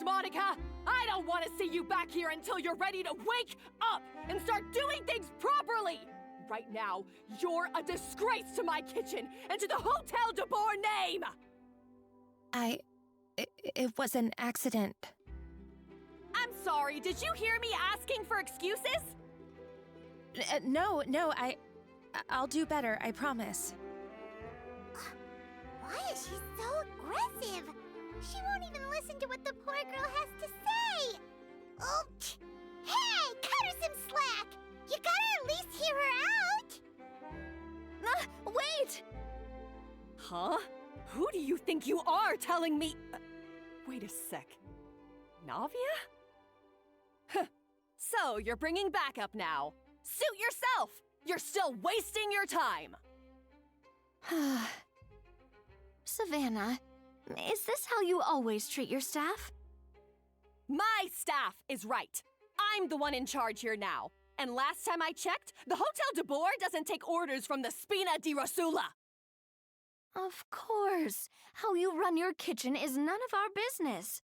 Monica! I don't want to see you back here until you're ready to wake up and start doing things properly! Right now, you're a disgrace to my kitchen and to the Hotel de Boer name! It was an accident. I'm sorry, did you hear me asking for excuses? No, I'll do better, I promise. Why is she so aggressive? She won't even listen to what the poor girl has to say. Oh, hey, cut her some slack. You gotta at least hear her out. Wait! Huh? Who do you think you are telling me? Wait a sec. Navia? Huh. So, you're bringing backup now. Suit yourself! You're still wasting your time! Savannah, is this how you always treat your staff? My staff is right. I'm the one in charge here now. And last time I checked, the Hotel de Boer doesn't take orders from the Spina di Rosula. Of course. How you run your kitchen is none of our business.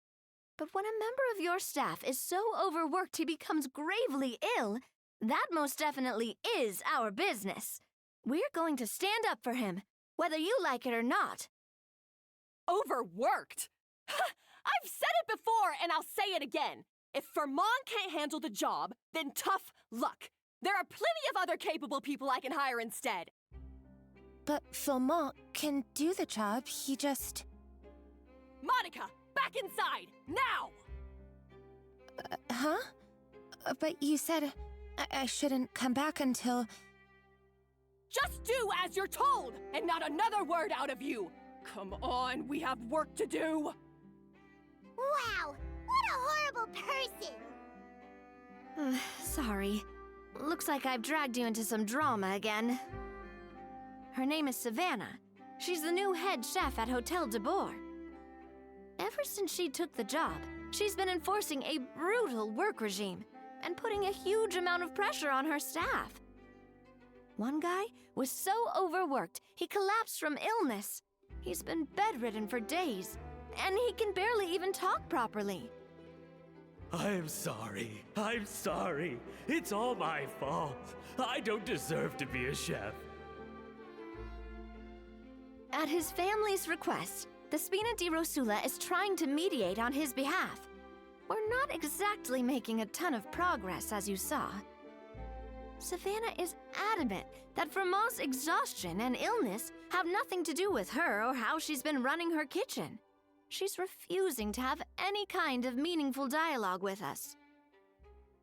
But when a member of your staff is so overworked he becomes gravely ill, that most definitely is our business. We're going to stand up for him, whether you like it or not. Overworked? I've said it before and I'll say it again. If Fermont can't handle the job, then tough luck. There are plenty of other capable people I can hire instead. But Fermont can do the job, he just... Monica, back inside, now! Huh? But you said I shouldn't come back until... Just do as you're told, and not another word out of you! Come on, we have work to do! Wow, what a horrible person! Sorry. Looks like I've dragged you into some drama again. Her name is Savannah. She's the new head chef at Hotel de Boer. Ever since she took the job, she's been enforcing a brutal work regime and putting a huge amount of pressure on her staff. One guy was so overworked, he collapsed from illness. He's been bedridden for days, and he can barely even talk properly. I'm sorry. It's all my fault. I don't deserve to be a chef. At his family's request, the Spina di Rosula is trying to mediate on his behalf. We're not exactly making a ton of progress, as you saw. Savannah is adamant that Fermont's exhaustion and illness have nothing to do with her or how she's been running her kitchen. She's refusing to have any kind of meaningful dialogue with us.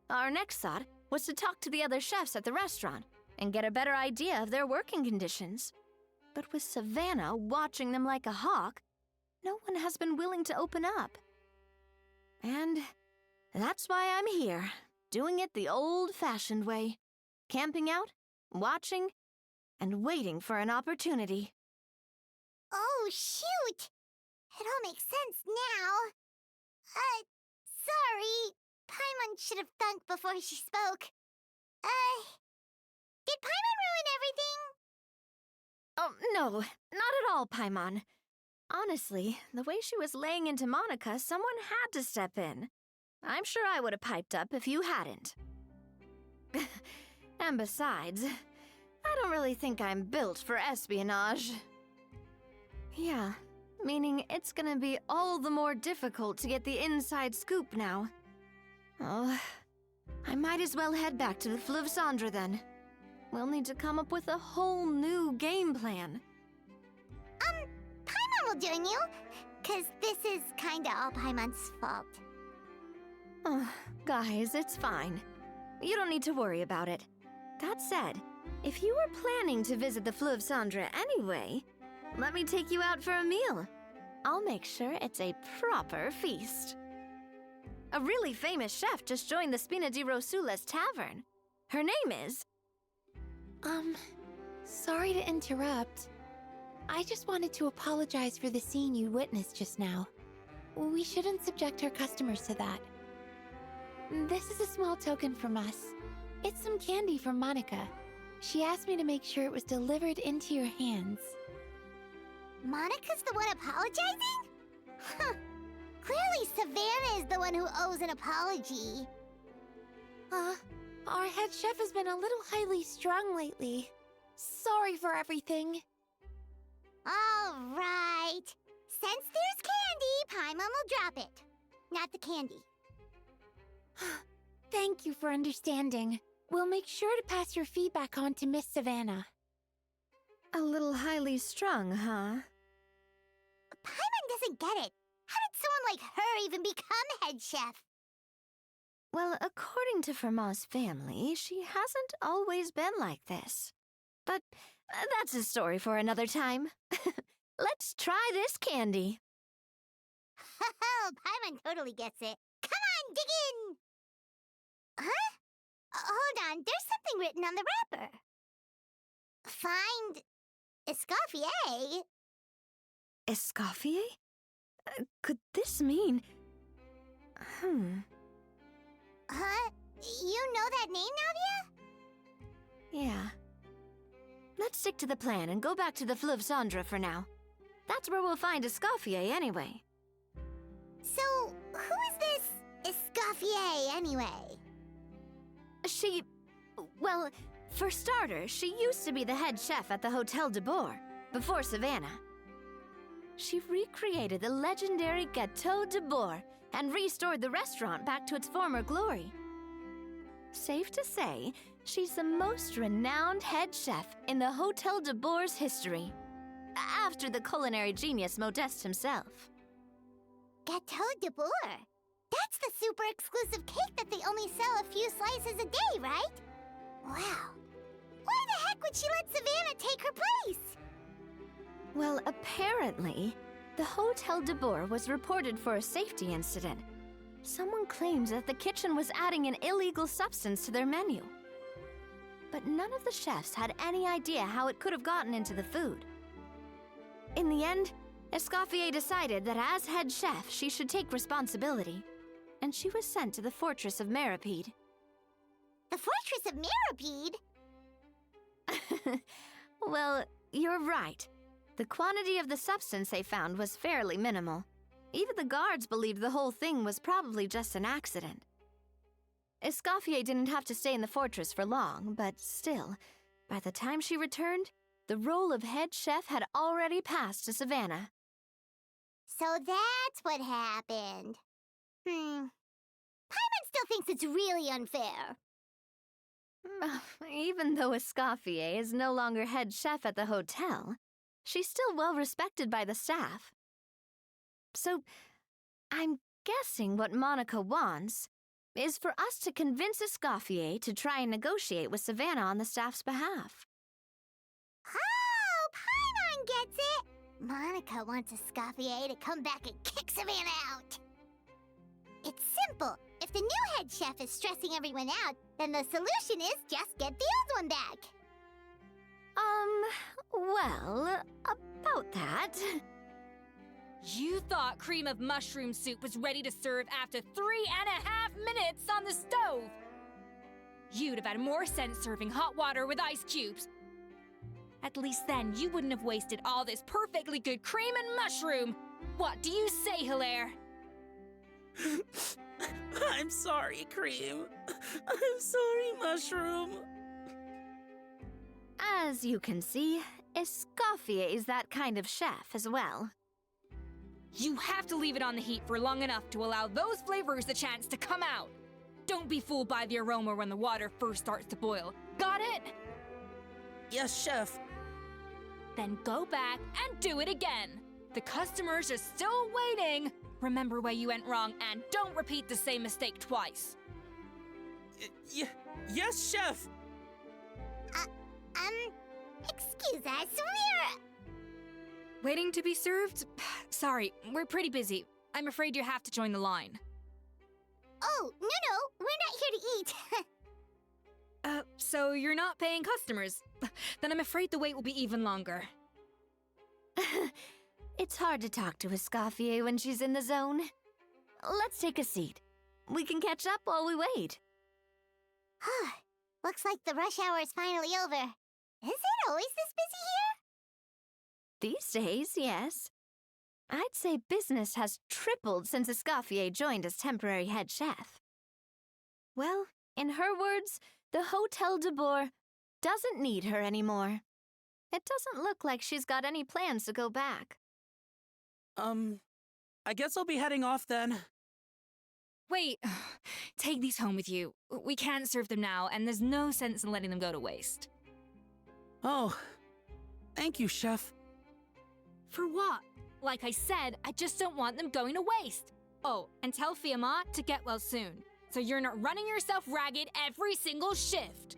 Our next thought was to talk to the other chefs at the restaurant and get a better idea of their working conditions. But with Savannah watching them like a hawk, no one has been willing to open up. And that's why I'm here, doing it the old-fashioned way. Camping out, watching, and waiting for an opportunity. Oh, shoot! It all makes sense now. Sorry. Paimon should have thunk before she spoke. Did Paimon ruin everything? Oh, no, not at all, Paimon. Honestly, the way she was laying into Monica, someone had to step in. I'm sure I would have piped up if you hadn't. And besides, I don't really think I'm built for espionage. Yeah, meaning it's gonna be all the more difficult to get the inside scoop now. Oh, I might as well head back to the Fleuve Cendre then. We'll need to come up with a whole new game plan. Paimon will join you, 'cause this is kinda all Paimon's fault. Oh, guys, it's fine. You don't need to worry about it. That said, if you were planning to visit the Fleuve Cendre anyway, let me take you out for a meal. I'll make sure it's a proper feast. A really famous chef just joined the Spina di Rosula's tavern. Her name is... Sorry to interrupt. I just wanted to apologize for the scene you witnessed just now. We shouldn't subject our customers to that. This is a small token from us. It's some candy from Monica. She asked me to make sure it was delivered into your hands. Monica's the one apologizing? Huh. Clearly Savannah is the one who owes an apology. Our head chef has been a little highly strung lately. Sorry for everything. All right. Since there's candy, Paimon will drop it. Not the candy. Thank you for understanding. We'll make sure to pass your feedback on to Miss Savannah. A little highly strung, huh? Paimon doesn't get it. How did someone like her even become head chef? Well, according to Fermat's family, she hasn't always been like this. But that's a story for another time. Let's try this candy. Oh, Paimon totally gets it. Come on, dig in! Huh? Hold on, there's something written on the wrapper. Find Escoffier. Escoffier? Could this mean... Huh? You know that name, Navia? Yeah. Let's stick to the plan and go back to the Fleuve Cendre for now. That's where we'll find Escoffier anyway. So, who is this Escoffier anyway? Well, for starters, she used to be the head chef at the Hotel de Bourg, before Savannah. She recreated the legendary Gâteau de Bourg and restored the restaurant back to its former glory. Safe to say, she's the most renowned head chef in the Hotel de Bourg's history, after the culinary genius Modeste himself. Gâteau de Bourg? That's the super exclusive cake that they only sell a few slices a day, right? Wow. Why the heck would she let Savannah take her place? Well, apparently, the Hotel de Bourg was reported for a safety incident. Someone claims that the kitchen was adding an illegal substance to their menu. But none of the chefs had any idea how it could have gotten into the food. In the end, Escoffier decided that as head chef, she should take responsibility, and she was sent to the Fortress of Meripede. The Fortress of Meripede? Well, you're right. The quantity of the substance they found was fairly minimal. Even the guards believed the whole thing was probably just an accident. Escoffier didn't have to stay in the fortress for long, but still, by the time she returned, the role of head chef had already passed to Savannah. So that's what happened. Paimon still thinks it's really unfair. Even though Escoffier is no longer head chef at the hotel, she's still well respected by the staff. So, I'm guessing what Monica wants is for us to convince Escoffier to try and negotiate with Savannah on the staff's behalf. Oh, Paimon gets it! Monica wants Escoffier to come back and kick Savannah out. It's simple. If the new head chef is stressing everyone out, then the solution is just get the old one back. Well, about that... You thought cream of mushroom soup was ready to serve after 3.5 minutes on the stove. You'd have had more sense serving hot water with ice cubes. At least then you wouldn't have wasted all this perfectly good cream and mushroom. What do you say, Hilaire? I'm sorry, Cream. I'm sorry, Mushroom. As you can see, Escoffier is that kind of chef as well. You have to leave it on the heat for long enough to allow those flavors the chance to come out. Don't be fooled by the aroma when the water first starts to boil. Got it? Yes, Chef. Then go back and do it again. The customers are still waiting. Remember where you went wrong and don't repeat the same mistake twice. Yes, Chef. Excuse us, we're... Waiting to be served? Sorry, we're pretty busy. I'm afraid you have to join the line. Oh, no, we're not here to eat. So you're not paying customers? Then I'm afraid the wait will be even longer. It's hard to talk to Escoffier when she's in the zone. Let's take a seat. We can catch up while we wait. Looks like the rush hour is finally over. Is it always this busy here? These days, yes. I'd say business has tripled since Escoffier joined as temporary head chef. Well, in her words, the Hotel de Boer doesn't need her anymore. It doesn't look like she's got any plans to go back. I guess I'll be heading off then. Wait, take these home with you. We can't serve them now, and there's no sense in letting them go to waste. Oh, thank you, Chef. For what? Like I said, I just don't want them going to waste. Oh, and tell Fiamma to get well soon, so you're not running yourself ragged every single shift.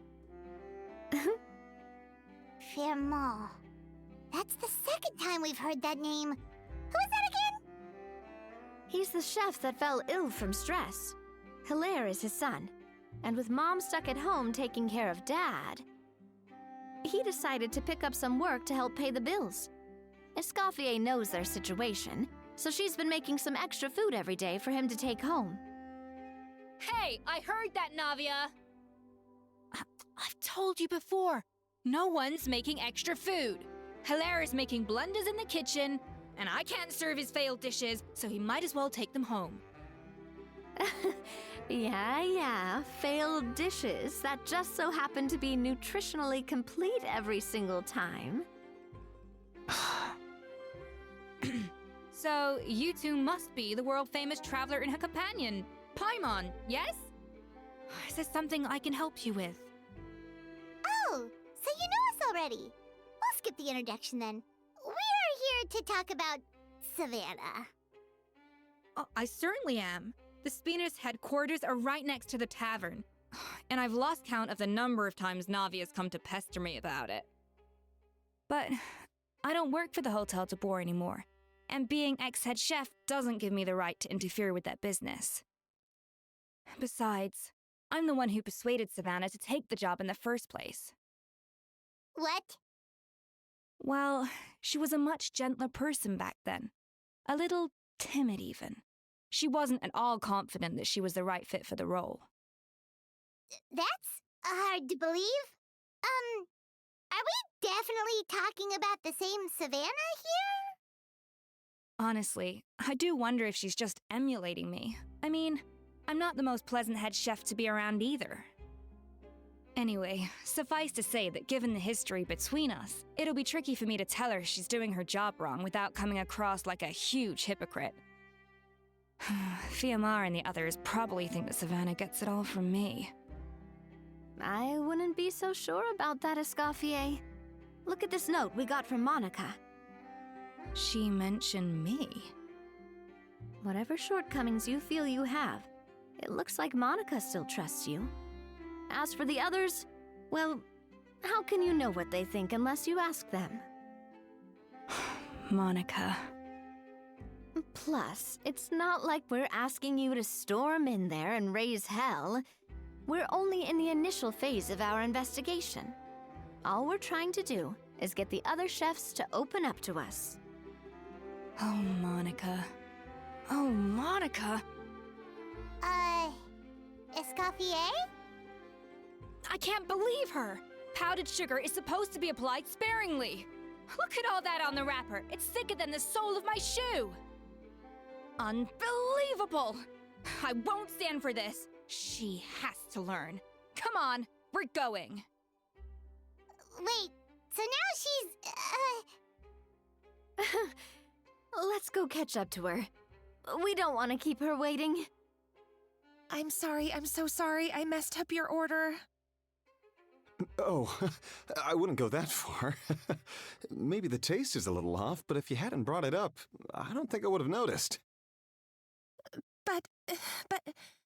Fiamma. That's the second time we've heard that name. Who is that again? He's the chef that fell ill from stress. Hilaire is his son, and with Mom stuck at home taking care of Dad, he decided to pick up some work to help pay the bills. Escoffier knows their situation, so she's been making some extra food every day for him to take home. Hey, I heard that, Navia! I've told you before, no one's making extra food. Hilaire is making blunders in the kitchen, and I can't serve his failed dishes, so he might as well take them home. Yeah, failed dishes that just so happen to be nutritionally complete every single time. So, you two must be the world-famous traveler and her companion, Paimon, yes? Is there something I can help you with? Oh, so you know us already. We'll skip the introduction then. We're here to talk about Savannah. Oh, I certainly am. The Spina's headquarters are right next to the tavern. And I've lost count of the number of times Navi has come to pester me about it. But I don't work for the Hotel de Boer anymore, and being ex-head chef doesn't give me the right to interfere with that business. Besides, I'm the one who persuaded Savannah to take the job in the first place. What? Well, she was a much gentler person back then. A little timid, even. She wasn't at all confident that she was the right fit for the role. That's hard to believe. Are we definitely talking about the same Savannah here? Honestly, I do wonder if she's just emulating me. I mean, I'm not the most pleasant head chef to be around either. Anyway, suffice to say that given the history between us, it'll be tricky for me to tell her she's doing her job wrong without coming across like a huge hypocrite. Fiamma and the others probably think that Savannah gets it all from me. I wouldn't be so sure about that, Escoffier. Look at this note we got from Monica. She mentioned me. Whatever shortcomings you feel you have, it looks like Monica still trusts you. As for the others, well, how can you know what they think unless you ask them? Monica. Plus, it's not like we're asking you to storm in there and raise hell. We're only in the initial phase of our investigation. All we're trying to do is get the other chefs to open up to us. Oh, Monica. Oh, Monica! Escoffier? I can't believe her! Powdered sugar is supposed to be applied sparingly. Look at all that on the wrapper. It's thicker than the sole of my shoe. Unbelievable! I won't stand for this. She has to learn. Come on, we're going. Wait, so now she's, Let's go catch up to her. We don't want to keep her waiting. I'm sorry, I'm so sorry. I messed up your order. Oh, I wouldn't go that far. Maybe the taste is a little off, but if you hadn't brought it up, I don't think I would have noticed. But,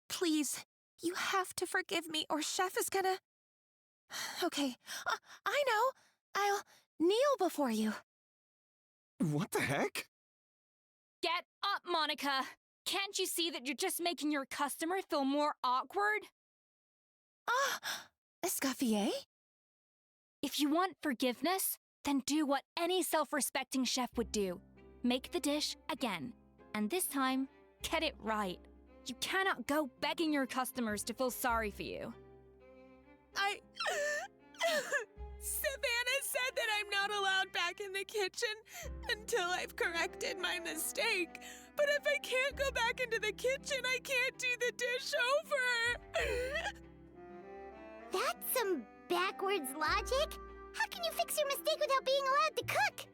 please, you have to forgive me or Chef is gonna... Okay, I know. I'll kneel before you. What the heck? Get up, Monica! Can't you see that you're just making your customer feel more awkward? Escoffier? If you want forgiveness, then do what any self-respecting chef would do. Make the dish again. And this time, get it right. You cannot go begging your customers to feel sorry for you. Savannah said that I'm not not allowed back in the kitchen until I've corrected my mistake. But if I can't go back into the kitchen, I can't do the dish over. That's some backwards logic. How can you fix your mistake without being allowed to cook?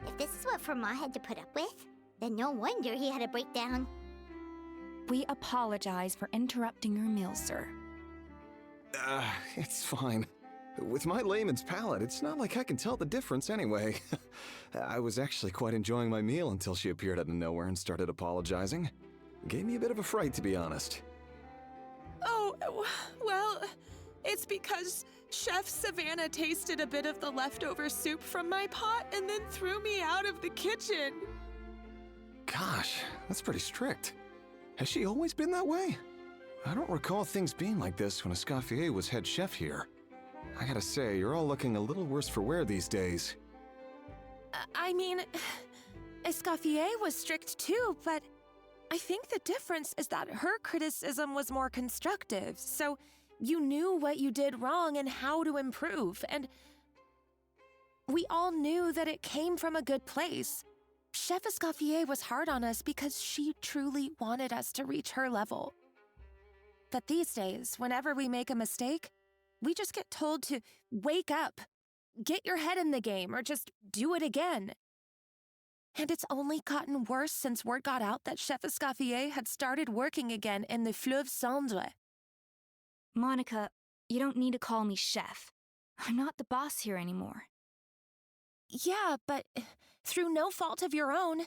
If this is what Fermat had to put up with, then no wonder he had a breakdown. We apologize for interrupting your meal, sir. It's fine. With my layman's palate, it's not like I can tell the difference anyway. I was actually quite enjoying my meal until she appeared out of nowhere and started apologizing. Gave me a bit of a fright, to be honest. Oh, well, it's because Chef Savannah tasted a bit of the leftover soup from my pot and then threw me out of the kitchen. Gosh, that's pretty strict. Has she always been that way? I don't recall things being like this when Escoffier was head chef here. I gotta say, you're all looking a little worse for wear these days. I mean, Escoffier was strict too, but I think the difference is that her criticism was more constructive, so you knew what you did wrong and how to improve, and we all knew that it came from a good place. Chef Escoffier was hard on us because she truly wanted us to reach her level. But these days, whenever we make a mistake, we just get told to wake up, get your head in the game, or just do it again. And it's only gotten worse since word got out that Chef Escoffier had started working again in the Fleuve Cendre. Monica, you don't need to call me chef. I'm not the boss here anymore. Yeah, but through no fault of your own,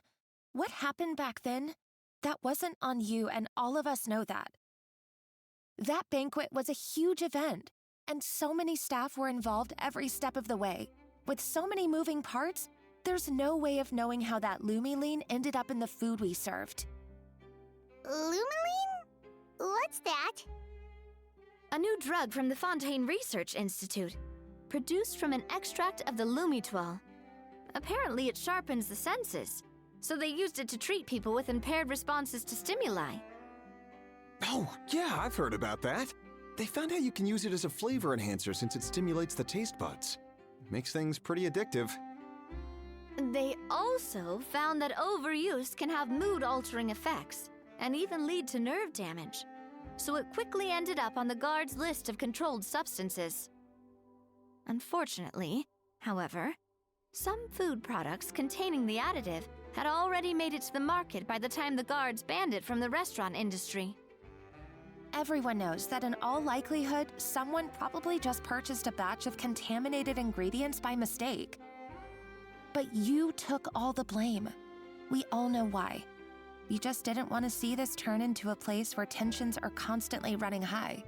what happened back then, that wasn't on you, and all of us know that. That banquet was a huge event, and so many staff were involved every step of the way. With so many moving parts, there's no way of knowing how that lumiline ended up in the food we served. Lumiline? What's that? A new drug from the Fontaine Research Institute, produced from an extract of the lumitoile. Apparently it sharpens the senses, so they used it to treat people with impaired responses to stimuli. Oh, yeah, I've heard about that. They found out you can use it as a flavor enhancer since it stimulates the taste buds. Makes things pretty addictive. They also found that overuse can have mood-altering effects, and even lead to nerve damage. So it quickly ended up on the guard's list of controlled substances. Unfortunately, however, some food products containing the additive had already made it to the market by the time the guards banned it from the restaurant industry. Everyone knows that in all likelihood, someone probably just purchased a batch of contaminated ingredients by mistake. But you took all the blame. We all know why. You just didn't want to see this turn into a place where tensions are constantly running high,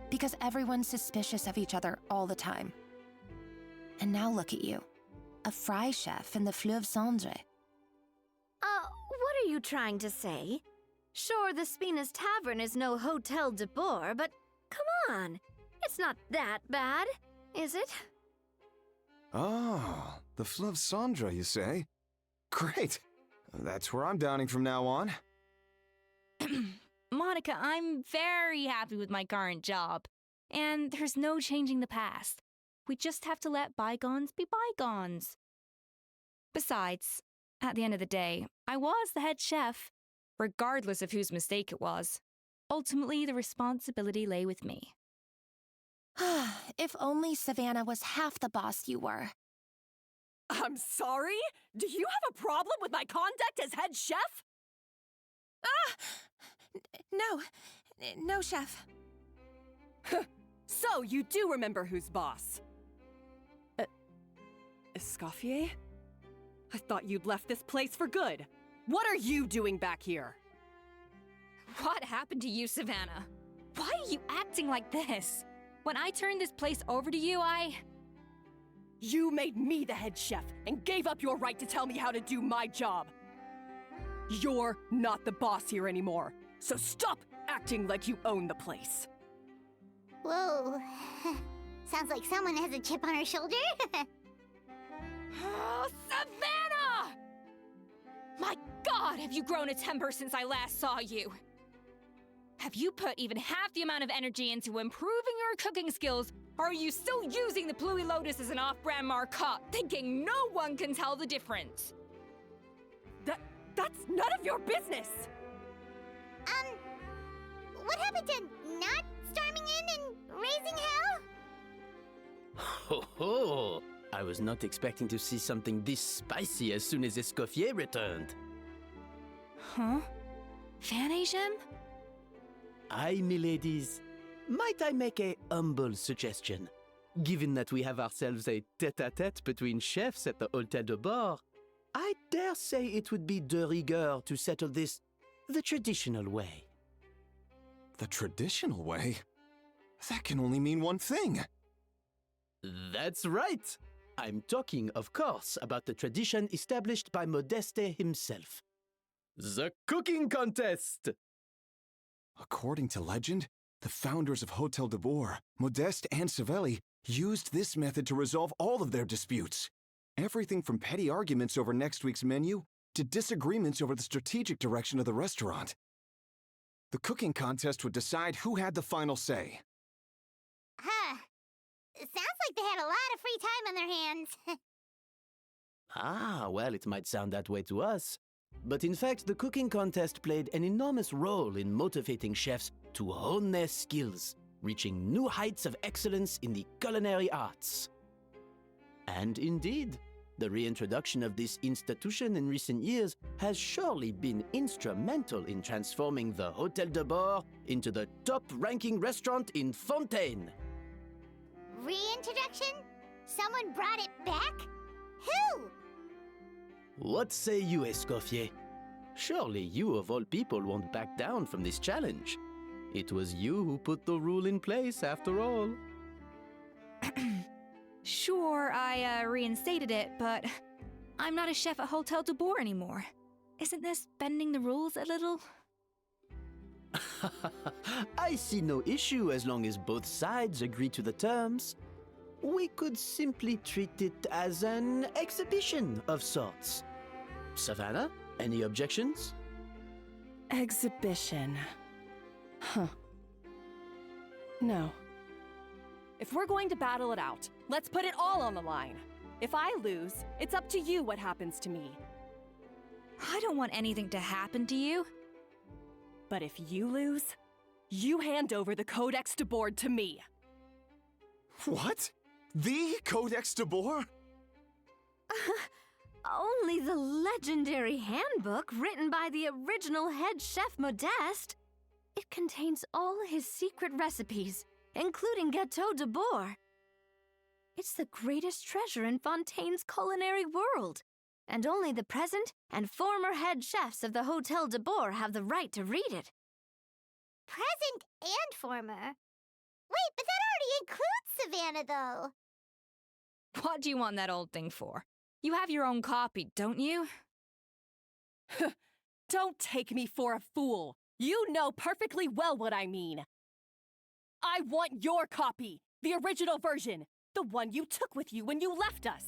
because everyone's suspicious of each other all the time. And now look at you, a fry chef in the Fleuve Cendre. What are you trying to say? Sure, the Spina's Tavern is no Hotel de Boer, but come on, it's not that bad, is it? Oh, the Fleuve Cendre, you say? Great. That's where I'm dining from now on. Monica, I'm very happy with my current job. And there's no changing the past. We just have to let bygones be bygones. Besides, at the end of the day, I was the head chef, regardless of whose mistake it was. Ultimately, the responsibility lay with me. If only Savannah was half the boss you were. I'm sorry? Do you have a problem with my conduct as head chef? No, chef. So you do remember who's boss? Escoffier? I thought you'd left this place for good. What are you doing back here? What happened to you, Savannah? Why are you acting like this? When I turned this place over to you, You made me the head chef and gave up your right to tell me how to do my job. You're not the boss here anymore, so stop acting like you own the place. Whoa. Sounds like someone has a chip on her shoulder. Oh, Savannah! My God, have you grown a temper since I last saw you? Have you put even half the amount of energy into improving your cooking skills, Are you still using the Pluie Lotus as an off-brand markup, thinking no one can tell the difference? That's none of your business! What happened to not storming in and raising hell? Ho ho! I was not expecting to see something this spicy as soon as Escoffier returned. Huh? Fan Agem? Aye, miladies. Might I make a humble suggestion? Given that we have ourselves a tête-à-tête between chefs at the Hôtel de Bord, I dare say it would be de rigueur to settle this the traditional way. The traditional way? That can only mean one thing. That's right! I'm talking, of course, about the tradition established by Modeste himself. The cooking contest! According to legend, the founders of Hôtel de Bord, Modeste and Savelli, used this method to resolve all of their disputes. Everything from petty arguments over next week's menu to disagreements over the strategic direction of the restaurant. The cooking contest would decide who had the final say. Huh. It sounds like they had a lot of free time on their hands. Ah, well, it might sound that way to us. But in fact, the cooking contest played an enormous role in motivating chefs to hone their skills, reaching new heights of excellence in the culinary arts. And indeed, the reintroduction of this institution in recent years has surely been instrumental in transforming the Hôtel de Bord into the top-ranking restaurant in Fontaine. Reintroduction? Someone brought it back? Who? What say you, Escoffier? Surely you of all people won't back down from this challenge. It was you who put the rule in place, after all. Sure, I reinstated it, but I'm not a chef at Hôtel de Bord anymore. Isn't this bending the rules a little? I see no issue as long as both sides agree to the terms. We could simply treat it as an exhibition of sorts. Savannah, any objections? Exhibition. Huh. No. If we're going to battle it out, let's put it all on the line. If I lose, it's up to you what happens to me. I don't want anything to happen to you. But if you lose, you hand over the Codex de Bord to me. What? The Codex de Bord? Only the legendary handbook written by the original head chef Modeste. It contains all his secret recipes, including Gâteau de Bord. It's the greatest treasure in Fontaine's culinary world, and only the present and former head chefs of the Hôtel de Bord have the right to read it. Present and former? Wait, but that already includes Savannah, though. What do you want that old thing for? You have your own copy, don't you? Don't take me for a fool. You know perfectly well what I mean. I want your copy, the original version, the one you took with you when you left us.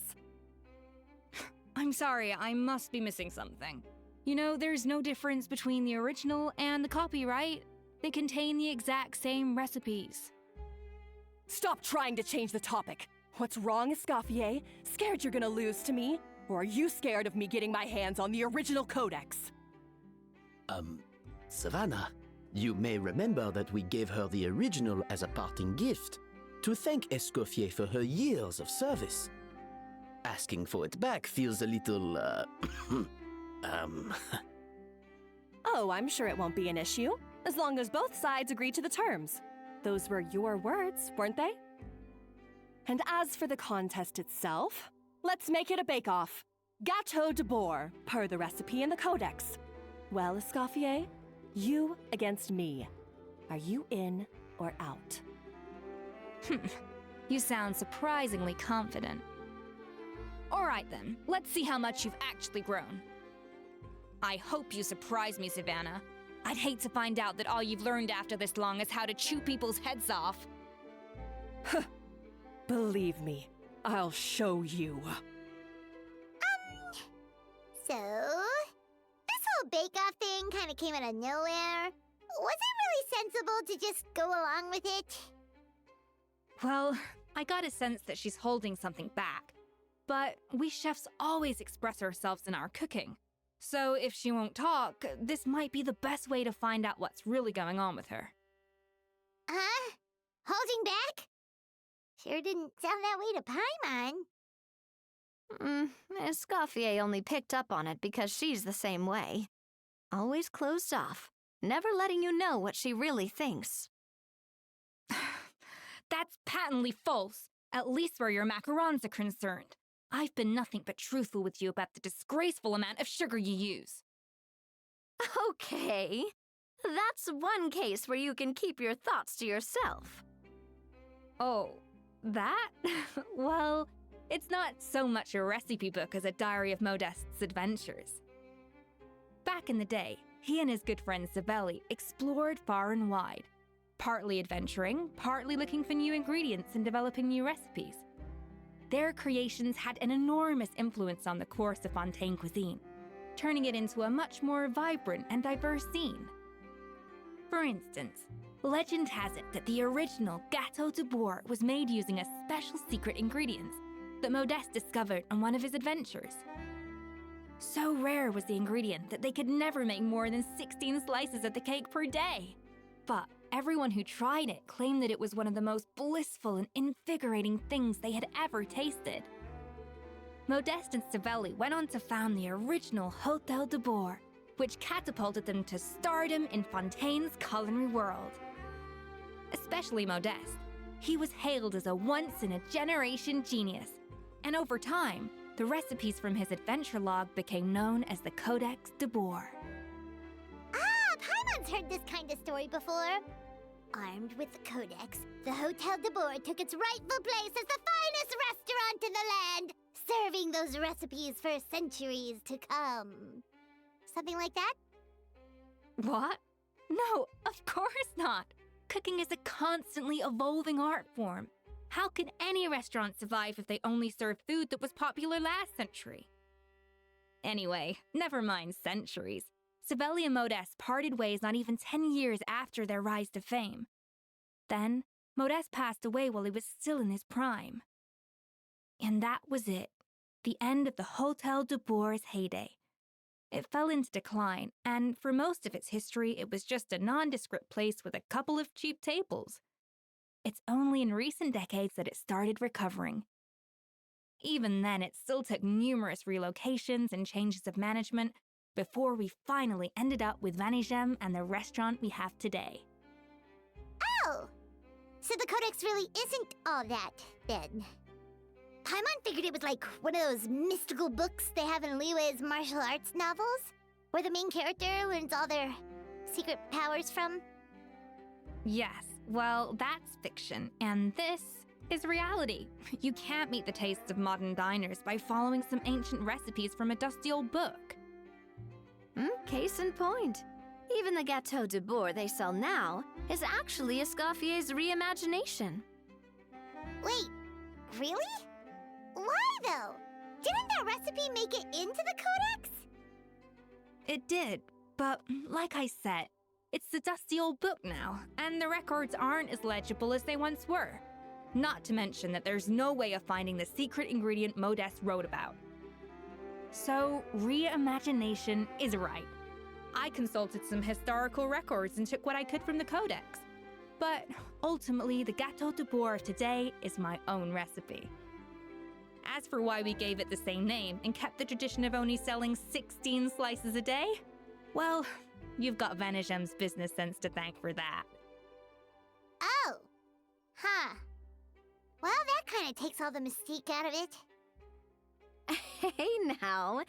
I'm sorry, I must be missing something. You know, there's no difference between the original and the copy, right? They contain the exact same recipes. Stop trying to change the topic. What's wrong, Escoffier? Scared you're gonna lose to me? Or are you scared of me getting my hands on the original codex? Savannah, you may remember that we gave her the original as a parting gift, to thank Escoffier for her years of service. Asking for it back feels a little, Oh, I'm sure it won't be an issue, as long as both sides agree to the terms. Those were your words, weren't they? And as for the contest itself, let's make it a bake-off. Gâteau de Bord, per the recipe in the codex. Well, Escoffier, you against me. Are you in or out? You sound surprisingly confident. All right then, let's see how much you've actually grown. I hope you surprise me, Savannah. I'd hate to find out that all you've learned after this long is how to chew people's heads off. Believe me, I'll show you. So, this whole bake-off thing kind of came out of nowhere. Was it really sensible to just go along with it? Well, I got a sense that she's holding something back. But we chefs always express ourselves in our cooking. So if she won't talk, this might be the best way to find out what's really going on with her. Holding back? Sure didn't sound that way to Paimon. Escoffier only picked up on it because she's the same way. Always closed off, never letting you know what she really thinks. That's patently false, at least where your macarons are concerned. I've been nothing but truthful with you about the disgraceful amount of sugar you use. Okay, that's one case where you can keep your thoughts to yourself. Oh, that? Well, it's not so much a recipe book as a diary of Modeste's adventures. Back in the day, he and his good friend Savelli explored far and wide, partly adventuring, partly looking for new ingredients and developing new recipes. Their creations had an enormous influence on the course of Fontaine cuisine, turning it into a much more vibrant and diverse scene. For instance, legend has it that the original Gâteau de Bourg was made using a special secret ingredient that Modeste discovered on one of his adventures. So rare was the ingredient that they could never make more than 16 slices of the cake per day. But everyone who tried it claimed that it was one of the most blissful and invigorating things they had ever tasted. Modeste and Savelli went on to found the original Hôtel de Bourg, which catapulted them to stardom in Fontaine's culinary world. Especially Modeste. He was hailed as a once-in-a-generation genius, and over time, the recipes from his adventure log became known as the Codex de Bourg. Paimon's heard this kind of story before. Armed with the Codex, the Hôtel de Bourg took its rightful place as the finest restaurant in the land, serving those recipes for centuries to come. Something like that? What? No, of course not. Cooking is a constantly evolving art form. How could any restaurant survive if they only served food that was popular last century? Anyway, never mind centuries. Savelli and Modeste parted ways not even 10 years after their rise to fame. Then, Modeste passed away while he was still in his prime. And that was it, the end of the Hôtel de Bourg's heyday. It fell into decline, and for most of its history, it was just a nondescript place with a couple of cheap tables. It's only in recent decades that it started recovering. Even then, it still took numerous relocations and changes of management before we finally ended up with Vanigem and the restaurant we have today. Oh! So the Codex really isn't all that, then. Paimon figured it was like one of those mystical books they have in Liue's martial arts novels, where the main character learns all their secret powers from. Yes, well, that's fiction, and this is reality. You can't meet the tastes of modern diners by following some ancient recipes from a dusty old book. Case in point. Even the Gâteau de Bourg they sell now is actually Escoffier's reimagination. Wait, really? Why, though? Didn't that recipe make it into the Codex? It did, but like I said, it's the dusty old book now, and the records aren't as legible as they once were. Not to mention that there's no way of finding the secret ingredient Modeste wrote about. So, reimagination is right. I consulted some historical records and took what I could from the Codex. But ultimately, the Gâteau de Bourg of today is my own recipe. As for why we gave it the same name and kept the tradition of only selling 16 slices a day, well, you've got Vanigem's business sense to thank for that. Oh. Huh. Well, that kind of takes all the mystique out of it. Hey now,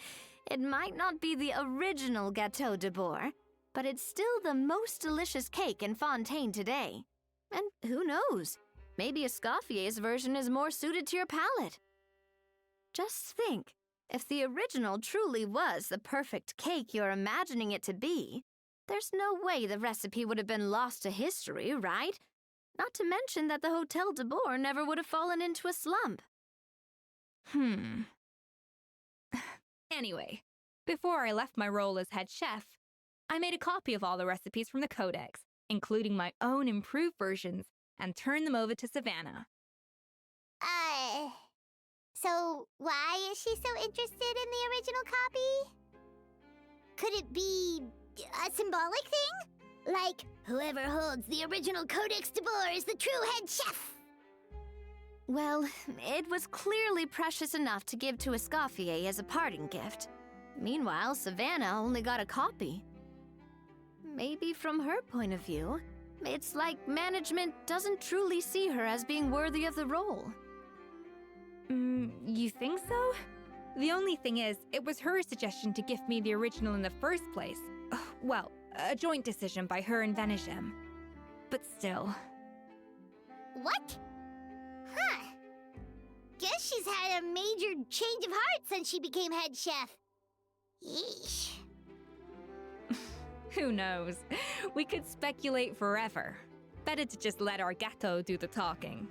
it might not be the original Gâteau de Bourg, but it's still the most delicious cake in Fontaine today. And who knows, maybe Escoffier's version is more suited to your palate. Just think, if the original truly was the perfect cake you're imagining it to be, there's no way the recipe would have been lost to history, right? Not to mention that the Hôtel de Bourg never would have fallen into a slump. Anyway, before I left my role as head chef, I made a copy of all the recipes from the Codex, including my own improved versions, and turned them over to Savannah. So, why is she so interested in the original copy? Could it be a symbolic thing? Like, whoever holds the original Codex de Boer is the true head chef? Well, it was clearly precious enough to give to Escoffier as a parting gift. Meanwhile, Savannah only got a copy. Maybe from her point of view, it's like management doesn't truly see her as being worthy of the role. You think so? The only thing is, it was her suggestion to gift me the original in the first place. Well, a joint decision by her and Venegem. But still. What? Huh. Guess she's had a major change of heart since she became head chef. Yeesh. Who knows? We could speculate forever. Better to just let our Gato do the talking.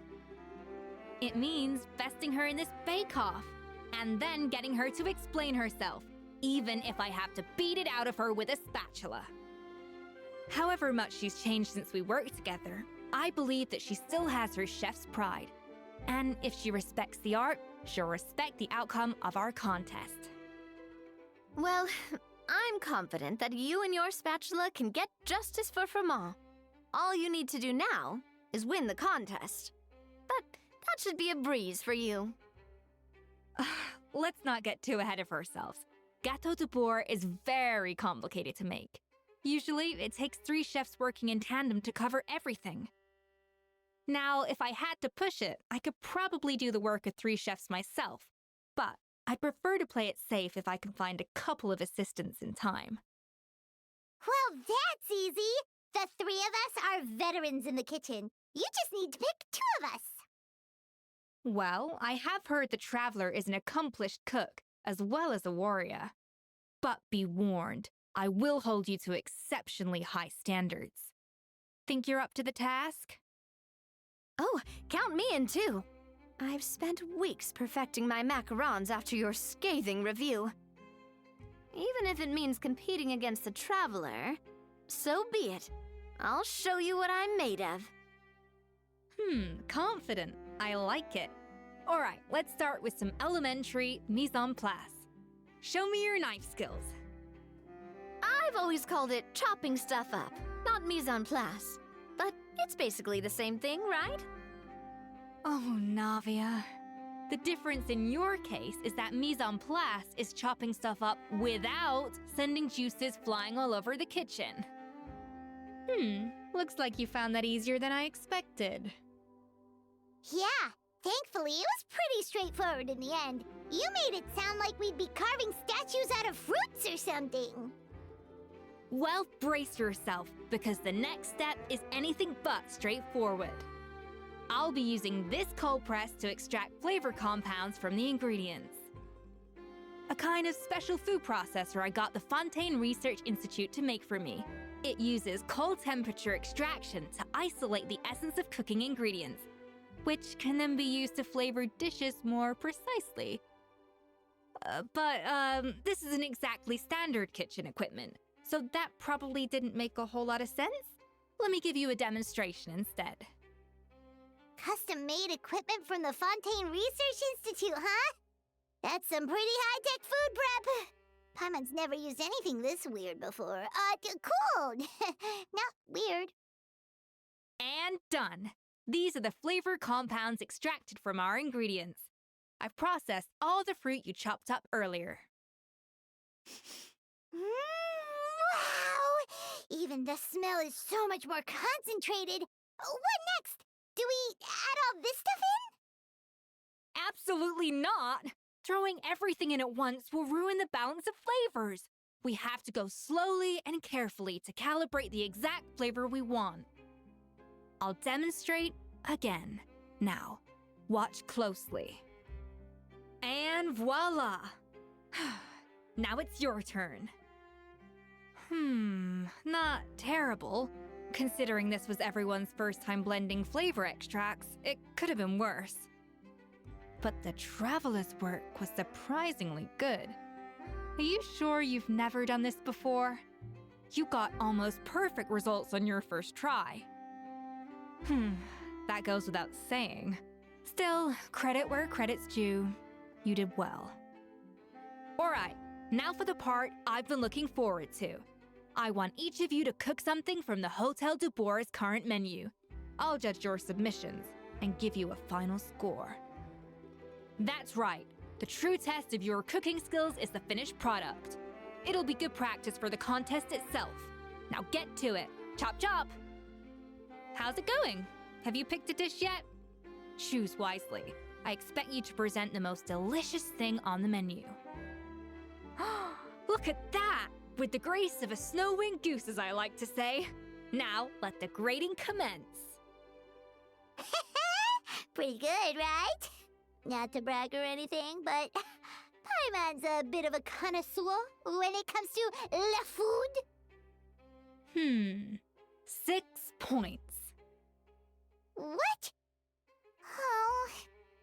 It means besting her in this bake-off, and then getting her to explain herself, even if I have to beat it out of her with a spatula. However much she's changed since we worked together, I believe that she still has her chef's pride. And if she respects the art, she'll respect the outcome of our contest. Well, I'm confident that you and your spatula can get justice for Froment. All you need to do now is win the contest. But that should be a breeze for you. Let's not get too ahead of ourselves. Gâteau de Boer is very complicated to make. Usually, it takes 3 chefs working in tandem to cover everything. Now, if I had to push it, I could probably do the work of 3 chefs myself, but I'd prefer to play it safe if I can find a couple of assistants in time. Well, that's easy. The 3 of us are veterans in the kitchen. You just need to pick 2 of us. Well, I have heard the Traveler is an accomplished cook, as well as a warrior. But be warned, I will hold you to exceptionally high standards. Think you're up to the task? Oh, count me in too. I've spent weeks perfecting my macarons after your scathing review. Even if it means competing against the Traveler, so be it. I'll show you what I'm made of. Confident. I like it. All right, let's start with some elementary mise en place. Show me your knife skills. I've always called it chopping stuff up, not mise en place. But it's basically the same thing, right? Oh, Navia. The difference in your case is that mise en place is chopping stuff up without sending juices flying all over the kitchen. Looks like you found that easier than I expected. Yeah, thankfully it was pretty straightforward in the end. You made it sound like we'd be carving statues out of fruits or something. Well, brace yourself, because the next step is anything but straightforward. I'll be using this cold press to extract flavor compounds from the ingredients. A kind of special food processor I got the Fontaine Research Institute to make for me. It uses cold temperature extraction to isolate the essence of cooking ingredients, which can then be used to flavor dishes more precisely. But this isn't exactly standard kitchen equipment, so that probably didn't make a whole lot of sense. Let me give you a demonstration instead. Custom-made equipment from the Fontaine Research Institute, huh? That's some pretty high-tech food prep. Paimon's never used anything this weird before. Cool. Not weird. And done. These are the flavor compounds extracted from our ingredients. I've processed all the fruit you chopped up earlier. Wow! Even the smell is so much more concentrated. What next? Do we add all this stuff in? Absolutely not! Throwing everything in at once will ruin the balance of flavors. We have to go slowly and carefully to calibrate the exact flavor we want. I'll demonstrate again. Now, watch closely. And voila! Now it's your turn. Not terrible. Considering this was everyone's first time blending flavor extracts, it could have been worse. But the Traveler's work was surprisingly good. Are you sure you've never done this before? You got almost perfect results on your first try. That goes without saying. Still, credit where credit's due. You did well. Alright, now for the part I've been looking forward to. I want each of you to cook something from the Hotel du Bois' current menu. I'll judge your submissions and give you a final score. That's right. The true test of your cooking skills is the finished product. It'll be good practice for the contest itself. Now get to it. Chop chop! How's it going? Have you picked a dish yet? Choose wisely. I expect you to present the most delicious thing on the menu. Look at that! With the grace of a snow-winged goose, as I like to say. Now, let the grating commence. Pretty good, right? Not to brag or anything, but Paimon's a bit of a connoisseur when it comes to la food. 6 points. What? Oh,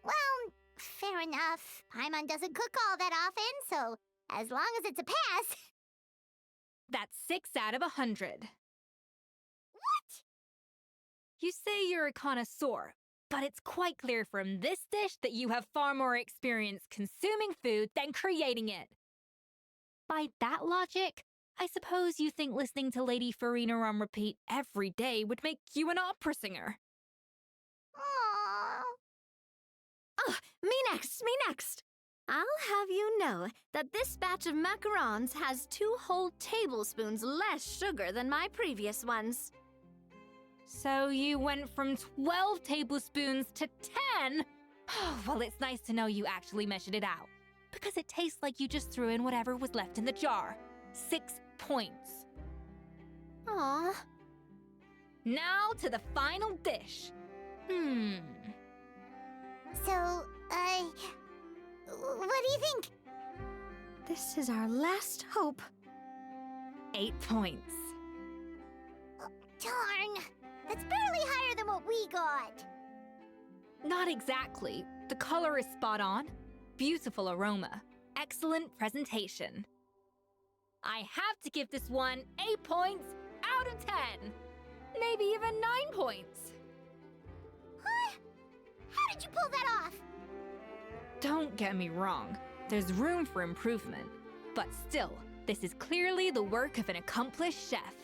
well, fair enough. Paimon doesn't cook all that often, so as long as it's a pass. That's 6 out of 100. What? You say you're a connoisseur, but it's quite clear from this dish that you have far more experience consuming food than creating it. By that logic, I suppose you think listening to Lady Farina on repeat every day would make you an opera singer. Aww. Oh, me next. I'll have you know that this batch of macarons has 2 whole tablespoons less sugar than my previous ones. So you went from 12 tablespoons to 10? Well, it's nice to know you actually measured it out, because it tastes like you just threw in whatever was left in the jar. 6 points. Aw. Now to the final dish. So, what do you think? This is our last hope. 8 points. Darn, that's barely higher than what we got. Not exactly. The color is spot on. Beautiful aroma. Excellent presentation. I have to give this one 8 points out of 10. Maybe even 9 points. Huh? How did you pull that off? Don't get me wrong. There's room for improvement. But still, this is clearly the work of an accomplished chef.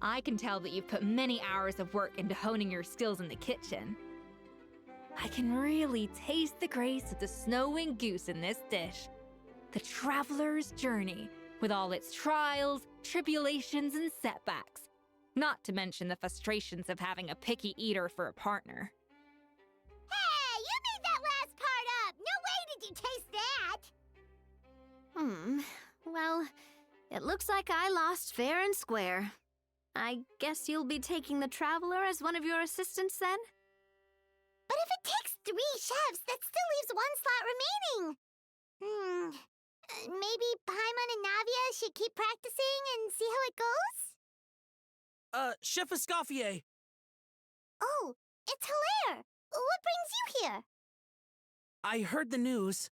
I can tell that you've put many hours of work into honing your skills in the kitchen. I can really taste the grace of the snow-winged goose in this dish. The traveler's journey, with all its trials, tribulations, and setbacks. Not to mention the frustrations of having a picky eater for a partner. Hey, you made that last part up! No way did you taste that! Well, it looks like I lost fair and square. I guess you'll be taking the traveler as one of your assistants then? But if it takes 3 chefs, that still leaves 1 slot remaining. Maybe Paimon and Navia should keep practicing and see how it goes? Chef Escoffier. Oh, it's Hilaire! What brings you here? I heard the news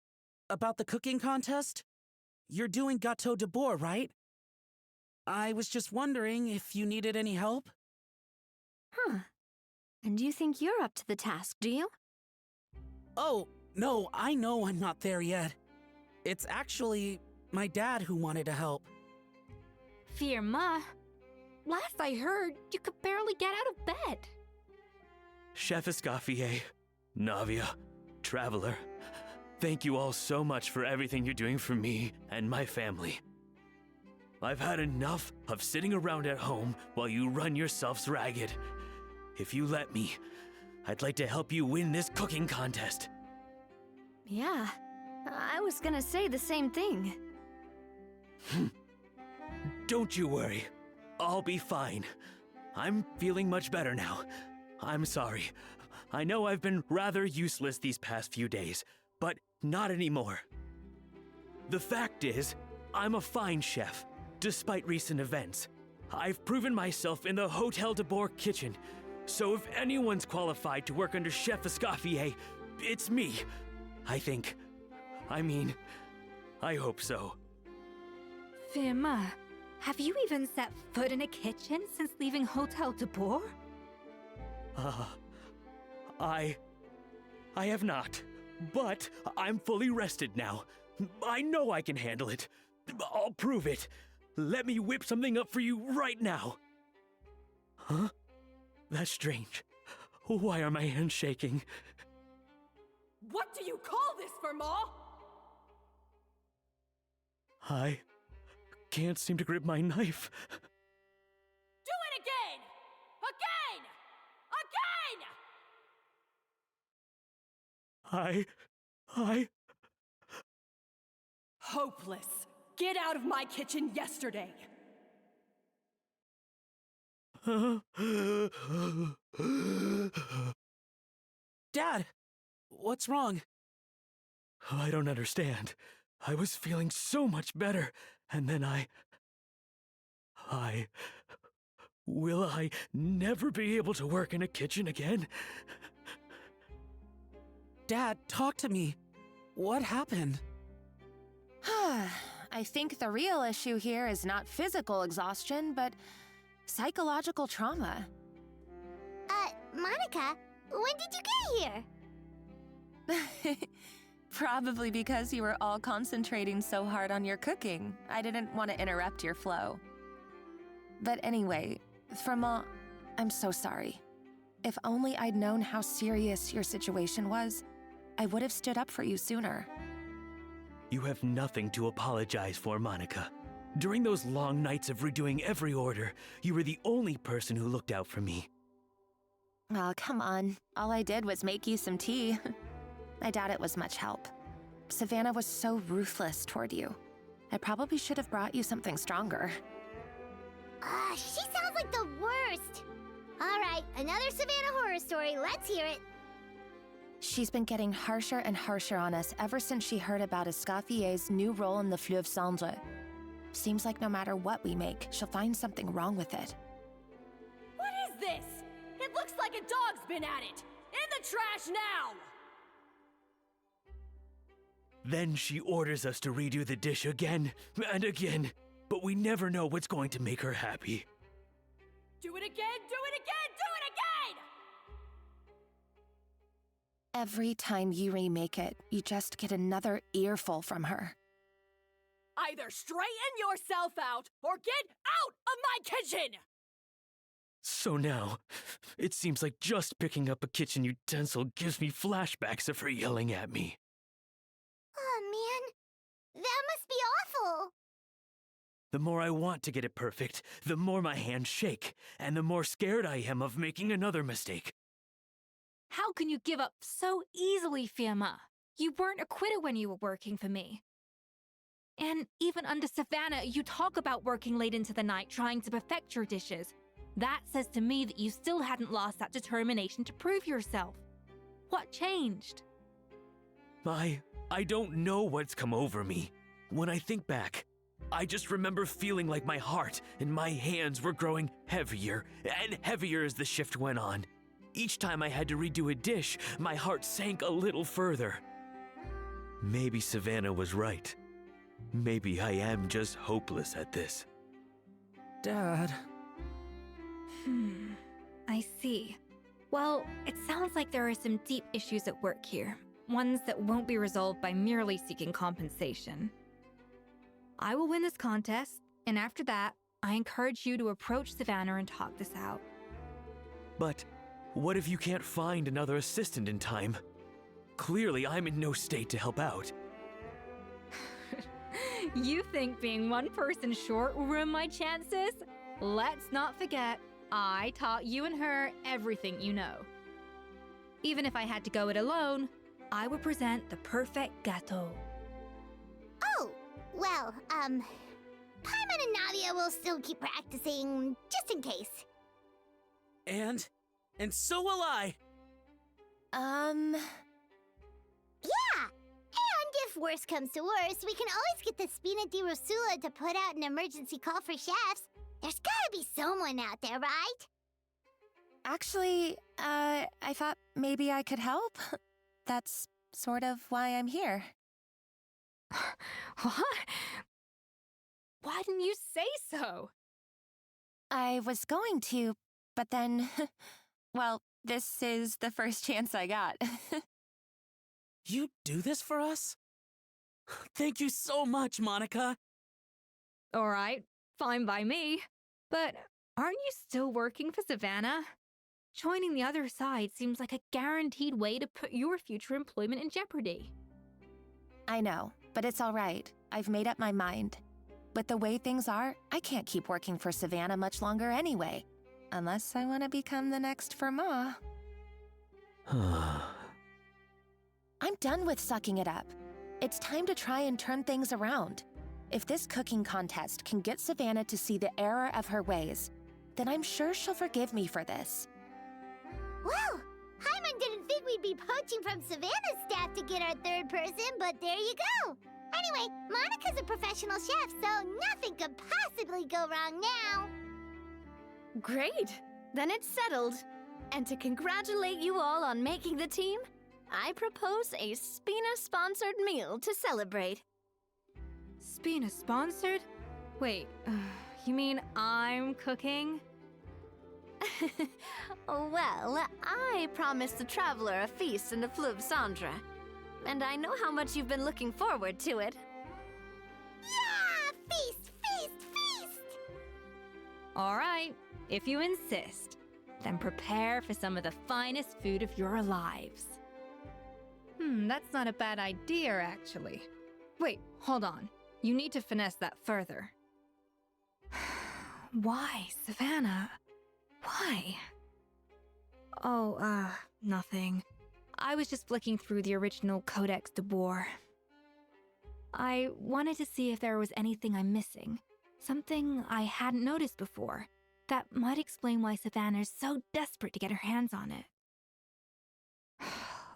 about the cooking contest. You're doing Gâteau de Bois, right? I was just wondering if you needed any help. Huh. And you think you're up to the task, do you? Oh, no, I know I'm not there yet. It's actually my dad who wanted to help. Firma, last I heard, you could barely get out of bed. Chef Escoffier, Navia, Traveler, thank you all so much for everything you're doing for me and my family. I've had enough of sitting around at home while you run yourselves ragged. If you let me, I'd like to help you win this cooking contest. Yeah, I was gonna say the same thing. Don't you worry. I'll be fine. I'm feeling much better now. I'm sorry. I know I've been rather useless these past few days, but not anymore. The fact is, I'm a fine chef, despite recent events. I've proven myself in the Hotel de Bois kitchen, so if anyone's qualified to work under Chef Escoffier, it's me. I think. I hope so. Firma, have you even set foot in a kitchen since leaving Hotel de Bois? I have not. But I'm fully rested now. I know I can handle it. I'll prove it. Let me whip something up for you right now. Huh? That's strange. Why are my hands shaking? What do you call this, Verma? I can't seem to grip my knife. Do it again! Again! I... Hopeless. Get out of my kitchen yesterday. Dad, what's wrong? I don't understand. I was feeling so much better, and then Will I never be able to work in a kitchen again? Dad, talk to me. What happened? I think the real issue here is not physical exhaustion, but psychological trauma. Monica, when did you get here? Probably because you were all concentrating so hard on your cooking. I didn't want to interrupt your flow. But anyway, Verma, I'm so sorry. If only I'd known how serious your situation was, I would have stood up for you sooner. You have nothing to apologize for, Monica. During those long nights of redoing every order, you were the only person who looked out for me. Oh, come on. All I did was make you some tea. I doubt it was much help. Savannah was so ruthless toward you. I probably should have brought you something stronger. She sounds like the worst. All right, another Savannah horror story. Let's hear it. She's been getting harsher and harsher on us ever since she heard about Escaffier's new role in the Fleuve Cendre. Seems like no matter what we make, she'll find something wrong with it. What is this? It looks like a dog's been at it! In the trash now! Then she orders us to redo the dish again and again, but we never know what's going to make her happy. Do it again! Do it again! Do it again! Every time you remake it, you just get another earful from her. Either straighten yourself out or get out of my kitchen! So now, it seems like just picking up a kitchen utensil gives me flashbacks of her yelling at me. Oh, man. That must be awful. The more I want to get it perfect, the more my hands shake, and the more scared I am of making another mistake. How can you give up so easily, Fiamma? You weren't acquitted when you were working for me. And even under Savannah, you talk about working late into the night trying to perfect your dishes. That says to me that you still hadn't lost that determination to prove yourself. What changed? I don't know what's come over me. When I think back, I just remember feeling like my heart and my hands were growing heavier and heavier as the shift went on. Each time I had to redo a dish, my heart sank a little further. Maybe Savannah was right. Maybe I am just hopeless at this. Dad. I see. Well, it sounds like there are some deep issues at work here. Ones that won't be resolved by merely seeking compensation. I will win this contest, and after that, I encourage you to approach Savannah and talk this out. But what if you can't find another assistant in time? Clearly, I'm in no state to help out. You think being one person short will ruin my chances? Let's not forget, I taught you and her everything you know. Even if I had to go it alone, I would present the perfect gâteau. Oh, well, Paimon and Nadia will still keep practicing, just in case. And so will I. Yeah! And if worse comes to worse, we can always get the Spina di Rosula to put out an emergency call for chefs. There's gotta be someone out there, right? Actually, I thought maybe I could help. That's sort of why I'm here. What? Why didn't you say so? I was going to, but then, well, this is the first chance I got. You do this for us? Thank you so much, Monica. All right, fine by me. But aren't you still working for Savannah? Joining the other side seems like a guaranteed way to put your future employment in jeopardy. I know, but it's all right. I've made up my mind. With the way things are, I can't keep working for Savannah much longer anyway. Unless I want to become the next Fermat. I'm done with sucking it up. It's time to try and turn things around. If this cooking contest can get Savannah to see the error of her ways, then I'm sure she'll forgive me for this. Well, Hyman didn't think we'd be poaching from Savannah's staff to get our third person, but there you go. Anyway, Monica's a professional chef, so nothing could possibly go wrong now. Great! Then it's settled. And to congratulate you all on making the team, I propose a Spina-sponsored meal to celebrate. Spina-sponsored? Wait, you mean I'm cooking? Well, I promised the traveler a feast in the Fleuve Cendre. And I know how much you've been looking forward to it. Yeah! Feast, feast, feast! All right, if you insist, then prepare for some of the finest food of your lives. That's not a bad idea, actually. Wait, hold on. You need to finesse that further. Why, Savannah? Why? Oh, nothing. I was just flicking through the original Codex de Boer. I wanted to see if there was anything I'm missing. Something I hadn't noticed before. That might explain why Savannah's so desperate to get her hands on it.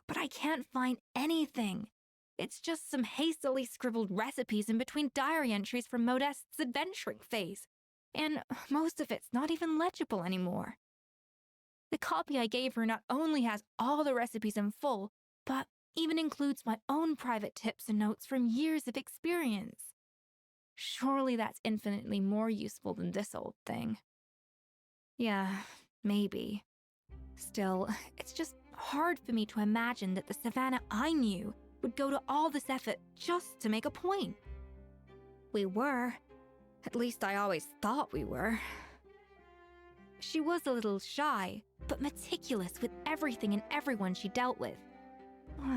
But I can't find anything. It's just some hastily scribbled recipes in between diary entries from Modeste's adventuring phase. And most of it's not even legible anymore. The copy I gave her not only has all the recipes in full, but even includes my own private tips and notes from years of experience. Surely that's infinitely more useful than this old thing. Yeah, maybe. Still, it's just hard for me to imagine that the Savannah I knew would go to all this effort just to make a point. We were. At least I always thought we were. She was a little shy, but meticulous with everything and everyone she dealt with.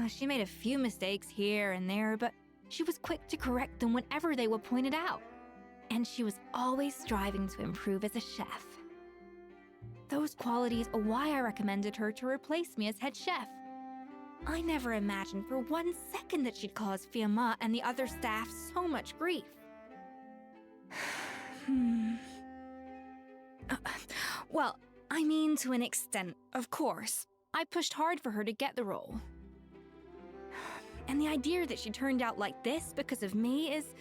She made a few mistakes here and there, but she was quick to correct them whenever they were pointed out. And she was always striving to improve as a chef. Those qualities are why I recommended her to replace me as head chef. I never imagined for 1 second that she'd cause Fermat and the other staff so much grief. Well, I mean to an extent, of course. I pushed hard for her to get the role. And the idea that she turned out like this because of me is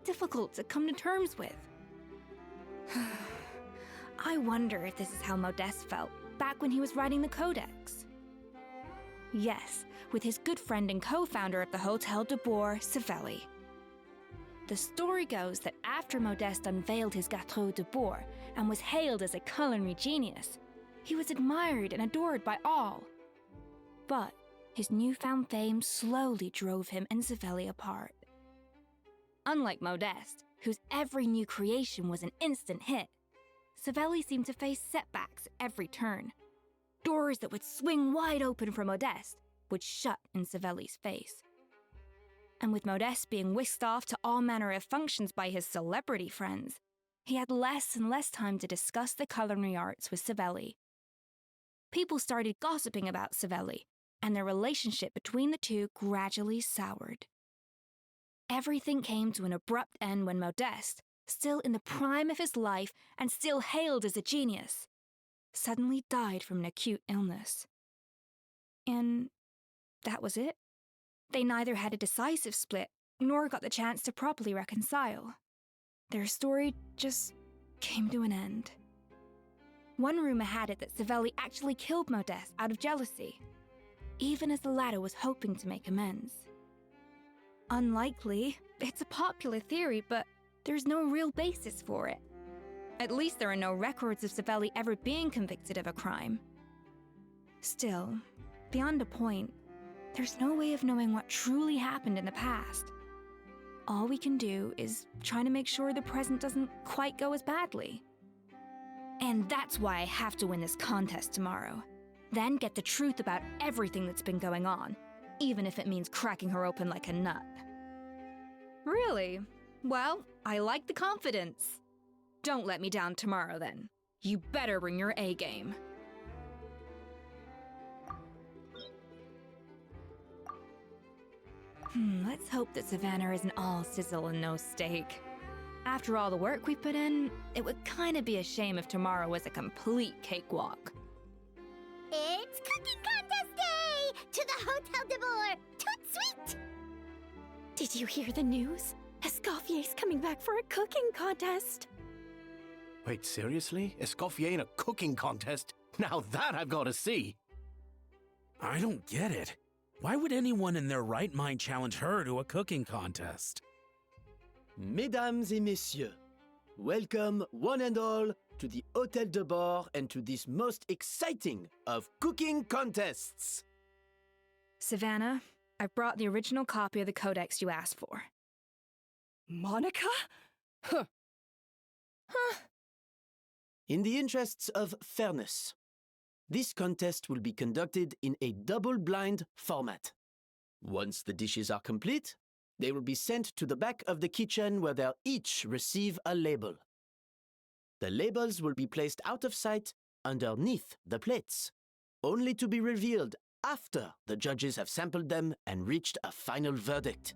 difficult to come to terms with. I wonder if this is how Modeste felt back when he was writing the Codex. Yes, with his good friend and co-founder of the Hotel de Boer, Savelli. The story goes that after Modeste unveiled his Gâteau de Boer and was hailed as a culinary genius, he was admired and adored by all. But his newfound fame slowly drove him and Savelli apart. Unlike Modeste, whose every new creation was an instant hit, Savelli seemed to face setbacks at every turn. Doors that would swing wide open for Modeste would shut in Savelli's face. And with Modeste being whisked off to all manner of functions by his celebrity friends, he had less and less time to discuss the culinary arts with Savelli. People started gossiping about Savelli, and their relationship between the two gradually soured. Everything came to an abrupt end when Modeste, still in the prime of his life and still hailed as a genius, suddenly died from an acute illness. And that was it. They neither had a decisive split, nor got the chance to properly reconcile. Their story just came to an end. One rumor had it that Savelli actually killed Modeste out of jealousy, even as the latter was hoping to make amends. Unlikely, it's a popular theory, but there's no real basis for it. At least there are no records of Savelli ever being convicted of a crime. Still, beyond a point, there's no way of knowing what truly happened in the past. All we can do is try to make sure the present doesn't quite go as badly. And that's why I have to win this contest tomorrow. Then get the truth about everything that's been going on, even if it means cracking her open like a nut. Really? Well, I like the confidence. Don't let me down tomorrow, then. You better bring your A game. Let's hope that Savannah isn't all sizzle and no steak. After all the work we put in, it would kinda be a shame if tomorrow was a complete cakewalk. It's cooking contest day! To the Hotel de Boer! Toot sweet! Did you hear the news? Escoffier's coming back for a cooking contest. Wait, seriously? Escoffier in a cooking contest? Now that I've got to see! I don't get it. Why would anyone in their right mind challenge her to a cooking contest? Mesdames et messieurs, welcome one and all to the Hôtel de Bord and to this most exciting of cooking contests. Savannah, I've brought the original copy of the codex you asked for. Monica? In the interests of fairness, this contest will be conducted in a double-blind format. Once the dishes are complete, they will be sent to the back of the kitchen where they'll each receive a label. The labels will be placed out of sight underneath the plates, only to be revealed after the judges have sampled them and reached a final verdict.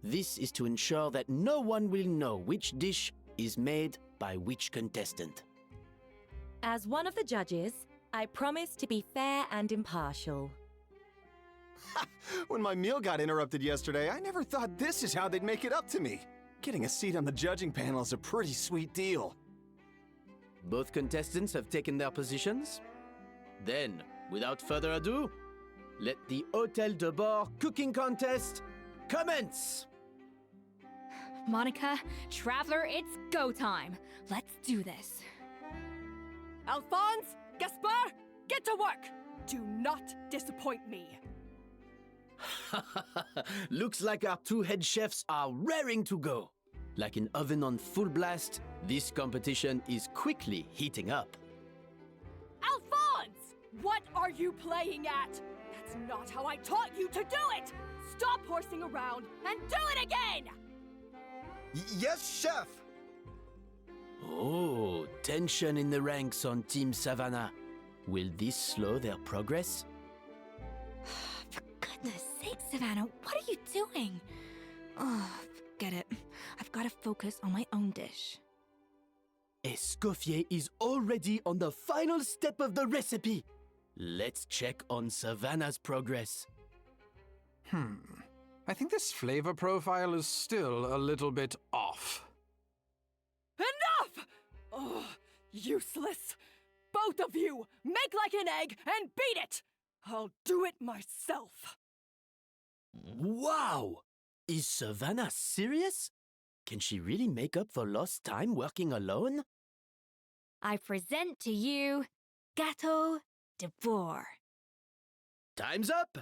This is to ensure that no one will know which dish is made by which contestant. As one of the judges, I promise to be fair and impartial. When my meal got interrupted yesterday, I never thought this is how they'd make it up to me. Getting a seat on the judging panel is a pretty sweet deal. Both contestants have taken their positions. Then, without further ado, let the Hôtel de Bord cooking contest commence! Monica, Traveler, it's go time. Let's do this. Alphonse, Gaspar, get to work! Do not disappoint me. Looks like our two head chefs are raring to go. Like an oven on full blast, this competition is quickly heating up. Alphonse! What are you playing at? That's not how I taught you to do it! Stop horsing around and do it again! Yes, chef! Oh, tension in the ranks on Team Savannah. Will this slow their progress? For goodness sake, Savannah, what are you doing? Oh, forget it. I've got to focus on my own dish. Escoffier is already on the final step of the recipe. Let's check on Savannah's progress. I think this flavor profile is still a little bit off. Enough! Oh, useless! Both of you, make like an egg and beat it! I'll do it myself. Wow! Is Savannah serious? Can she really make up for lost time working alone? I present to you Gâteau de Boer. Time's up!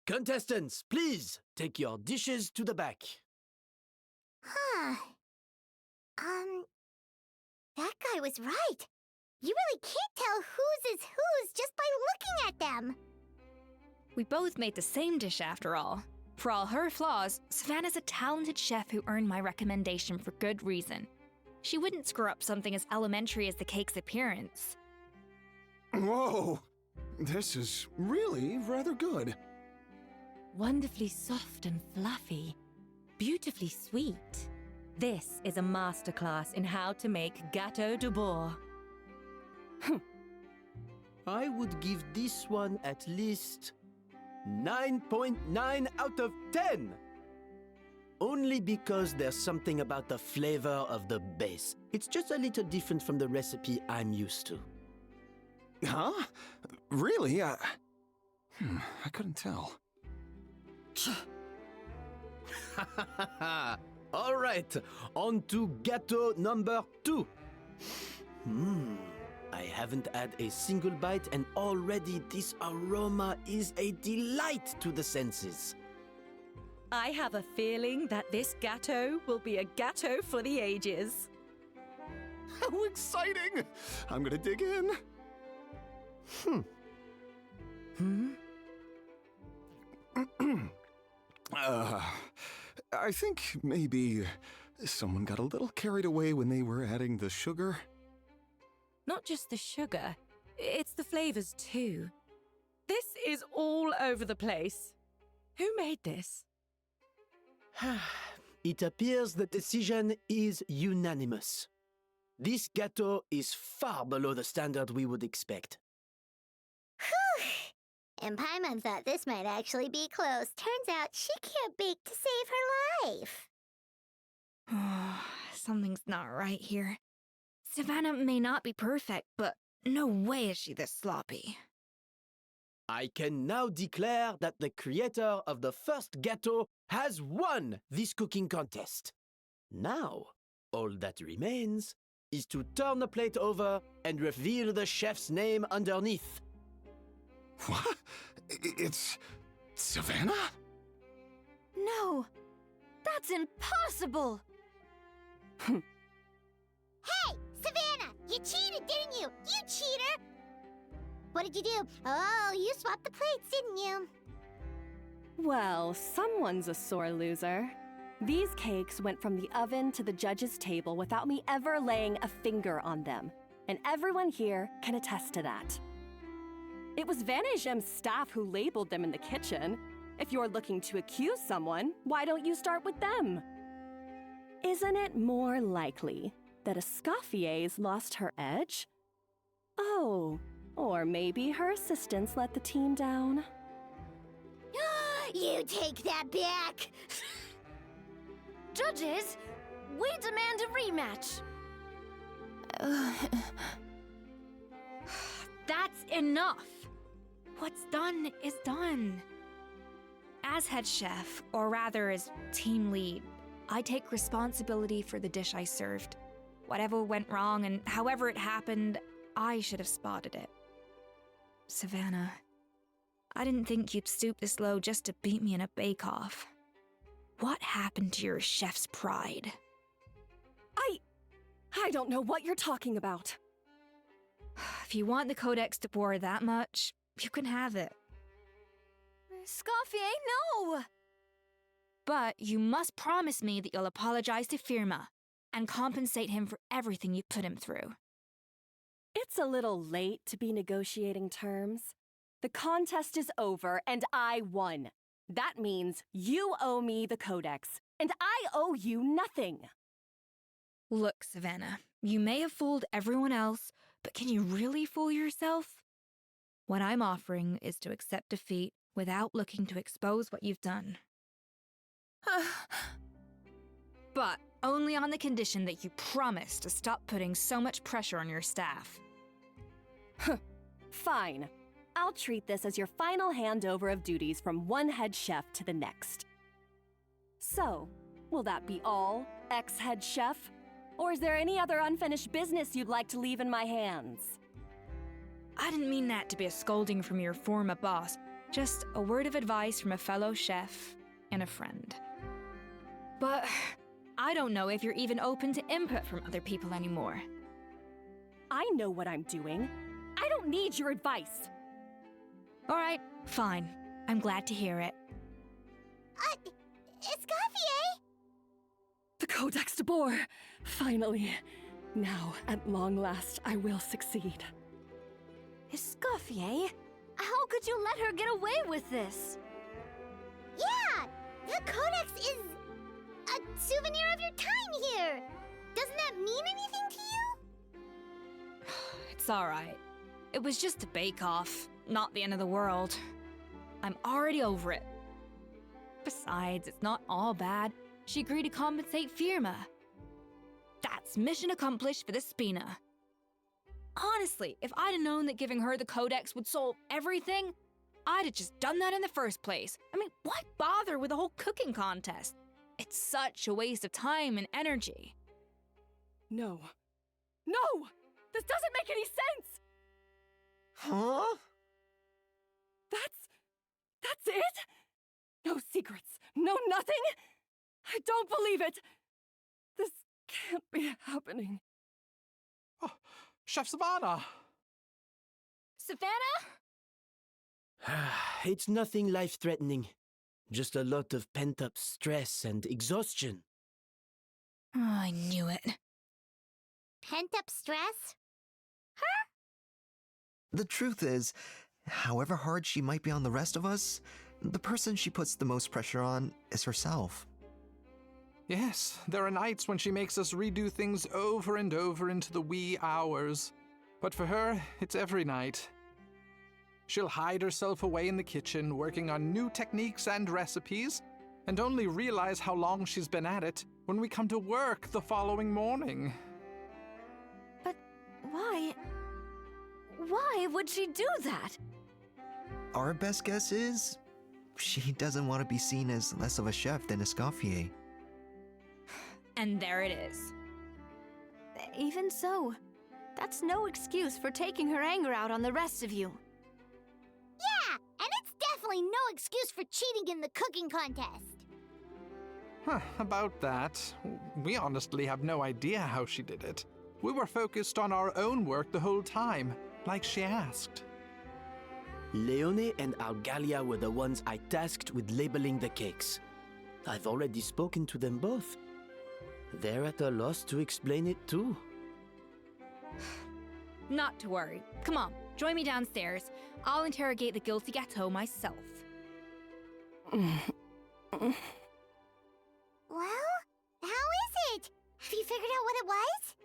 Contestants, please take your dishes to the back. Huh. That guy was right. You really can't tell whose is whose just by looking at them. We both made the same dish after all. For all her flaws, Savannah's a talented chef who earned my recommendation for good reason. She wouldn't screw up something as elementary as the cake's appearance. Whoa! This is really rather good. Wonderfully soft and fluffy. Beautifully sweet. This is a masterclass in how to make Gâteau de Boer. I would give this one at least 9.9 out of 10. Only because there's something about the flavor of the base. It's just a little different from the recipe I'm used to. Huh? Really? I couldn't tell. All right, on to gâteau number 2. I I haven't had a single bite, and already this aroma is a delight to the senses. I have a feeling that this gâteau will be a gâteau for the ages. How exciting! I'm gonna dig in. I think maybe someone got a little carried away when they were adding the sugar. Not just the sugar, it's the flavors too. This is all over the place. Who made this? It appears the decision is unanimous. This gâteau is far below the standard we would expect. Whew! And Paimon thought this might actually be close. Turns out she can't bake to save her life. Something's not right here. Savannah may not be perfect, but no way is she this sloppy. I can now declare that the creator of the first gâteau has won this cooking contest. Now, all that remains is to turn the plate over and reveal the chef's name underneath. What? It's Savannah? No, that's impossible! Hey, Savannah! You cheated, didn't you? You cheater! What did you do? Oh, you swapped the plates, didn't you? Well, someone's a sore loser. These cakes went from the oven to the judge's table without me ever laying a finger on them, and everyone here can attest to that. It was Vanishem's staff who labeled them in the kitchen. If you're looking to accuse someone, why don't you start with them? Isn't it more likely that Escoffier's lost her edge? Oh, or maybe her assistants let the team down. You take that back! Judges, we demand a rematch. That's enough! What's done is done. As head chef, or rather as team lead, I take responsibility for the dish I served. Whatever went wrong and however it happened, I should have spotted it. Savannah, I didn't think you'd stoop this low just to beat me in a bake-off. What happened to your chef's pride? I don't know what you're talking about. If you want the Codex de Boer that much, you can have it. Scoffier, no! But you must promise me that you'll apologize to Firma and compensate him for everything you put him through. It's a little late to be negotiating terms. The contest is over, and I won. That means you owe me the Codex, and I owe you nothing. Look, Savannah, you may have fooled everyone else, but can you really fool yourself? What I'm offering is to accept defeat without looking to expose what you've done. But only on the condition that you promise to stop putting so much pressure on your staff. Fine. I'll treat this as your final handover of duties from one head chef to the next. So, will that be all, ex-head chef? Or is there any other unfinished business you'd like to leave in my hands? I didn't mean that to be a scolding from your former boss, just a word of advice from a fellow chef and a friend. But I don't know if you're even open to input from other people anymore. I know what I'm doing. I don't need your advice. All right, fine. I'm glad to hear it. Escoffier? The Codex de Boer! Finally. Now, at long last, I will succeed. Escoffier? How could you let her get away with this? Yeah! The Codex is a souvenir of your time here! Doesn't that mean anything to you? It's all right. It was just a bake-off, not the end of the world. I'm already over it. Besides, it's not all bad. She agreed to compensate Firma. That's mission accomplished for the Spina. Honestly, if I'd have known that giving her the Codex would solve everything, I'd have just done that in the first place. I mean, why bother with the whole cooking contest? It's such a waste of time and energy. No. No! This doesn't make any sense! Huh? That's it? No secrets, no nothing? I don't believe it! This can't be happening. Oh, Chef Savannah! Savannah? It's nothing life-threatening. Just a lot of pent-up stress and exhaustion. Oh, I knew it. Pent-up stress? The truth is, however hard she might be on the rest of us, the person she puts the most pressure on is herself. Yes, there are nights when she makes us redo things over and over into the wee hours. But for her, it's every night. She'll hide herself away in the kitchen, working on new techniques and recipes, and only realize how long she's been at it when we come to work the following morning. But why? Why would she do that? Our best guess is, she doesn't want to be seen as less of a chef than Escoffier. And there it is. Even so, that's no excuse for taking her anger out on the rest of you. Yeah, and it's definitely no excuse for cheating in the cooking contest. About that, we honestly have no idea how she did it. We were focused on our own work the whole time, like she asked. Leone and Algalia were the ones I tasked with labeling the cakes. I've already spoken to them both. They're at a loss to explain it too. Not to worry. Come on, join me downstairs. I'll interrogate the guilty gâteau myself. Well, how is it? Have you figured out what it was?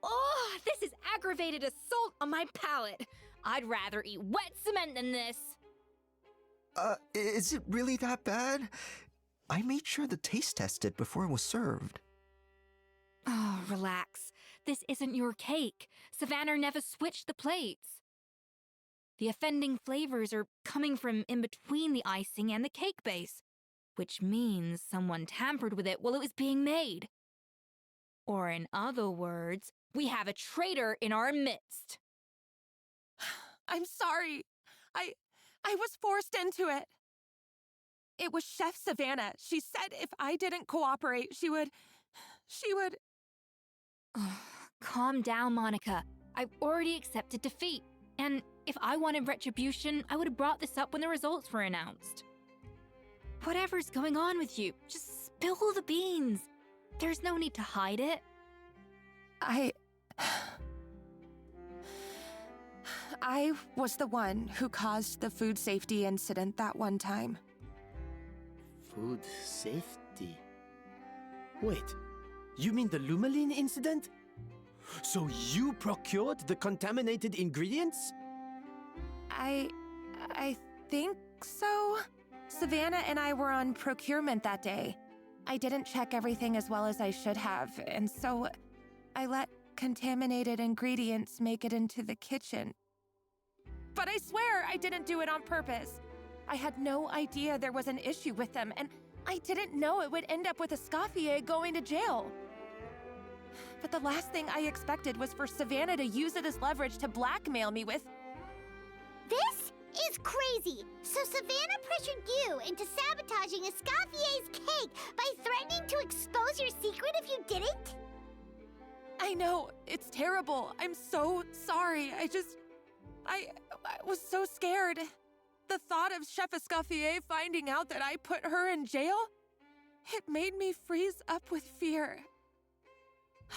Oh, this is aggravated assault on my palate. I'd rather eat wet cement than this. Is it really that bad? I made sure the taste tested before it was served. Oh, relax. This isn't your cake. Savannah never switched the plates. The offending flavors are coming from in between the icing and the cake base, which means someone tampered with it while it was being made. Or in other words, we have a traitor in our midst. I'm sorry. I was forced into it. It was Chef Savannah. She said if I didn't cooperate, she would... Calm down, Monica. I've already accepted defeat. And if I wanted retribution, I would have brought this up when the results were announced. Whatever's going on with you, just spill the beans. There's no need to hide it. I was the one who caused the food safety incident that one time. Food safety? Wait, you mean the Lumaline incident? So you procured the contaminated ingredients? I think so. Savannah and I were on procurement that day. I didn't check everything as well as I should have, and so I let contaminated ingredients make it into the kitchen. But I swear I didn't do it on purpose. I had no idea there was an issue with them, and I didn't know it would end up with Escoffier going to jail. But the last thing I expected was for Savannah to use it as leverage to blackmail me with... This is crazy! So Savannah pressured you into sabotaging Escoffier's cake by threatening to expose your secret if you didn't? I know, it's terrible. I'm so sorry. I was so scared. The thought of Chef Escoffier finding out that I put her in jail, it made me freeze up with fear.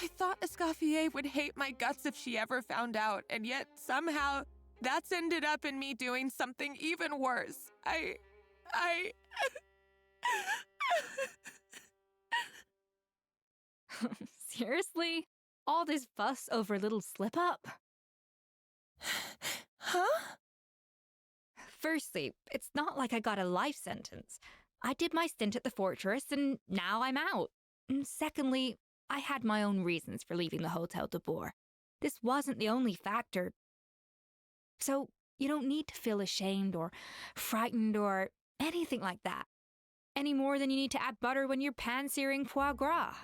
I thought Escoffier would hate my guts if she ever found out, and yet somehow that's ended up in me doing something even worse. Seriously? All this fuss over a little slip-up? Huh? Firstly, it's not like I got a life sentence. I did my stint at the fortress, and now I'm out. And secondly, I had my own reasons for leaving the Hotel de Boer. This wasn't the only factor. So, you don't need to feel ashamed or frightened or anything like that. Any more than you need to add butter when you're pan-searing foie gras.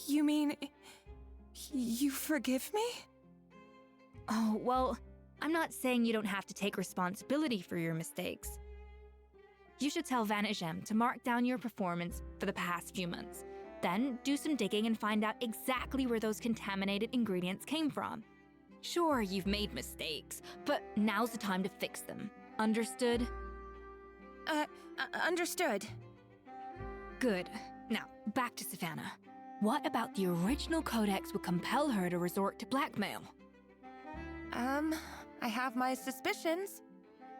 You mean You forgive me? Oh, well, I'm not saying you don't have to take responsibility for your mistakes. You should tell Vanagem to mark down your performance for the past few months. Then do some digging and find out exactly where those contaminated ingredients came from. Sure, you've made mistakes, but now's the time to fix them. Understood? Understood. Good. Now, back to Savannah. What about the original codex would compel her to resort to blackmail? I have my suspicions.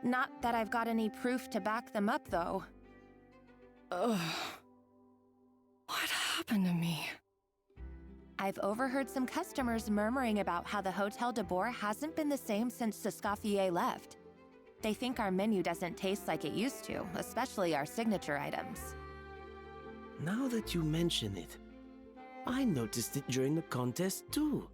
Not that I've got any proof to back them up, though. Ugh. What happened to me? I've overheard some customers murmuring about how the Hotel de Boer hasn't been the same since Escoffier left. They think our menu doesn't taste like it used to, especially our signature items. Now that you mention it, I noticed it during the contest too.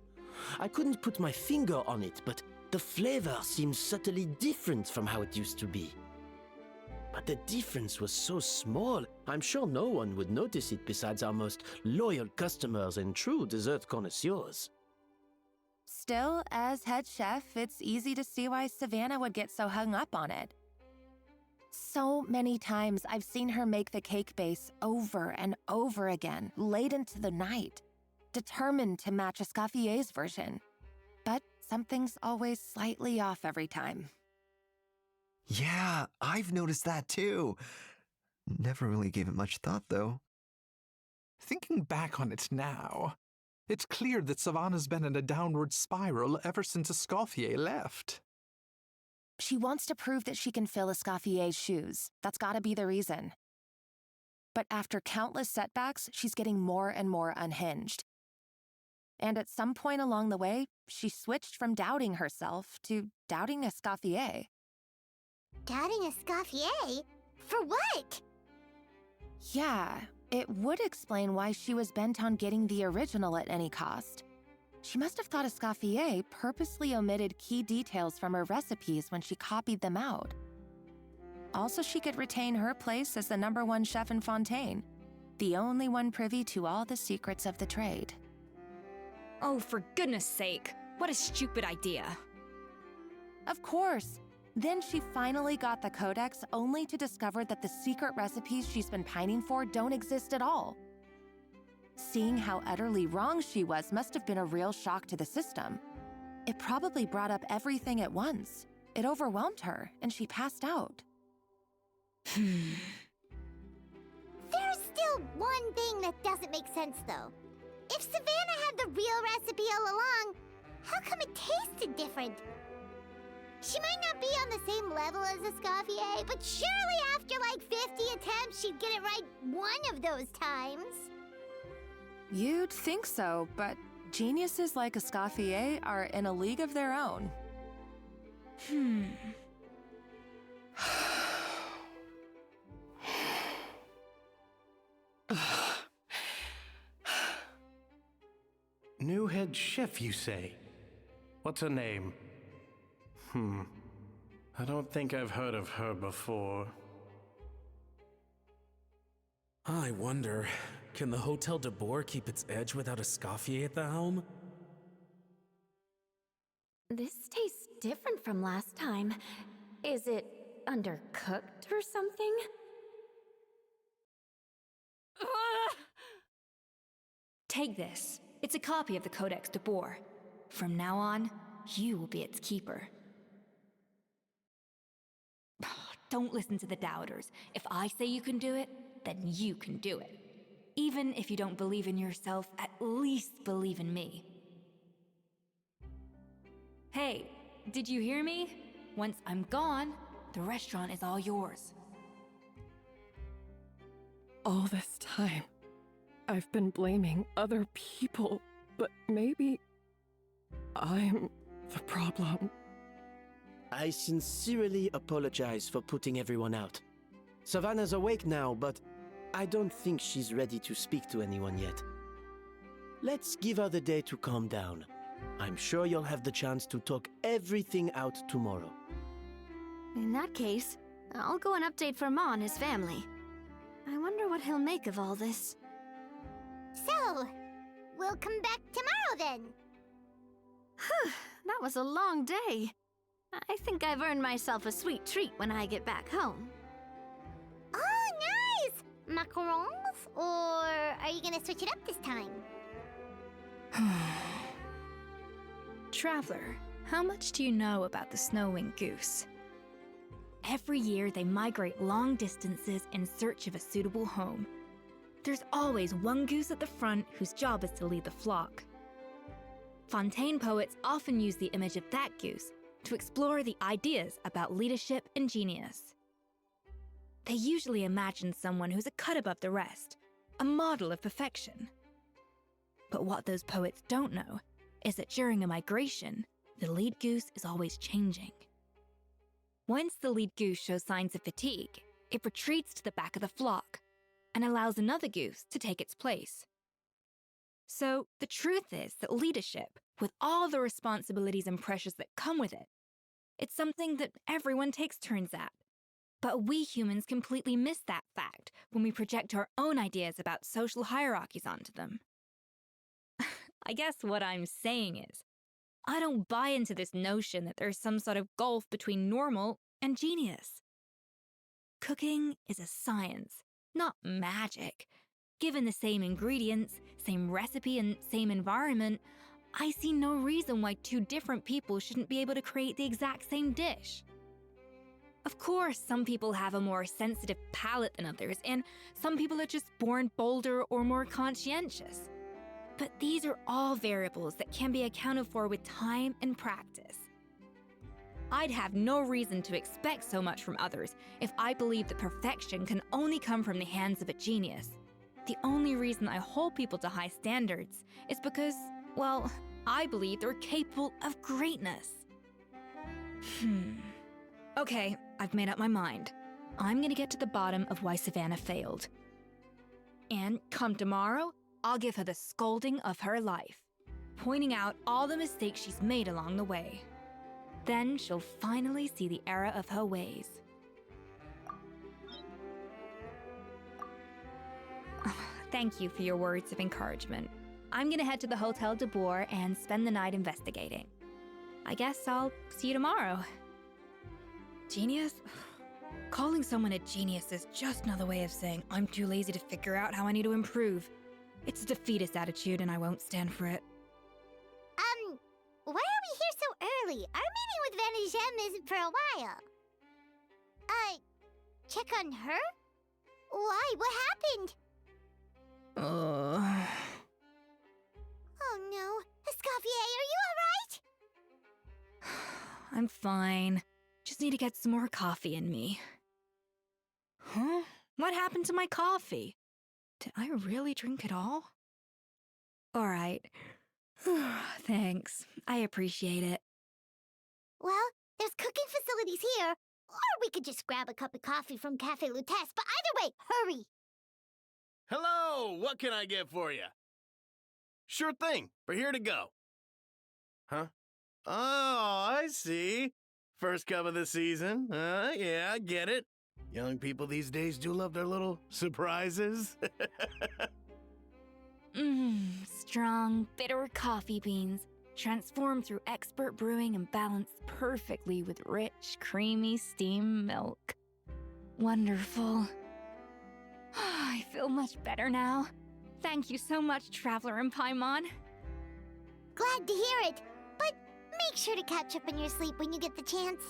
I couldn't put my finger on it, but the flavor seems subtly different from how it used to be. But the difference was so small, I'm sure no one would notice it besides our most loyal customers and true dessert connoisseurs. Still, as head chef, it's easy to see why Savannah would get so hung up on it. So many times I've seen her make the cake base over and over again, late into the night, determined to match Escoffier's version. But something's always slightly off every time. Yeah, I've noticed that too. Never really gave it much thought, though. Thinking back on it now, it's clear that Savannah's been in a downward spiral ever since Escoffier left. She wants to prove that she can fill Escoffier's shoes. That's gotta be the reason. But after countless setbacks, she's getting more and more unhinged. And at some point along the way, she switched from doubting herself to doubting Escoffier. Doubting Escoffier? For what? Yeah, it would explain why she was bent on getting the original at any cost. She must have thought Escoffier purposely omitted key details from her recipes when she copied them out. Also, she could retain her place as the #1 chef in Fontaine, the only one privy to all the secrets of the trade. Oh, for goodness sake, what a stupid idea. Of course. Then she finally got the codex only to discover that the secret recipes she's been pining for don't exist at all. Seeing how utterly wrong she was must have been a real shock to the system. It probably brought up everything at once. It overwhelmed her, and she passed out. There's still one thing that doesn't make sense, though. If Savannah had the real recipe all along, how come it tasted different? She might not be on the same level as Escoffier, but surely after like 50 attempts, she'd get it right one of those times. You'd think so, but geniuses like Escoffier are in a league of their own. New head chef, you say? What's her name? I don't think I've heard of her before. I wonder, can the Hotel de Boer keep its edge without Escoffier at the helm? This tastes different from last time. Is it undercooked or something? Take this. It's a copy of the Codex de Boer. From now on, you will be its keeper. Don't listen to the doubters. If I say you can do it, then you can do it. Even if you don't believe in yourself, at least believe in me. Hey, did you hear me? Once I'm gone, the restaurant is all yours. All this time, I've been blaming other people, but maybe I'm the problem. I sincerely apologize for putting everyone out. Savannah's awake now, but I don't think she's ready to speak to anyone yet. Let's give her the day to calm down. I'm sure you'll have the chance to talk everything out tomorrow. In that case, I'll go and update for Ma and his family. I wonder what he'll make of all this. So, We'll come back tomorrow then. That was a long day. I think I've earned myself a sweet treat when I get back home. Oh, nice! Macarons? Or are you gonna switch it up this time? Traveler, how much do you know about the snow-winged goose? Every year, they migrate long distances in search of a suitable home. There's always one goose at the front whose job is to lead the flock. Fontaine poets often use the image of that goose to explore the ideas about leadership and genius. They usually imagine someone who's a cut above the rest, a model of perfection. But what those poets don't know is that during a migration, the lead goose is always changing. Once the lead goose shows signs of fatigue, it retreats to the back of the flock and allows another goose to take its place. So the truth is that leadership, with all the responsibilities and pressures that come with it, it's something that everyone takes turns at. But we humans completely miss that fact when we project our own ideas about social hierarchies onto them. I guess what I'm saying is, I don't buy into this notion that there's some sort of gulf between normal and genius. Cooking is a science, not magic. Given the same ingredients, same recipe, and same environment, I see no reason why two different people shouldn't be able to create the exact same dish. Of course, some people have a more sensitive palate than others, and some people are just born bolder or more conscientious. But these are all variables that can be accounted for with time and practice. I'd have no reason to expect so much from others if I believed that perfection can only come from the hands of a genius. The only reason I hold people to high standards is because, well, I believe they're capable of greatness. Okay, I've made up my mind. I'm gonna get to the bottom of why Savannah failed. And come tomorrow, I'll give her the scolding of her life, pointing out all the mistakes she's made along the way. Then she'll finally see the error of her ways. Thank you for your words of encouragement. I'm gonna head to the Hotel de Boer and spend the night investigating. I guess I'll see you tomorrow. Genius? Calling someone a genius is just another way of saying I'm too lazy to figure out how I need to improve. It's a defeatist attitude and I won't stand for it. Why are we here so early? Our meeting with Vanigem isn't for a while. Check on her? Why? What happened? Oh no. Escoffier, are you alright? I'm fine. Just need to get some more coffee in me. Huh? What happened to my coffee? Did I really drink it all? Alright. Thanks. I appreciate it. Well, there's cooking facilities here. Or we could just grab a cup of coffee from Cafe Lutece, but either way, hurry! Hello! What can I get for you? Sure thing. We're here to go. Huh? Oh, I see. First cup of the season. Yeah, I get it. Young people these days do love their little surprises. Strong, bitter coffee beans, transformed through expert brewing and balanced perfectly with rich, creamy steam milk. Wonderful. I feel much better now. Thank you so much, Traveler and Paimon. Glad to hear it, but make sure to catch up on your sleep when you get the chance.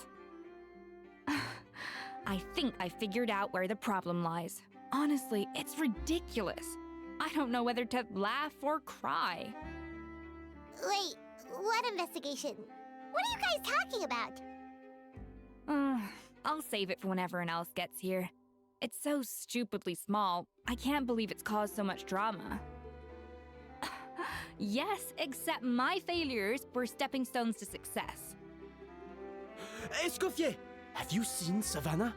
I think I figured out where the problem lies. Honestly, it's ridiculous. I don't know whether to laugh or cry. Wait, what investigation? What are you guys talking about? I'll save it for when everyone else gets here. It's so stupidly small, I can't believe it's caused so much drama. Yes, except my failures were stepping stones to success. Escoffier, have you seen Savannah?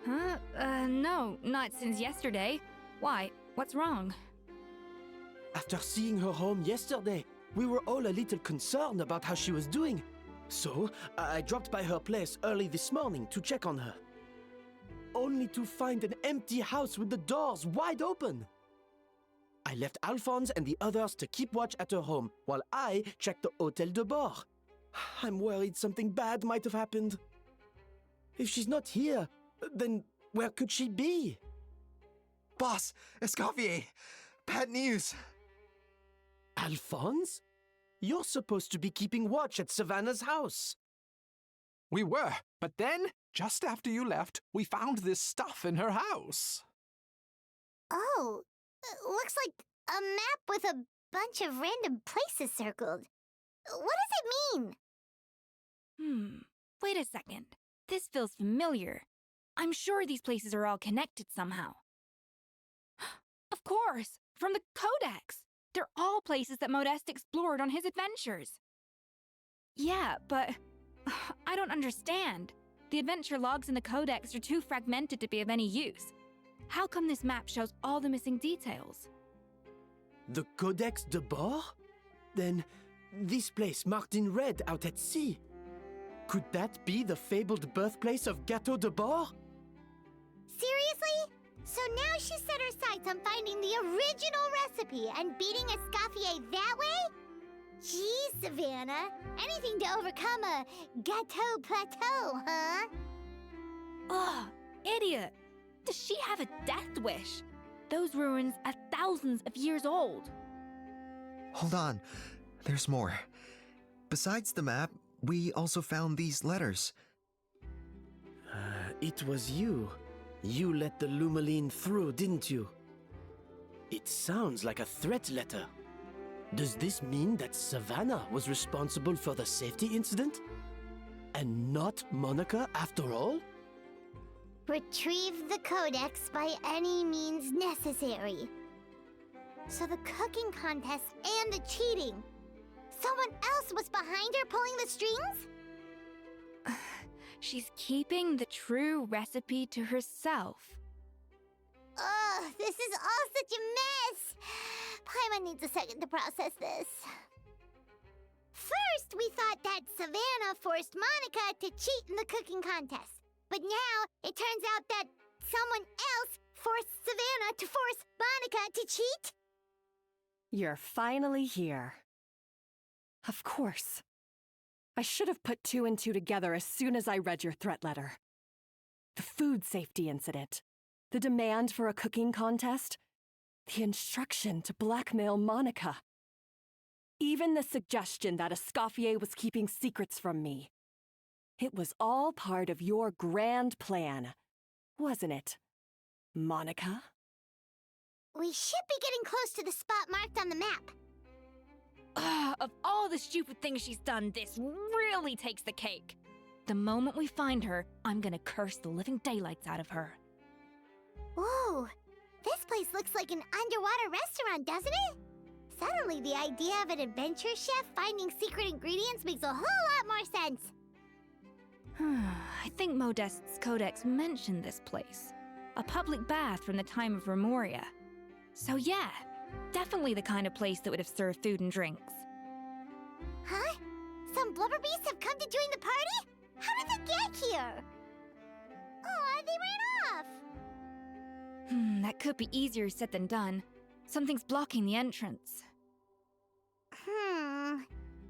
Huh? No, not since yesterday. Why? What's wrong? After seeing her home yesterday, we were all a little concerned about how she was doing. So, I dropped by her place early this morning to check on her. Only to find an empty house with the doors wide open. I left Alphonse and the others to keep watch at her home while I checked the Hôtel de Bord. I'm worried something bad might have happened. If she's not here, then where could she be? Boss, Escoffier, bad news. Alphonse? You're supposed to be keeping watch at Savannah's house. We were, but then, just after you left, we found this stuff in her house. Oh, looks like a map with a bunch of random places circled. What does it mean? Wait a second. This feels familiar. I'm sure these places are all connected somehow. Of course, from the Codex. They're all places that Modeste explored on his adventures. Yeah, but I don't understand. The adventure logs in the Codex are too fragmented to be of any use. How come this map shows all the missing details? The Codex de Bord? Then this place marked in red out at sea. Could that be the fabled birthplace of Gâteau de Bord? Seriously? So now she set her sights on finding the original recipe and beating Escoffier that way? Geez, Savannah. Anything to overcome a gâteau plateau, huh? Ugh, idiot. Does she have a death wish? Those ruins are thousands of years old. Hold on, there's more. Besides the map, we also found these letters. It was you. You let the Lumaline through, didn't you? It sounds like a threat letter. Does this mean that Savannah was responsible for the safety incident? And not Monica after all? Retrieve the Codex by any means necessary. So the cooking contest and the cheating. Someone else was behind her pulling the strings? She's keeping the true recipe to herself. Ugh, this is all such a mess. Paimon needs a second to process this. First, we thought that Savannah forced Monica to cheat in the cooking contest. But now, it turns out that someone else forced Savannah to force Monica to cheat? You're finally here. Of course. I should have put two and two together as soon as I read your threat letter. The food safety incident, the demand for a cooking contest, the instruction to blackmail Monica. Even the suggestion that Escoffier was keeping secrets from me. It was all part of your grand plan, wasn't it, Monica? We should be getting close to the spot marked on the map. Of all the stupid things she's done, this really takes the cake. The moment we find her, I'm gonna curse the living daylights out of her. Whoa, this place looks like an underwater restaurant, doesn't it? Suddenly, the idea of an adventure chef finding secret ingredients makes a whole lot more sense. I think Modeste's Codex mentioned this place. A public bath from the time of Remoria. So yeah, definitely the kind of place that would have served food and drinks. Huh? Some blubber beasts have come to join the party? How did they get here? Aw, they ran off! That could be easier said than done. Something's blocking the entrance.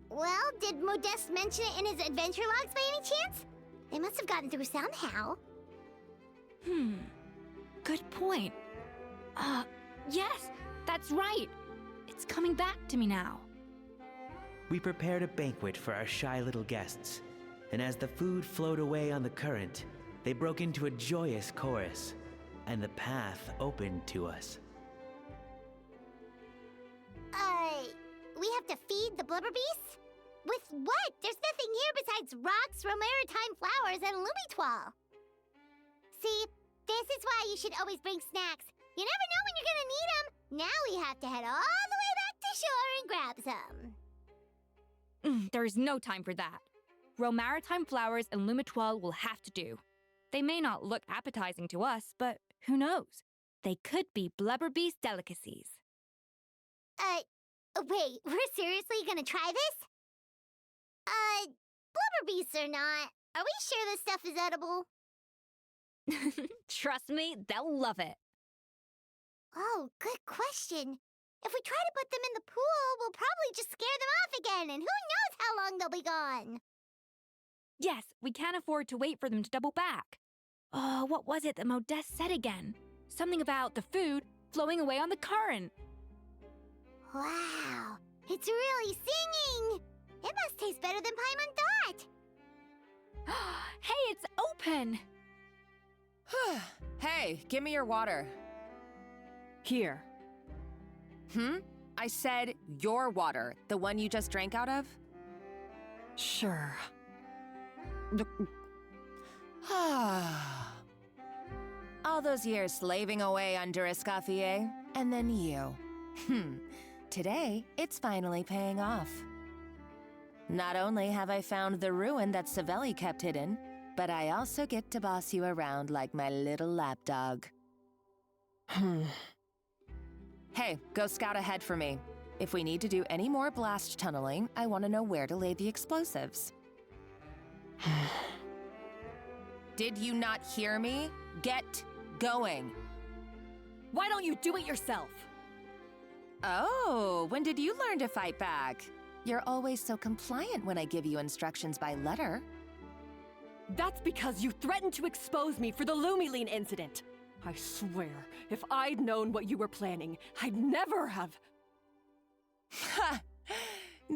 Well, did Modeste mention it in his adventure logs by any chance? They must have gotten through somehow. Good point. Yes, that's right. It's coming back to me now. We prepared a banquet for our shy little guests, and as the food flowed away on the current, they broke into a joyous chorus, and the path opened to us. We have to feed the blubber beasts? With what? There's nothing here besides rocks, romaritime flowers, and lumitoile. See, this is why you should always bring snacks. You never know when you're gonna need them. Now we have to head all the way back to shore and grab some. There is no time for that. Romaritime flowers and lumitoile will have to do. They may not look appetizing to us, but who knows? They could be blubber beast delicacies. Wait, we're seriously gonna try this? Blubber beasts or not, are we sure this stuff is edible? Trust me, they'll love it. Oh, good question. If we try to put them in the pool, we'll probably just scare them off again, and who knows how long they'll be gone. Yes, we can't afford to wait for them to double back. Oh, what was it that Modeste said again? Something about the food flowing away on the current. Wow, it's really singing! It must taste better than Paimon thought. Hey, it's open! Hey, give me your water. Here. I said your water, the one you just drank out of? Sure. All those years slaving away under Escoffier, and then you. Today, it's finally paying off. Not only have I found the ruin that Savelli kept hidden, but I also get to boss you around like my little lapdog. Hey, go scout ahead for me. If we need to do any more blast tunneling, I want to know where to lay the explosives. Did you not hear me? Get going. Why don't you do it yourself? Oh, when did you learn to fight back? You're always so compliant when I give you instructions by letter. That's because you threatened to expose me for the Lumiline incident. I swear, if I'd known what you were planning, I'd never have... Ha!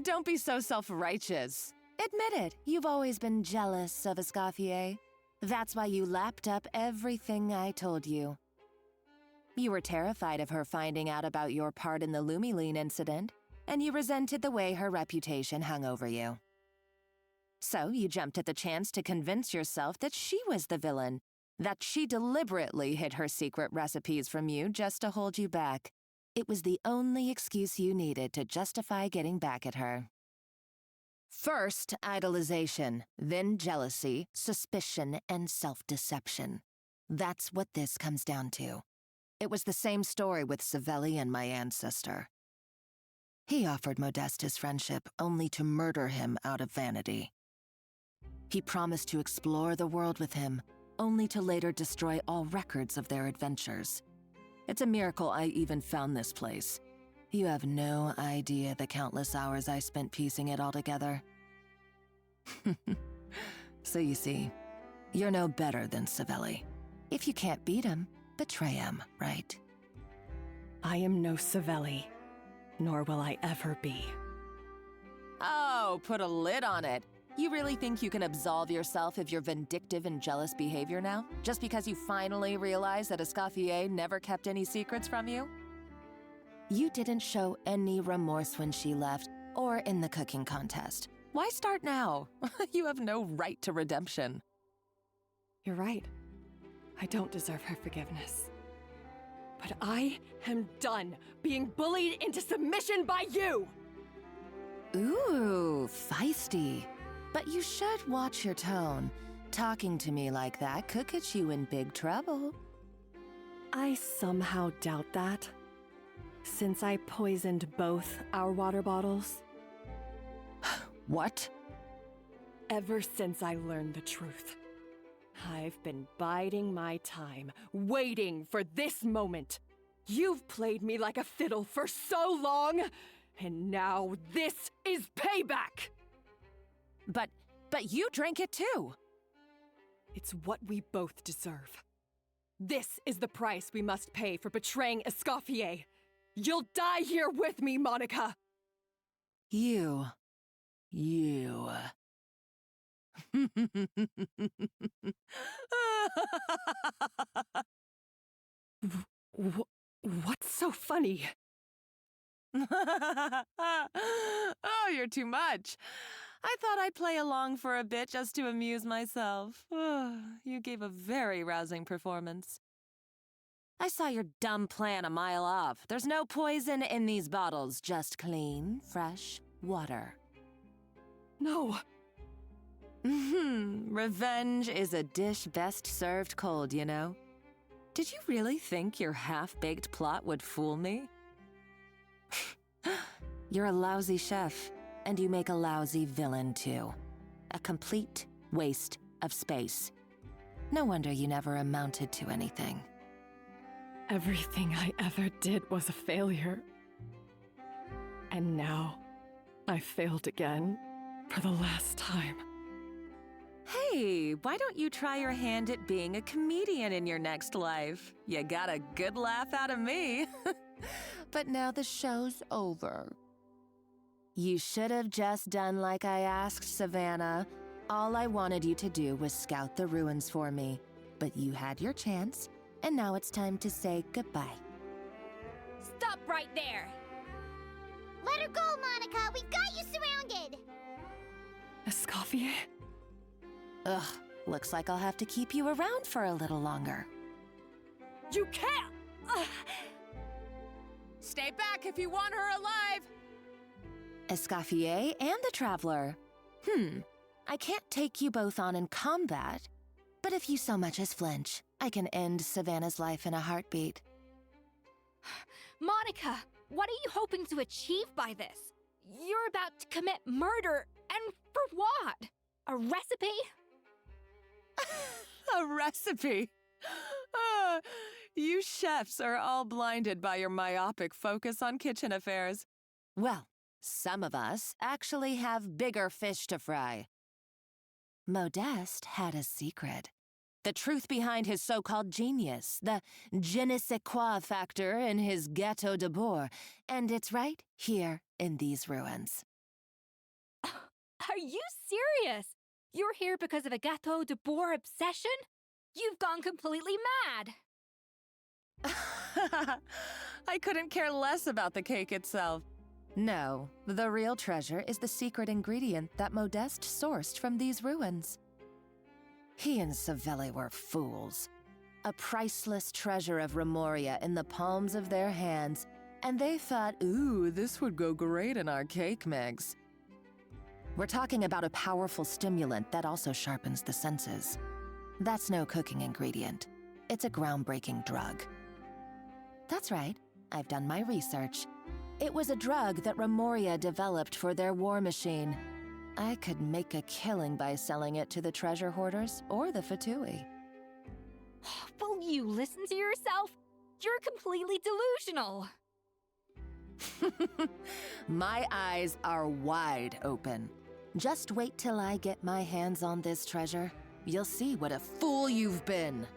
Don't be so self-righteous. Admit it, you've always been jealous of Escoffier. That's why you lapped up everything I told you. You were terrified of her finding out about your part in the Lumiline incident, and you resented the way her reputation hung over you. So you jumped at the chance to convince yourself that she was the villain, that she deliberately hid her secret recipes from you just to hold you back. It was the only excuse you needed to justify getting back at her. First, idolization, then jealousy, suspicion, and self-deception. That's what this comes down to. It was the same story with Savelli and my ancestor. He offered Modeste his friendship only to murder him out of vanity. He promised to explore the world with him, only to later destroy all records of their adventures. It's a miracle I even found this place. You have no idea the countless hours I spent piecing it all together. So you see, you're no better than Savelli. If you can't beat him, betray him, right? I am no Savelli, nor will I ever be. Oh, put a lid on it. You really think you can absolve yourself of your vindictive and jealous behavior now, just because you finally realize that Escoffier never kept any secrets from you? You didn't show any remorse when she left, or in the cooking contest. Why start now? You have no right to redemption. You're right. I don't deserve her forgiveness. But I am done being bullied into submission by you! Ooh, feisty. But you should watch your tone. Talking to me like that could get you in big trouble. I somehow doubt that, since I poisoned both our water bottles. What? Ever since I learned the truth, I've been biding my time, waiting for this moment. You've played me like a fiddle for so long, and now this is payback! But you drank it too! It's what we both deserve. This is the price we must pay for betraying Escoffier. You'll die here with me, Monica! You. What's so funny? Oh, you're too much. I thought I'd play along for a bit just to amuse myself. You gave a very rousing performance. I saw your dumb plan a mile off. There's no poison in these bottles, just clean, fresh water. No. Revenge is a dish best served cold, you know. Did you really think your half-baked plot would fool me? You're a lousy chef, and you make a lousy villain, too. A complete waste of space. No wonder you never amounted to anything. Everything I ever did was a failure. And now, I failed again, for the last time. Hey, why don't you try your hand at being a comedian in your next life? You got a good laugh out of me. But now the show's over. You should have just done like I asked, Savannah. All I wanted you to do was scout the ruins for me. But you had your chance, and now it's time to say goodbye. Stop right there! Let her go, Monica! We've got you surrounded! Escoffier? Ugh, looks like I'll have to keep you around for a little longer. You can't! Stay back if you want her alive! Escoffier and the Traveler. I can't take you both on in combat, but if you so much as flinch, I can end Savannah's life in a heartbeat. Monica, what are you hoping to achieve by this? You're about to commit murder, and for what? A recipe? A recipe? You chefs are all blinded by your myopic focus on kitchen affairs. Well, some of us actually have bigger fish to fry. Modeste had a secret. The truth behind his so-called genius, the je ne sais quoi factor in his Gâteau de Bourg, and it's right here in these ruins. Are you serious? You're here because of a Gâteau de Bourg obsession? You've gone completely mad! I couldn't care less about the cake itself. No, the real treasure is the secret ingredient that Modeste sourced from these ruins. He and Savelli were fools. A priceless treasure of Remoria in the palms of their hands, and they thought, ooh, this would go great in our cake mix. We're talking about a powerful stimulant that also sharpens the senses. That's no cooking ingredient. It's a groundbreaking drug. That's right, I've done my research. It was a drug that Remoria developed for their war machine. I could make a killing by selling it to the treasure hoarders or the Fatui. Will you listen to yourself? You're completely delusional. My eyes are wide open. Just wait till I get my hands on this treasure. You'll see what a fool you've been.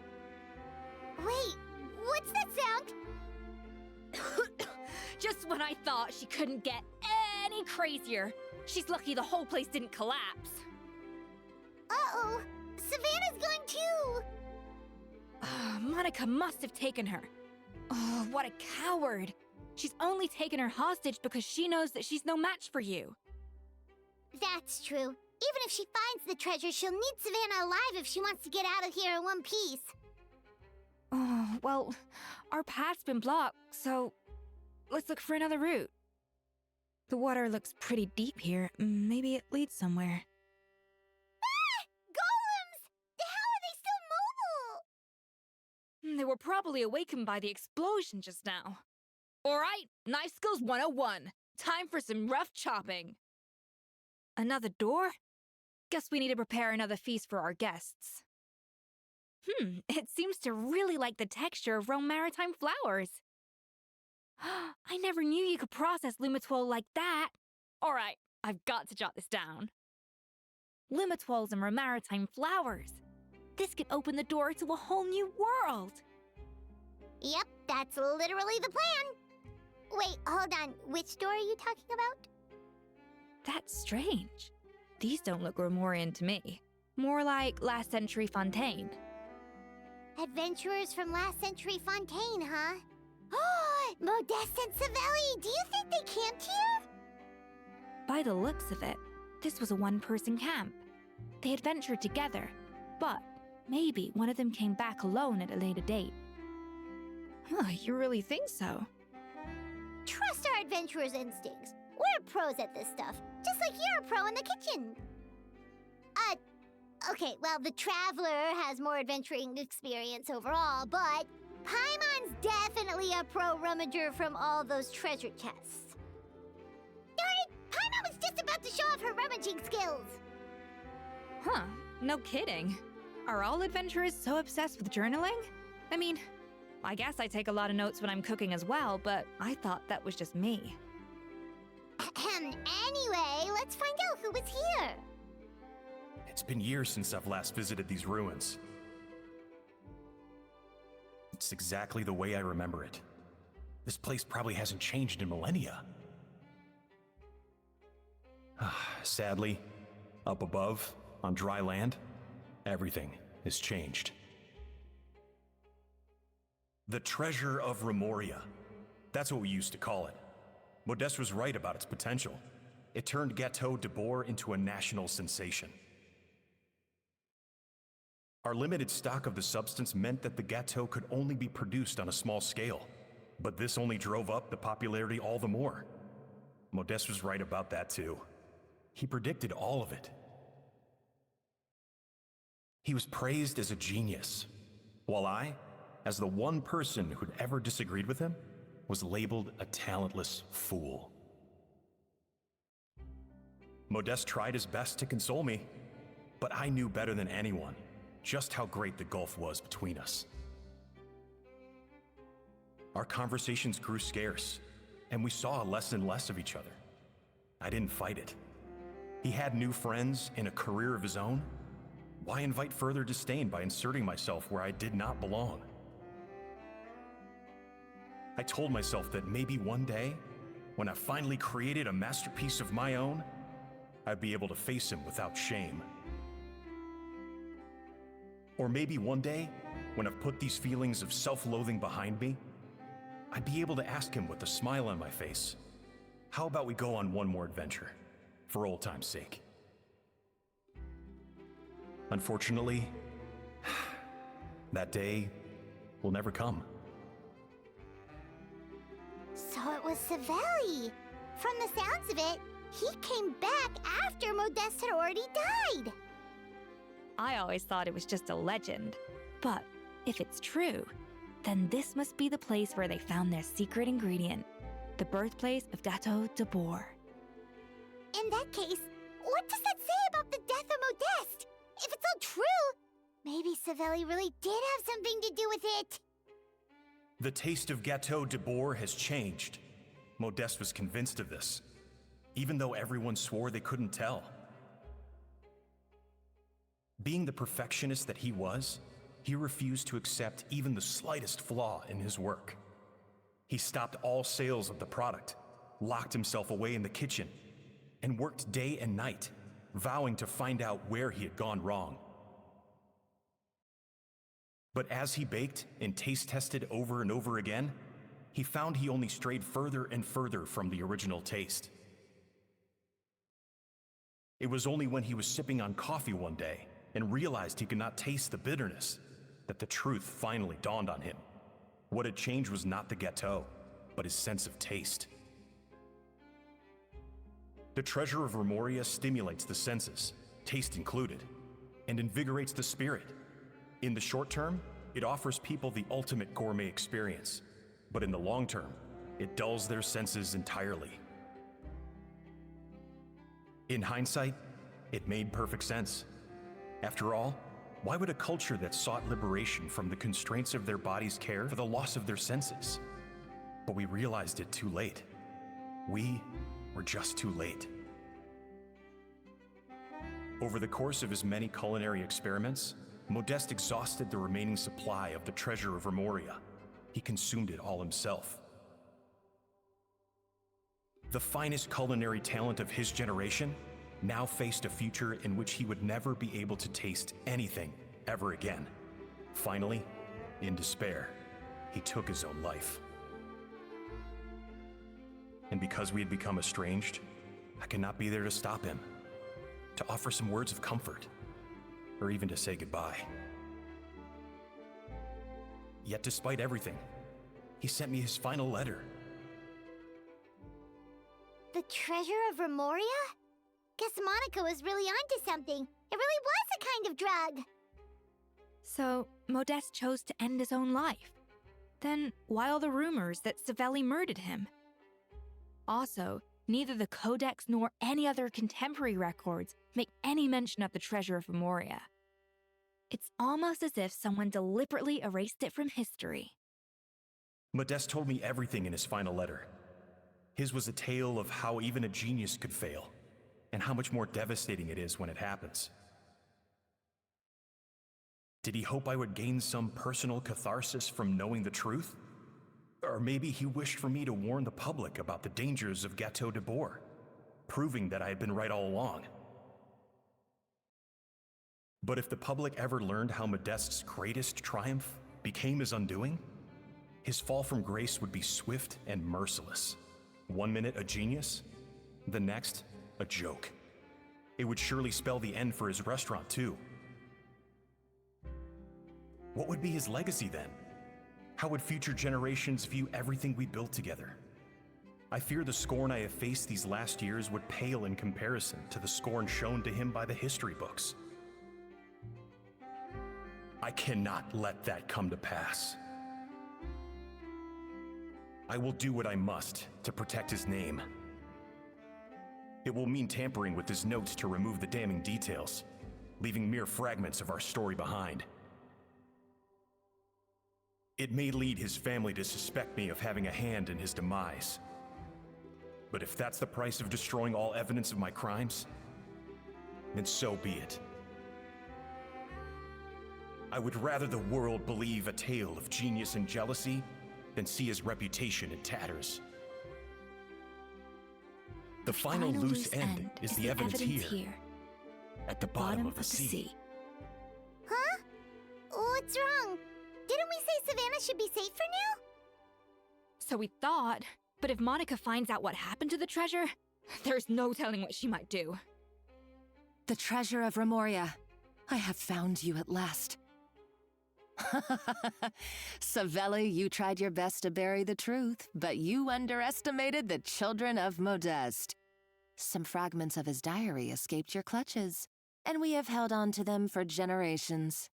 Wait, what's that sound? Just when I thought she couldn't get any crazier. She's lucky the whole place didn't collapse. Uh-oh, Savannah's going too! Monica must have taken her. Oh, what a coward. She's only taken her hostage because she knows that she's no match for you. That's true. Even if she finds the treasure, she'll need Savannah alive if she wants to get out of here in one piece. Oh, well, our path's been blocked, so let's look for another route. The water looks pretty deep here. Maybe it leads somewhere. Ah! Golems! How are they still mobile? They were probably awakened by the explosion just now. All right, Knife Skills 101. Time for some rough chopping. Another door? Guess we need to prepare another feast for our guests. It seems to really like the texture of Rome maritime flowers. I never knew you could process Lumitwol like that. All right, I've got to jot this down. Lumitwols and Romaritime flowers. This could open the door to a whole new world. Yep, that's literally the plan. Wait, hold on. Which door are you talking about? That's strange. These don't look Romorian to me. More like last century Fontaine. Adventurers from last century Fontaine, huh? Oh, Modeste and Savelli, do you think they camped here? By the looks of it, this was a one-person camp. They adventured together, but maybe one of them came back alone at a later date. You really think so? Trust our adventurers' instincts. We're pros at this stuff, just like you're a pro in the kitchen. Okay, well, the Traveler has more adventuring experience overall, but Paimon's definitely a pro rummager from all those treasure chests. Darn it! Paimon was just about to show off her rummaging skills! Huh, no kidding. Are all adventurers so obsessed with journaling? I mean, I guess I take a lot of notes when I'm cooking as well, but I thought that was just me. Anyway, let's find out who was here. It's been years since I've last visited these ruins. It's exactly the way I remember it. This place probably hasn't changed in millennia. Sadly, up above, on dry land, everything has changed. The treasure of Remoria. That's what we used to call it. Modeste was right about its potential. It turned Gâteau de Bourg into a national sensation. Our limited stock of the substance meant that the gâteau could only be produced on a small scale, but this only drove up the popularity all the more. Modeste was right about that too. He predicted all of it. He was praised as a genius, while I, as the one person who'd ever disagreed with him, was labeled a talentless fool. Modeste tried his best to console me, but I knew better than anyone just how great the gulf was between us. Our conversations grew scarce, and we saw less and less of each other. I didn't fight it. He had new friends and a career of his own. Why invite further disdain by inserting myself where I did not belong? I told myself that maybe one day, when I finally created a masterpiece of my own, I'd be able to face him without shame. Or maybe one day, when I've put these feelings of self-loathing behind me, I'd be able to ask him with a smile on my face, how about we go on one more adventure, for old time's sake? Unfortunately, that day will never come. So it was Savelli. From the sounds of it, he came back after Modeste had already died. I always thought it was just a legend. But if it's true, then this must be the place where they found their secret ingredient, the birthplace of Gâteau de Bourg. In that case, what does that say about the death of Modeste? If it's all true, maybe Savelli really did have something to do with it. The taste of Gâteau de Bourg has changed. Modeste was convinced of this, even though everyone swore they couldn't tell. Being the perfectionist that he was, he refused to accept even the slightest flaw in his work. He stopped all sales of the product, locked himself away in the kitchen, and worked day and night, vowing to find out where he had gone wrong. But as he baked and taste tested over and over again, he found he only strayed further and further from the original taste. It was only when he was sipping on coffee one day and realized he could not taste the bitterness that the truth finally dawned on him. What had changed was not the gâteau, but his sense of taste. The treasure of Remoria stimulates the senses, taste included, and invigorates the spirit. In the short term, it offers people the ultimate gourmet experience, but in the long term, it dulls their senses entirely. In hindsight, it made perfect sense. After all, why would a culture that sought liberation from the constraints of their bodies care for the loss of their senses? But we realized it too late. We were just too late. Over the course of his many culinary experiments, Modeste exhausted the remaining supply of the treasure of Remoria. He consumed it all himself. The finest culinary talent of his generation now faced a future in which he would never be able to taste anything ever again. Finally, in despair, he took his own life. And because we had become estranged, I could not be there to stop him, to offer some words of comfort, or even to say goodbye. Yet despite everything, he sent me his final letter. The treasure of Remoria? Guess Monica was really onto something. It really was a kind of drug. So, Modeste chose to end his own life. Then, why all the rumors that Savelli murdered him? Also, neither the Codex nor any other contemporary records make any mention of the treasure of Remoria. It's almost as if someone deliberately erased it from history. Modeste told me everything in his final letter. His was a tale of how even a genius could fail, and how much more devastating it is when it happens. Did he hope I would gain some personal catharsis from knowing the truth? Or maybe he wished for me to warn the public about the dangers of Gateau de Bourg, proving that I had been right all along. But if the public ever learned how Modeste's greatest triumph became his undoing, his fall from grace would be swift and merciless. 1 minute a genius, the next a joke. It would surely spell the end for his restaurant too. What would be his legacy then? How would future generations view everything we built together? I fear the scorn I have faced these last years would pale in comparison to the scorn shown to him by the history books. I cannot let that come to pass. I will do what I must to protect his name. It will mean tampering with his notes to remove the damning details, leaving mere fragments of our story behind. It may lead his family to suspect me of having a hand in his demise. But if that's the price of destroying all evidence of my crimes, then so be it. I would rather the world believe a tale of genius and jealousy than see his reputation in tatters. The final loose end is the evidence here, at the bottom of the sea. Huh? What's wrong? Didn't we say Savannah should be safe for now? So we thought, but if Monica finds out what happened to the treasure, there's no telling what she might do. The treasure of Remoria. I have found you at last. Savelli, you tried your best to bury the truth, but you underestimated the children of Modeste. Some fragments of his diary escaped your clutches, and we have held on to them for generations.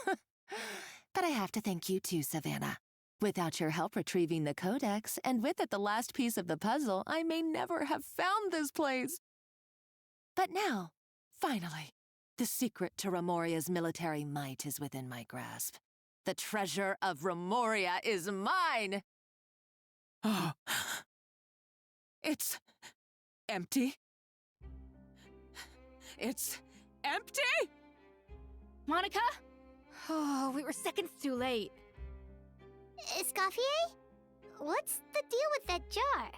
But I have to thank you too, Savannah. Without your help retrieving the codex, and with it the last piece of the puzzle, I may never have found this place. But now, finally, the secret to Remoria's military might is within my grasp. The treasure of Remoria is mine! Oh. It's empty. It's empty? Monica? Oh, we were seconds too late. Escoffier? What's the deal with that jar?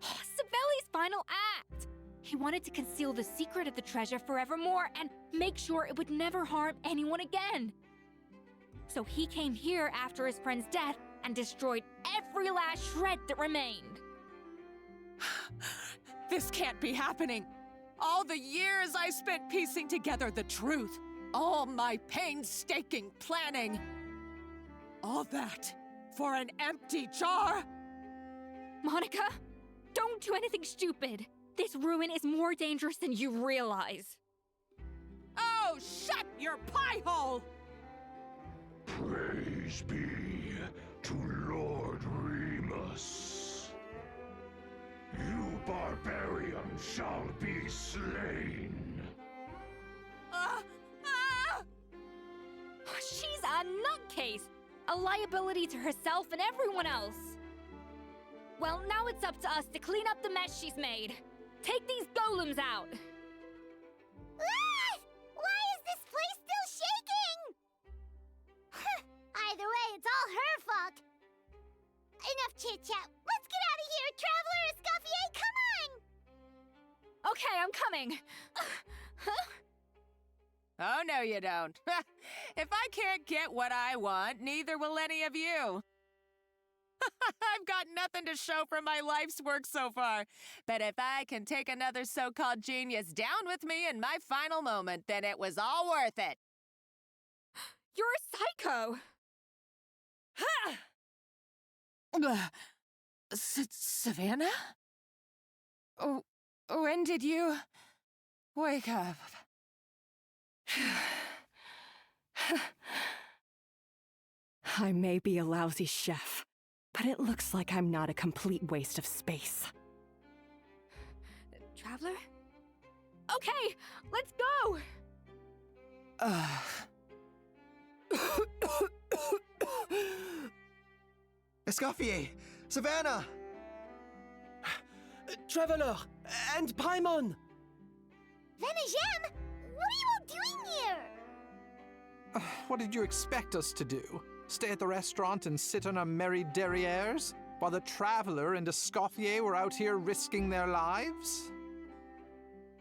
Savelli's final act! He wanted to conceal the secret of the treasure forevermore and make sure it would never harm anyone again. So he came here after his friend's death and destroyed every last shred that remained. This can't be happening. All the years I spent piecing together the truth, all my painstaking planning, all that for an empty jar? Monica, don't do anything stupid. This ruin is more dangerous than you realize. Oh, shut your pie hole! Praise be to Lord Remus. You barbarian shall be slain. She's a nutcase, a liability to herself and everyone else. Well, now it's up to us to clean up the mess she's made. Take these golems out! Ah! Why is this place still shaking? Either way, it's all her fault. Enough chit-chat. Let's get out of here, Traveler Escoffier, come on! Okay, I'm coming. Oh, no you don't. If I can't get what I want, neither will any of you. I've got nothing to show for my life's work so far. But if I can take another so-called genius down with me in my final moment, then it was all worth it. You're a psycho! Savannah? Oh, when did you wake up? I may be a lousy chef, but it looks like I'm not a complete waste of space. Traveler? Okay, let's go! Escoffier! Savannah! Traveler! And Paimon! Venejem, what are you all doing here? What did you expect us to do? Stay at the restaurant and sit on our merry derrieres while the Traveler and Escoffier were out here risking their lives?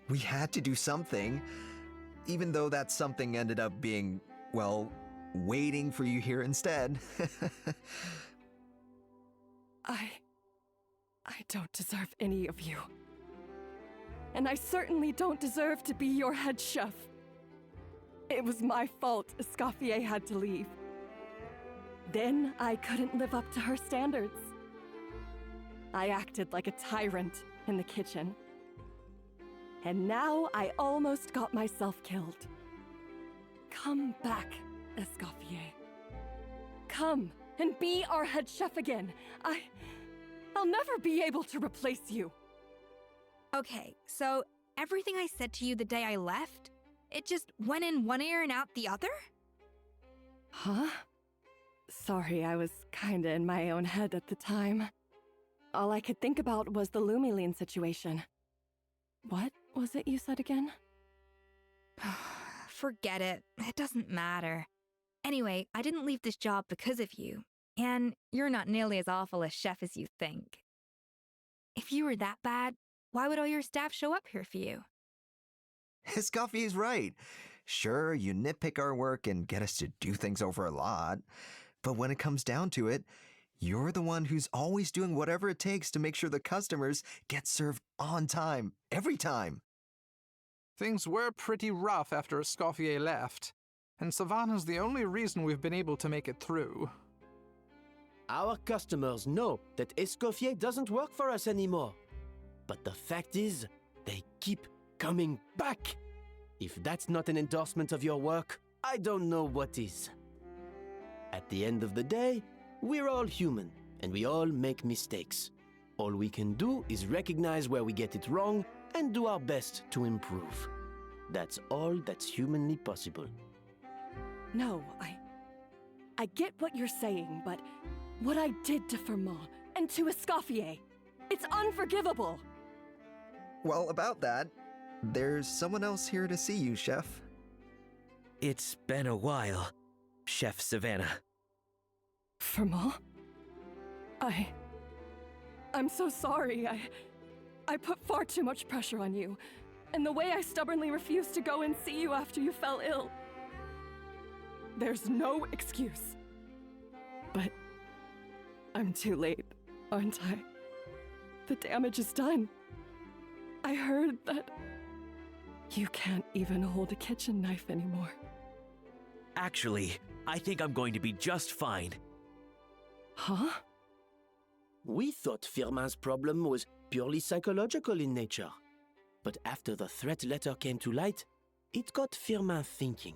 We had to do something, even though that something ended up being, well, waiting for you here instead. I don't deserve any of you. And I certainly don't deserve to be your head chef. It was my fault Escoffier had to leave. Then I couldn't live up to her standards. I acted like a tyrant in the kitchen. And now I almost got myself killed. Come back, Escoffier. Come and be our head chef again. I'll never be able to replace you. Okay, so everything I said to you the day I left, it just went in one ear and out the other? Huh? Sorry, I was kinda in my own head at the time. All I could think about was the Lumiline situation. What was it you said again? Forget it. It doesn't matter. Anyway, I didn't leave this job because of you. And you're not nearly as awful a chef as you think. If you were that bad, why would all your staff show up here for you? Escoffier's right. Sure, you nitpick our work and get us to do things over a lot. But when it comes down to it, you're the one who's always doing whatever it takes to make sure the customers get served on time, every time. Things were pretty rough after Escoffier left, and Savannah's the only reason we've been able to make it through. Our customers know that Escoffier doesn't work for us anymore. But the fact is, they keep coming back. If that's not an endorsement of your work, I don't know what is. At the end of the day, we're all human, and we all make mistakes. All we can do is recognize where we get it wrong and do our best to improve. That's all that's humanly possible. No, I get what you're saying, but what I did to Firmin and to Escoffier, it's unforgivable. Well, about that, there's someone else here to see you, Chef. It's been a while, Chef Savannah. Firmin? I'm so sorry. I put far too much pressure on you, and the way I stubbornly refused to go and see you after you fell ill. There's no excuse. But I'm too late, aren't I? The damage is done. I heard that you can't even hold a kitchen knife anymore. Actually, I think I'm going to be just fine. Huh? We thought Firmin's problem was purely psychological in nature. But after the threat letter came to light, it got Firmin thinking.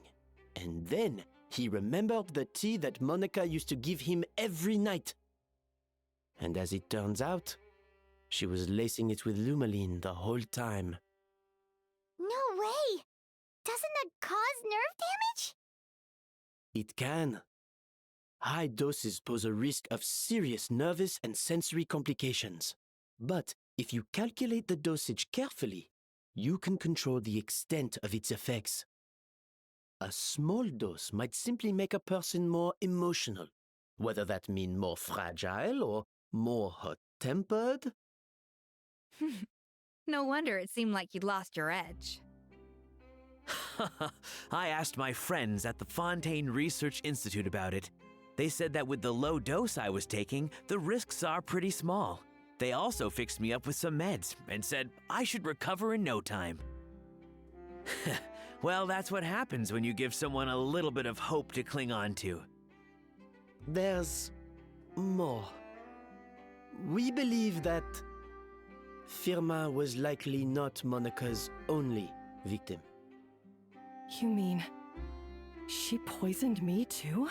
And then he remembered the tea that Monica used to give him every night. And as it turns out, she was lacing it with Lumiline the whole time. No way! Doesn't that cause nerve damage? It can. High doses pose a risk of serious nervous and sensory complications. But if you calculate the dosage carefully, you can control the extent of its effects. A small dose might simply make a person more emotional, whether that means more fragile or more hot-tempered. No wonder it seemed like you'd lost your edge. I asked my friends at the Fontaine Research Institute about it. They said that with the low dose I was taking, the risks are pretty small. They also fixed me up with some meds and said I should recover in no time. Well, that's what happens when you give someone a little bit of hope to cling on to. There's more. We believe that Firmin was likely not Monica's only victim. You mean she poisoned me too?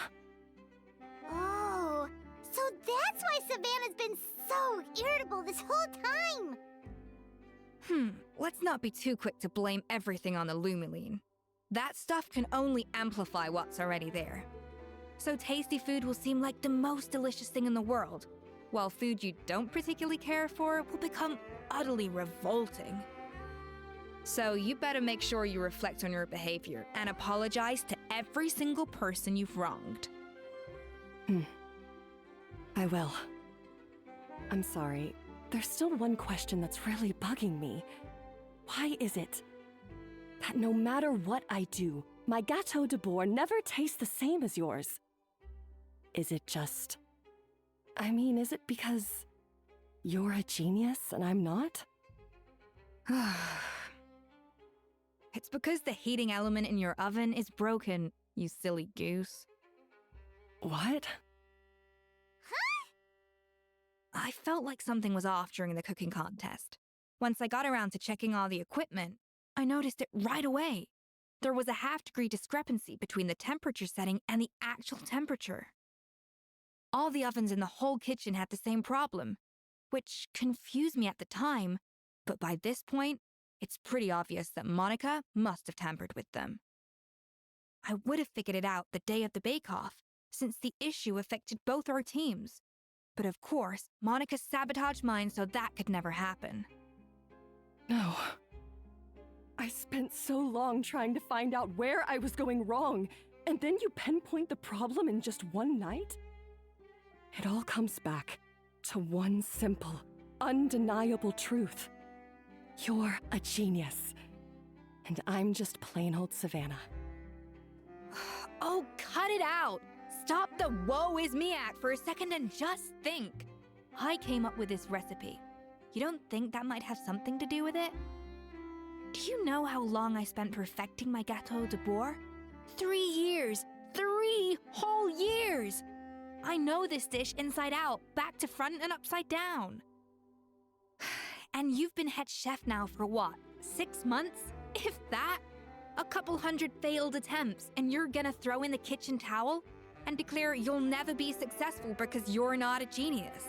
Oh, so that's why Savannah's been so irritable this whole time! Let's not be too quick to blame everything on the Lumiline. That stuff can only amplify what's already there. So tasty food will seem like the most delicious thing in the world, while food you don't particularly care for will become utterly revolting. So you better make sure you reflect on your behavior and apologize to every single person you've wronged. I will. I'm sorry. There's still one question that's really bugging me. Why is it that no matter what I do, my Gâteau de Bourg never tastes the same as yours? Is it just... is it because you're a genius and I'm not? It's because the heating element in your oven is broken, you silly goose. What? I felt like something was off during the cooking contest. Once I got around to checking all the equipment, I noticed it right away. There was a half-degree discrepancy between the temperature setting and the actual temperature. All the ovens in the whole kitchen had the same problem, which confused me at the time, but by this point, it's pretty obvious that Monica must have tampered with them. I would have figured it out the day of the bake-off, since the issue affected both our teams. But of course, Monica sabotaged mine so that could never happen. No. I spent so long trying to find out where I was going wrong, and then you pinpoint the problem in just one night? It all comes back to one simple, undeniable truth. You're a genius, and I'm just plain old Savannah. Oh, cut it out! Stop the woe is me act for a second and just think. I came up with this recipe. You don't think that might have something to do with it? Do you know how long I spent perfecting my Gâteau de Bourg? 3 years! 3 whole years! I know this dish inside out, back to front and upside down. And you've been head chef now for what, 6 months? If that? A couple hundred failed attempts, and you're gonna throw in the kitchen towel and declare you'll never be successful because you're not a genius.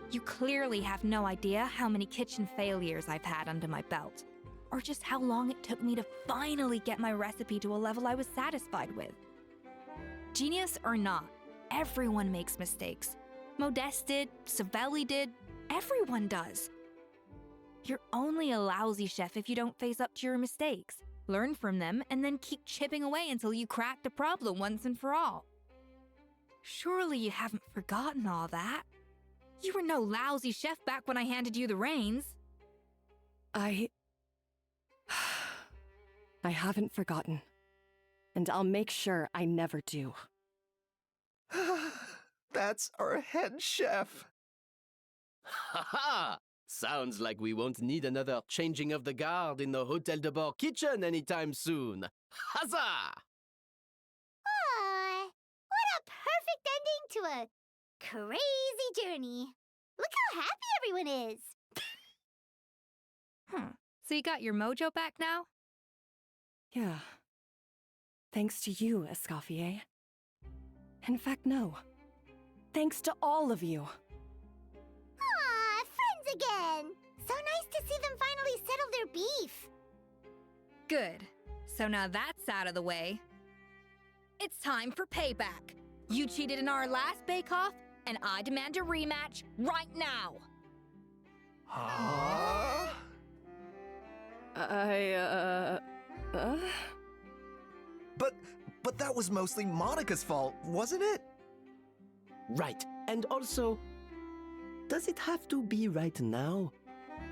You clearly have no idea how many kitchen failures I've had under my belt, or just how long it took me to finally get my recipe to a level I was satisfied with. Genius or not, everyone makes mistakes. Modeste did, Savelli did, everyone does. You're only a lousy chef if you don't face up to your mistakes, learn from them, and then keep chipping away until you crack the problem once and for all. Surely you haven't forgotten all that. You were no lousy chef back when I handed you the reins. I haven't forgotten. And I'll make sure I never do. That's our head chef. Ha ha! Sounds like we won't need another changing of the guard in the Hôtel de Bord kitchen anytime soon. Huzzah! Aw, what a perfect ending to a crazy journey. Look how happy everyone is. So you got your mojo back now? Yeah. Thanks to you, Escoffier. In fact, no. Thanks to all of you. Aw, friends again. So nice to see them finally settle their beef. Good. So now that's out of the way. It's time for payback. You cheated in our last bake-off, and I demand a rematch right now. Huh? But that was mostly Monica's fault, wasn't it? Right, and also, does it have to be right now?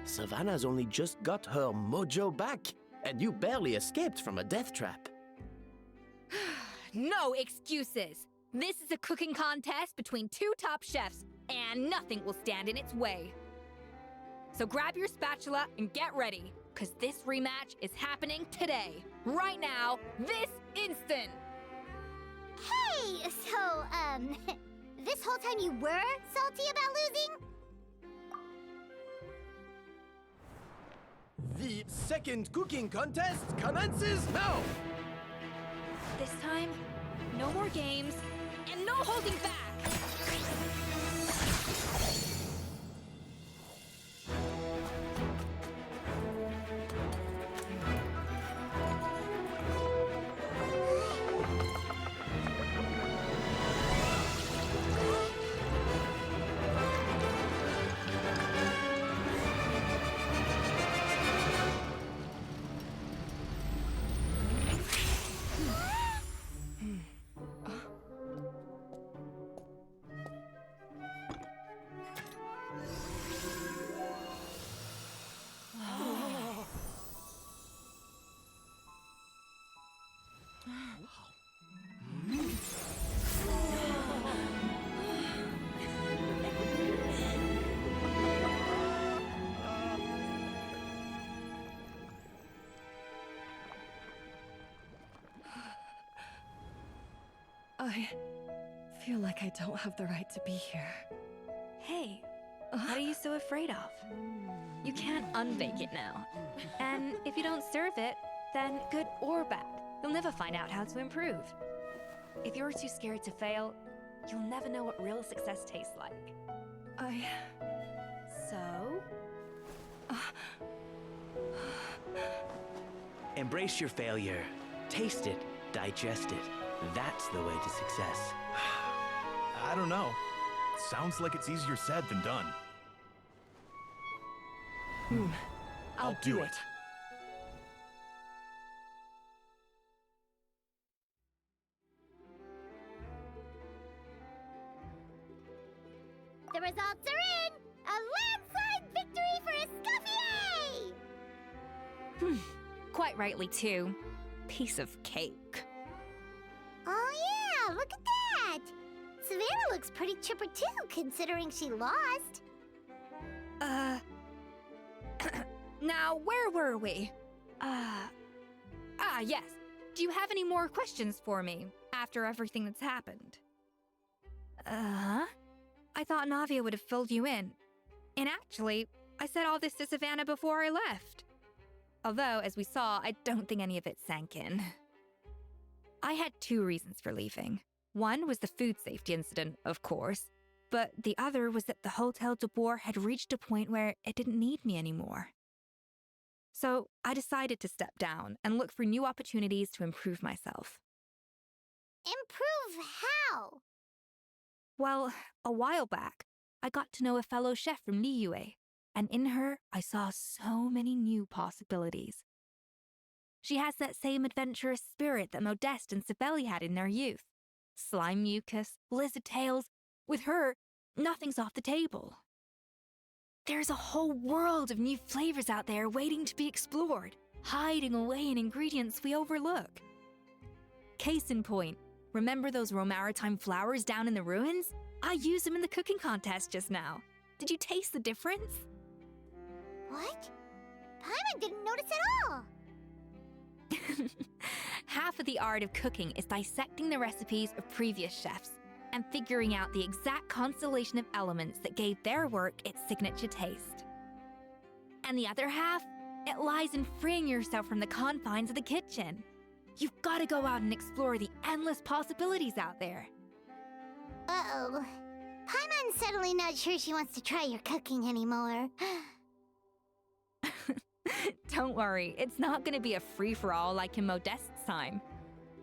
Savannah's only just got her mojo back, and you barely escaped from a death trap. No excuses. This is a cooking contest between 2 top chefs, and nothing will stand in its way. So grab your spatula and get ready, because this rematch is happening today, right now, this instant. Hey, so, this whole time you were salty about losing? The second cooking contest commences now! This time, no more games, and no holding back! I feel like I don't have the right to be here. Hey, what are you so afraid of? You can't unbake it now. And if you don't serve it, then good or bad, you'll never find out how to improve. If you're too scared to fail, you'll never know what real success tastes like. So? Embrace your failure. Taste it. Digest it. That's the way to success. I don't know. Sounds like it's easier said than done. I'll do it. The results are in! A landslide victory for Escoffier! Quite rightly, too. Piece of cake. Oh yeah, look at that! Savannah looks pretty chipper too, considering she lost. Now, where were we? Yes. Do you have any more questions for me after everything that's happened? I thought Navia would have filled you in. And actually, I said all this to Savannah before I left. Although, as we saw, I don't think any of it sank in. I had 2 reasons for leaving. One was the food safety incident, of course, but the other was that the Hotel de Boer had reached a point where it didn't need me anymore. So I decided to step down and look for new opportunities to improve myself. Improve how? Well, a while back, I got to know a fellow chef from Liyue, and in her, I saw so many new possibilities. She has that same adventurous spirit that Modeste and Sibeli had in their youth. Slime mucus, lizard tails. With her, nothing's off the table. There's a whole world of new flavors out there waiting to be explored, hiding away in ingredients we overlook. Case in point, remember those Romaritime flowers down in the ruins? I used them in the cooking contest just now. Did you taste the difference? What? Paimon didn't notice at all! Half of the art of cooking is dissecting the recipes of previous chefs and figuring out the exact constellation of elements that gave their work its signature taste. And the other half, it lies in freeing yourself from the confines of the kitchen. You've got to go out and explore the endless possibilities out there. Uh-oh. Paimon's suddenly not sure she wants to try your cooking anymore. Don't worry, it's not going to be a free-for-all like in Modeste's time.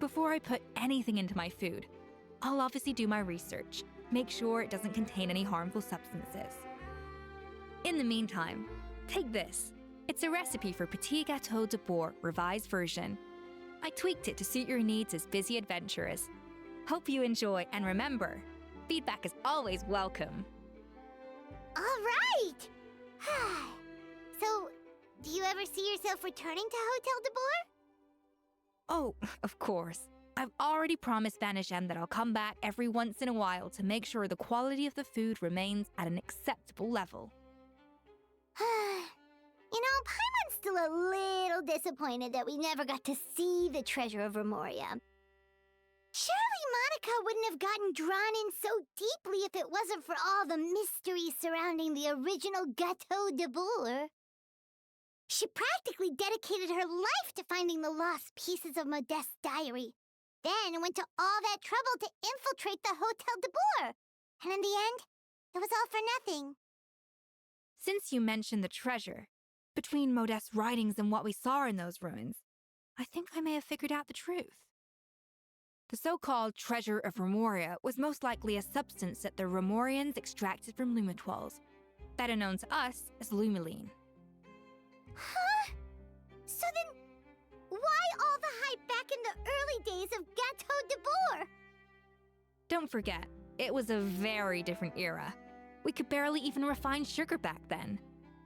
Before I put anything into my food, I'll obviously do my research, make sure it doesn't contain any harmful substances. In the meantime, take this. It's a recipe for Petit Gâteau de Boer revised version. I tweaked it to suit your needs as busy adventurers. Hope you enjoy, and remember, feedback is always welcome. All right! So, do you ever see yourself returning to Hotel de Boer? Oh, of course. I've already promised Vanishem that I'll come back every once in a while to make sure the quality of the food remains at an acceptable level. You know, Paimon's still a little disappointed that we never got to see the treasure of Remoria. Surely Monica wouldn't have gotten drawn in so deeply if it wasn't for all the mystery surrounding the original Gâteau de Boer. She practically dedicated her life to finding the lost pieces of Modeste's diary. Then went to all that trouble to infiltrate the Hotel de Boer. And in the end, it was all for nothing. Since you mentioned the treasure, between Modeste's writings and what we saw in those ruins, I think I may have figured out the truth. The so-called treasure of Remoria was most likely a substance that the Remorians extracted from Lumitoiles, better known to us as Lumiline. Huh? So then, why all the hype back in the early days of Gâteau de Boer? Don't forget, it was a very different era. We could barely even refine sugar back then,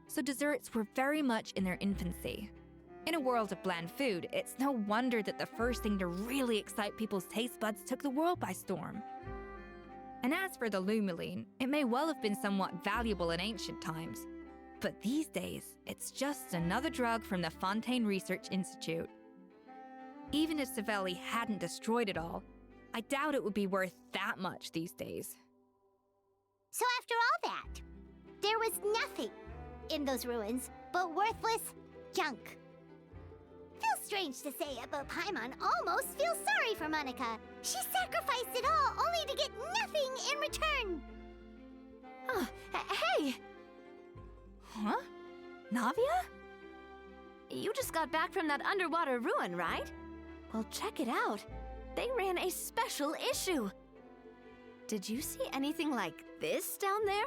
so desserts were very much in their infancy. In a world of bland food, it's no wonder that the first thing to really excite people's taste buds took the world by storm. And as for the Lumiline, it may well have been somewhat valuable in ancient times, but these days, it's just another drug from the Fontaine Research Institute. Even if Sibeli hadn't destroyed it all, I doubt it would be worth that much these days. So after all that, there was nothing in those ruins but worthless junk. Feels strange to say it, but Paimon almost feels sorry for Monica. She sacrificed it all only to get nothing in return. Hey! Huh? Navia? You just got back from that underwater ruin, right? Well, check it out. They ran a special issue. Did you see anything like this down there?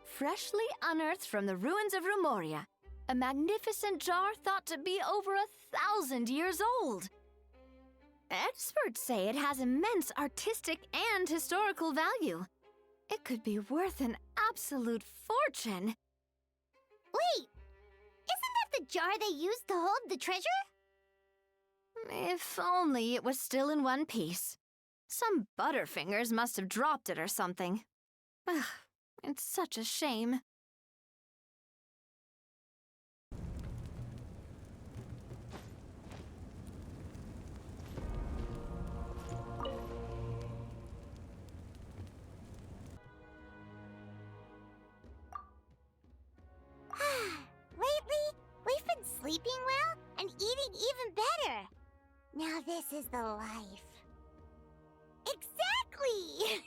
Freshly unearthed from the ruins of Rumoria. A magnificent jar thought to be over 1,000 years old. Experts say it has immense artistic and historical value. It could be worth an absolute fortune. Wait, isn't that the jar they used to hold the treasure? If only it was still in one piece. Some butterfingers must have dropped it or something. Ugh, it's such a shame. Lately, we've been sleeping well and eating even better. Now this is the life. Exactly!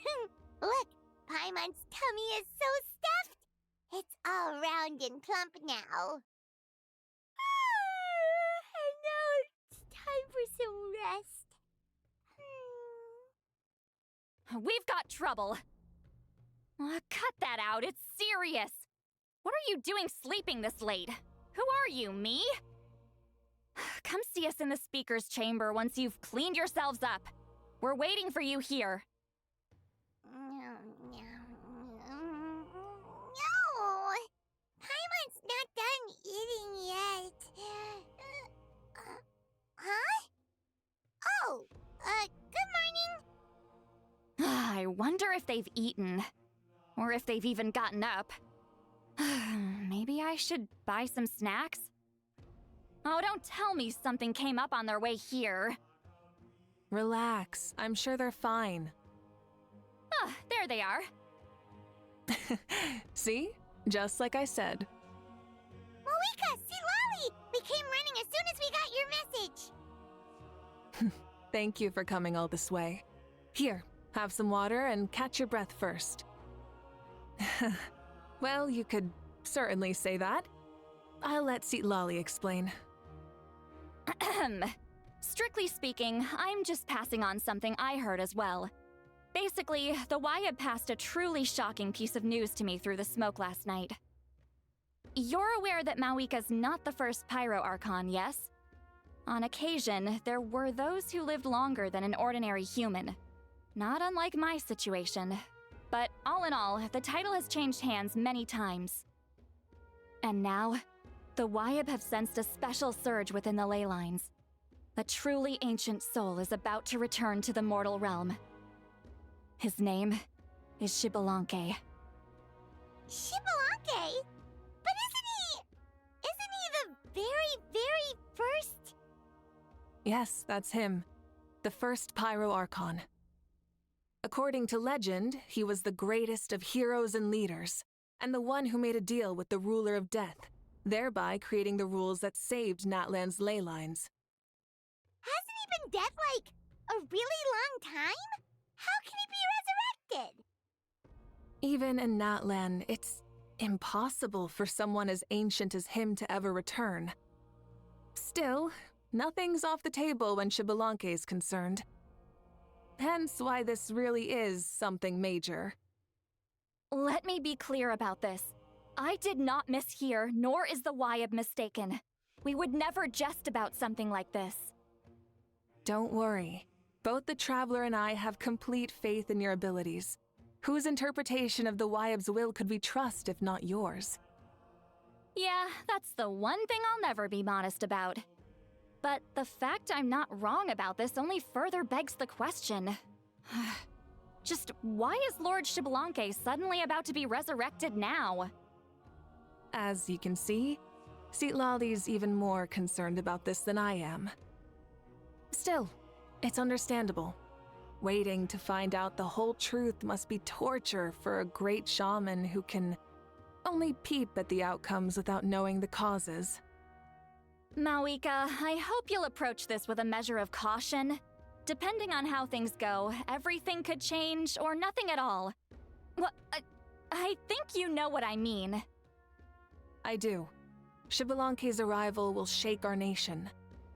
Look, Paimon's tummy is so stuffed. It's all round and plump now. And now it's time for some rest. We've got trouble. Cut that out, it's serious. What are you doing sleeping this late? Who are you, me? Come see us in the speaker's chamber once you've cleaned yourselves up. We're waiting for you here. No! Paimon's not done eating yet. Huh? Oh, good morning. I wonder if they've eaten. Or if they've even gotten up. Maybe I should buy some snacks? Oh, don't tell me something came up on their way here. Relax. I'm sure they're fine. Ah, there they are. See? Just like I said. Moika, see Lolly! We came running as soon as we got your message. Thank you for coming all this way. Here, have some water and catch your breath first. Well, you could certainly say that. I'll let Lolly explain. Strictly speaking, I'm just passing on something I heard as well. Basically, the Wyab passed a truly shocking piece of news to me through the smoke last night. You're aware that Mawika's not the first Pyro Archon, yes? On occasion, there were those who lived longer than an ordinary human. Not unlike my situation. But all in all, the title has changed hands many times. And now, the Wyab have sensed a special surge within the ley lines. A truly ancient soul is about to return to the mortal realm. His name is Xbalanque. Xbalanque? But isn't he the very, very first? Yes, that's him. The first Pyro Archon. According to legend, he was the greatest of heroes and leaders, and the one who made a deal with the ruler of death, thereby creating the rules that saved Natlan's ley lines. Hasn't he been dead, like, a really long time? How can he be resurrected? Even in Natlan, it's impossible for someone as ancient as him to ever return. Still, nothing's off the table when Xbalanque is concerned. Hence why this really is something major. Let me be clear about this. I did not mishear, nor is the Wyab mistaken. We would never jest about something like this. Don't worry. Both the Traveler and I have complete faith in your abilities. Whose interpretation of the Wyab's will could we trust if not yours? Yeah, that's the one thing I'll never be modest about. But the fact I'm not wrong about this only further begs the question. Just why is Lord Xbalanque suddenly about to be resurrected now? As you can see, Lolly's even more concerned about this than I am. Still, it's understandable. Waiting to find out the whole truth must be torture for a great shaman who can only peep at the outcomes without knowing the causes. Mawika, I hope you'll approach this with a measure of caution. Depending on how things go, everything could change or nothing at all. Well, I think you know what I mean. I do. Xbalanque's arrival will shake our nation.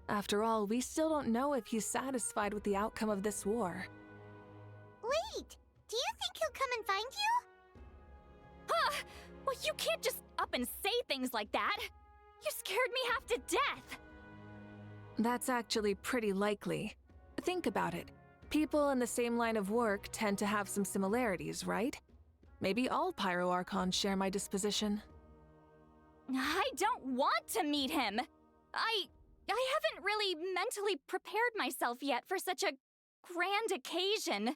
After all, we still don't know if he's satisfied with the outcome of this war. Wait! Do you think he'll come and find you? Huh! Well, you can't just up and say things like that! You scared me half to death! That's actually pretty likely. Think about it. People in the same line of work tend to have some similarities, right? Maybe all Pyroarchons share my disposition. I don't want to meet him! I haven't really mentally prepared myself yet for such a grand occasion.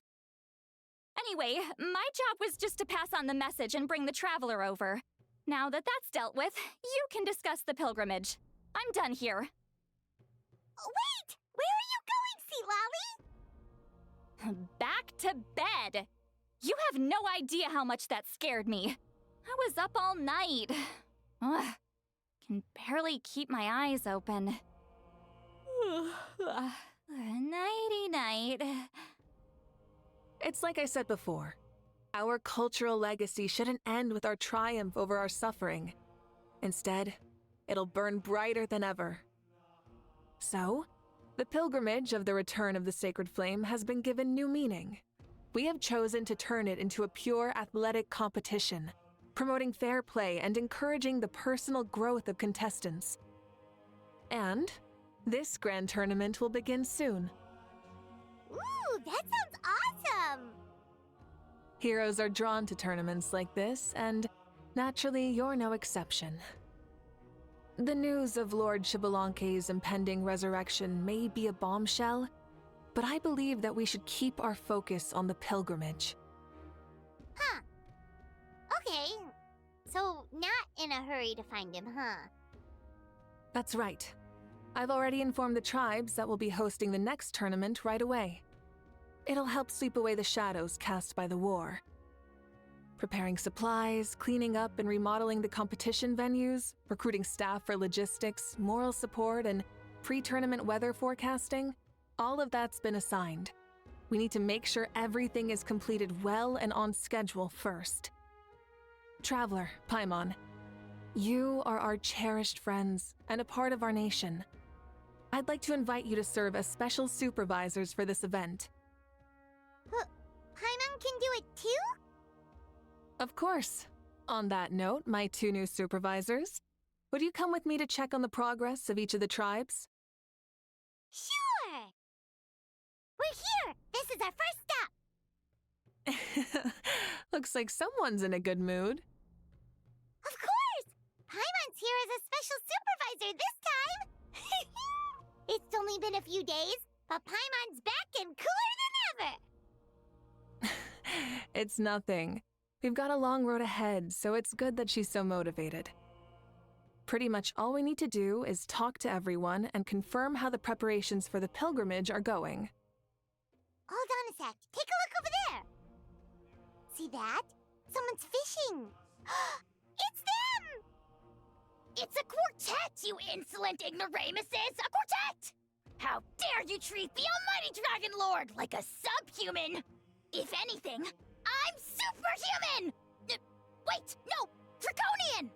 Anyway, my job was just to pass on the message and bring the Traveler over. Now that that's dealt with, you can discuss the pilgrimage. I'm done here. Wait! Where are you going, Sea Lolly? Back to bed! You have no idea how much that scared me. I was up all night. Ugh, can barely keep my eyes open. Nighty-night. It's like I said before. Our cultural legacy shouldn't end with our triumph over our suffering. Instead, it'll burn brighter than ever. So, the pilgrimage of the return of the sacred flame has been given new meaning. We have chosen to turn it into a pure athletic competition, promoting fair play and encouraging the personal growth of contestants. And this grand tournament will begin soon. Ooh, that sounds awesome! Heroes are drawn to tournaments like this, and naturally, you're no exception. The news of Lord Xbalanque's impending resurrection may be a bombshell, but I believe that we should keep our focus on the pilgrimage. Huh. Okay. So, not in a hurry to find him, huh? That's right. I've already informed the tribes that we'll be hosting the next tournament right away. It'll help sweep away the shadows cast by the war. Preparing supplies, cleaning up and remodeling the competition venues, recruiting staff for logistics, moral support, and pre-tournament weather forecasting, all of that's been assigned. We need to make sure everything is completed well and on schedule first. Traveler, Paimon, you are our cherished friends and a part of our nation. I'd like to invite you to serve as special supervisors for this event. Paimon can do it too? Of course. On that note, my two new supervisors, would you come with me to check on the progress of each of the tribes? Sure! We're here! This is our first stop! Looks like someone's in a good mood. Of course! Paimon's here as a special supervisor this time! It's only been a few days, but Paimon's back and cooler than ever! It's nothing. We've got a long road ahead, so it's good that she's so motivated. Pretty much all we need to do is talk to everyone and confirm how the preparations for the pilgrimage are going. Hold on a sec. Take a look over there. See that? Someone's fishing. It's them! It's a quartet, you insolent ignoramuses! A quartet! How dare you treat the almighty Dragon Lord like a subhuman! If anything, I'm superhuman! Wait, no! Draconian!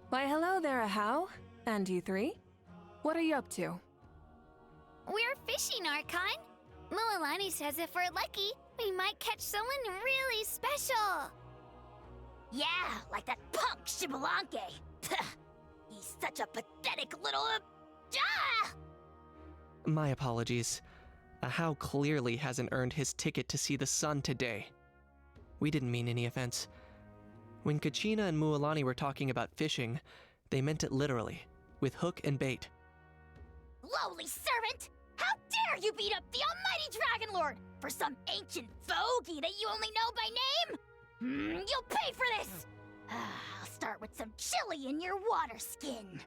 Why, hello there, Ahau. And you three? What are you up to? We're fishing, Archon. Mualani says if we're lucky, we might catch someone really special. Yeah, like that punk Xbalanque. He's such a pathetic little... My apologies. Ahau clearly hasn't earned his ticket to see the sun today. We didn't mean any offense. When Kachina and Mualani were talking about fishing, they meant it literally, with hook and bait. Lowly servant! How dare you beat up the almighty Dragon Lord for some ancient fogey that you only know by name? You'll pay for this! I'll start with some chili in your water skin.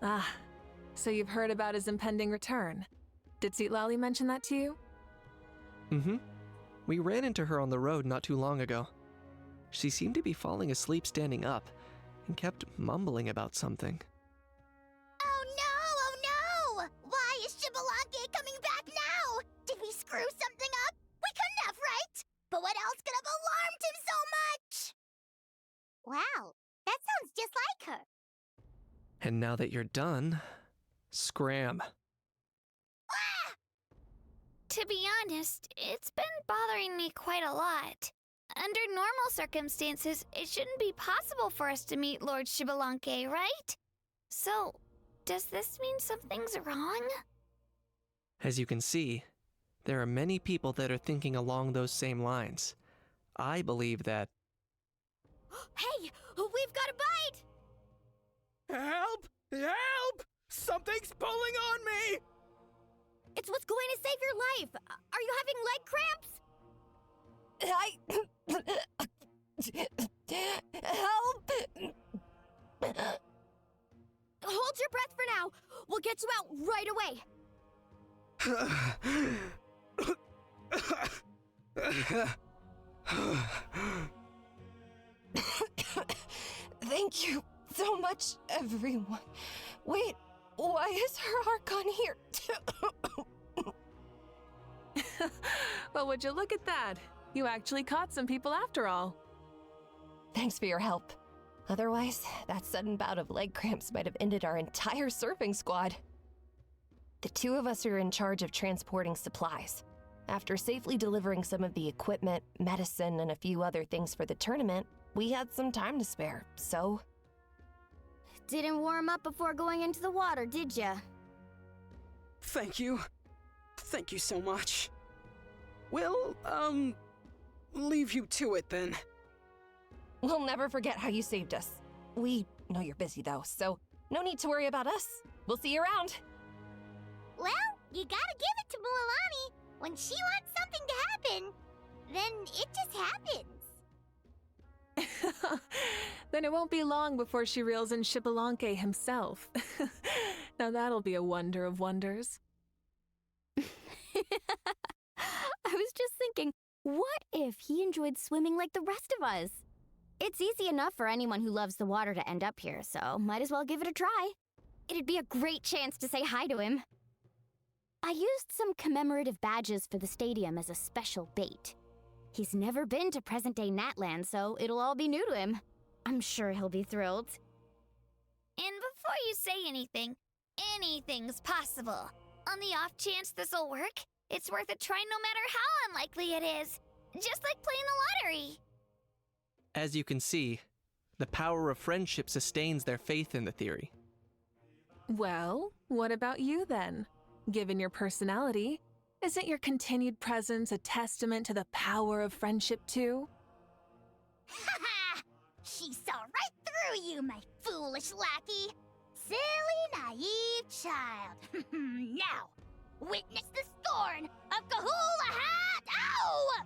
Ah, so you've heard about his impending return. Did Lali mention that to you? Mm-hmm. We ran into her on the road not too long ago. She seemed to be falling asleep standing up and kept mumbling about something. Oh no! Why is Shibalonke coming back now? Did we screw something up? We couldn't have, right? But what else could have alarmed him so much? Wow, that sounds just like her. And now that you're done, scram. To be honest, it's been bothering me quite a lot. Under normal circumstances, it shouldn't be possible for us to meet Lord Shibalonke, right? So, does this mean something's wrong? As you can see, there are many people that are thinking along those same lines. I believe that... Hey, we've got a bite! Help! Help! Something's pulling on me! It's what's going to save your life. Are you having leg cramps? Help! Hold your breath for now. We'll get you out right away. Thank you so much, everyone. Wait, why is her heart gone here? Well, would you look at that? You actually caught some people after all. Thanks for your help. Otherwise, that sudden bout of leg cramps might have ended our entire surfing squad. The two of us are in charge of transporting supplies. After safely delivering some of the equipment, medicine, and a few other things for the tournament, we had some time to spare, so... Didn't warm up before going into the water, did ya? Thank you. Thank you so much. Well, leave you to it then. We'll never forget how you saved us. We know you're busy though, so no need to worry about us. We'll see you around. Well, you gotta give it to Mualani. When she wants something to happen, then it just happens. Then it won't be long before she reels in Shibalonke himself. Now that'll be a wonder of wonders. I was just thinking, what if he enjoyed swimming like the rest of us? It's easy enough for anyone who loves the water to end up here, so might as well give it a try. It'd be a great chance to say hi to him. I used some commemorative badges for the stadium as a special bait. He's never been to present-day Natlan, so it'll all be new to him. I'm sure he'll be thrilled. And before you say anything, anything's possible. On the off chance this'll work, it's worth a try no matter how unlikely it is. Just like playing the lottery. As you can see, the power of friendship sustains their faith in the theory. Well, what about you then? Given your personality, isn't your continued presence a testament to the power of friendship too? Ha ha! She saw right through you, my foolish lackey. Silly, naive child. Now, witness the scorn of Kahula Hat! Ow!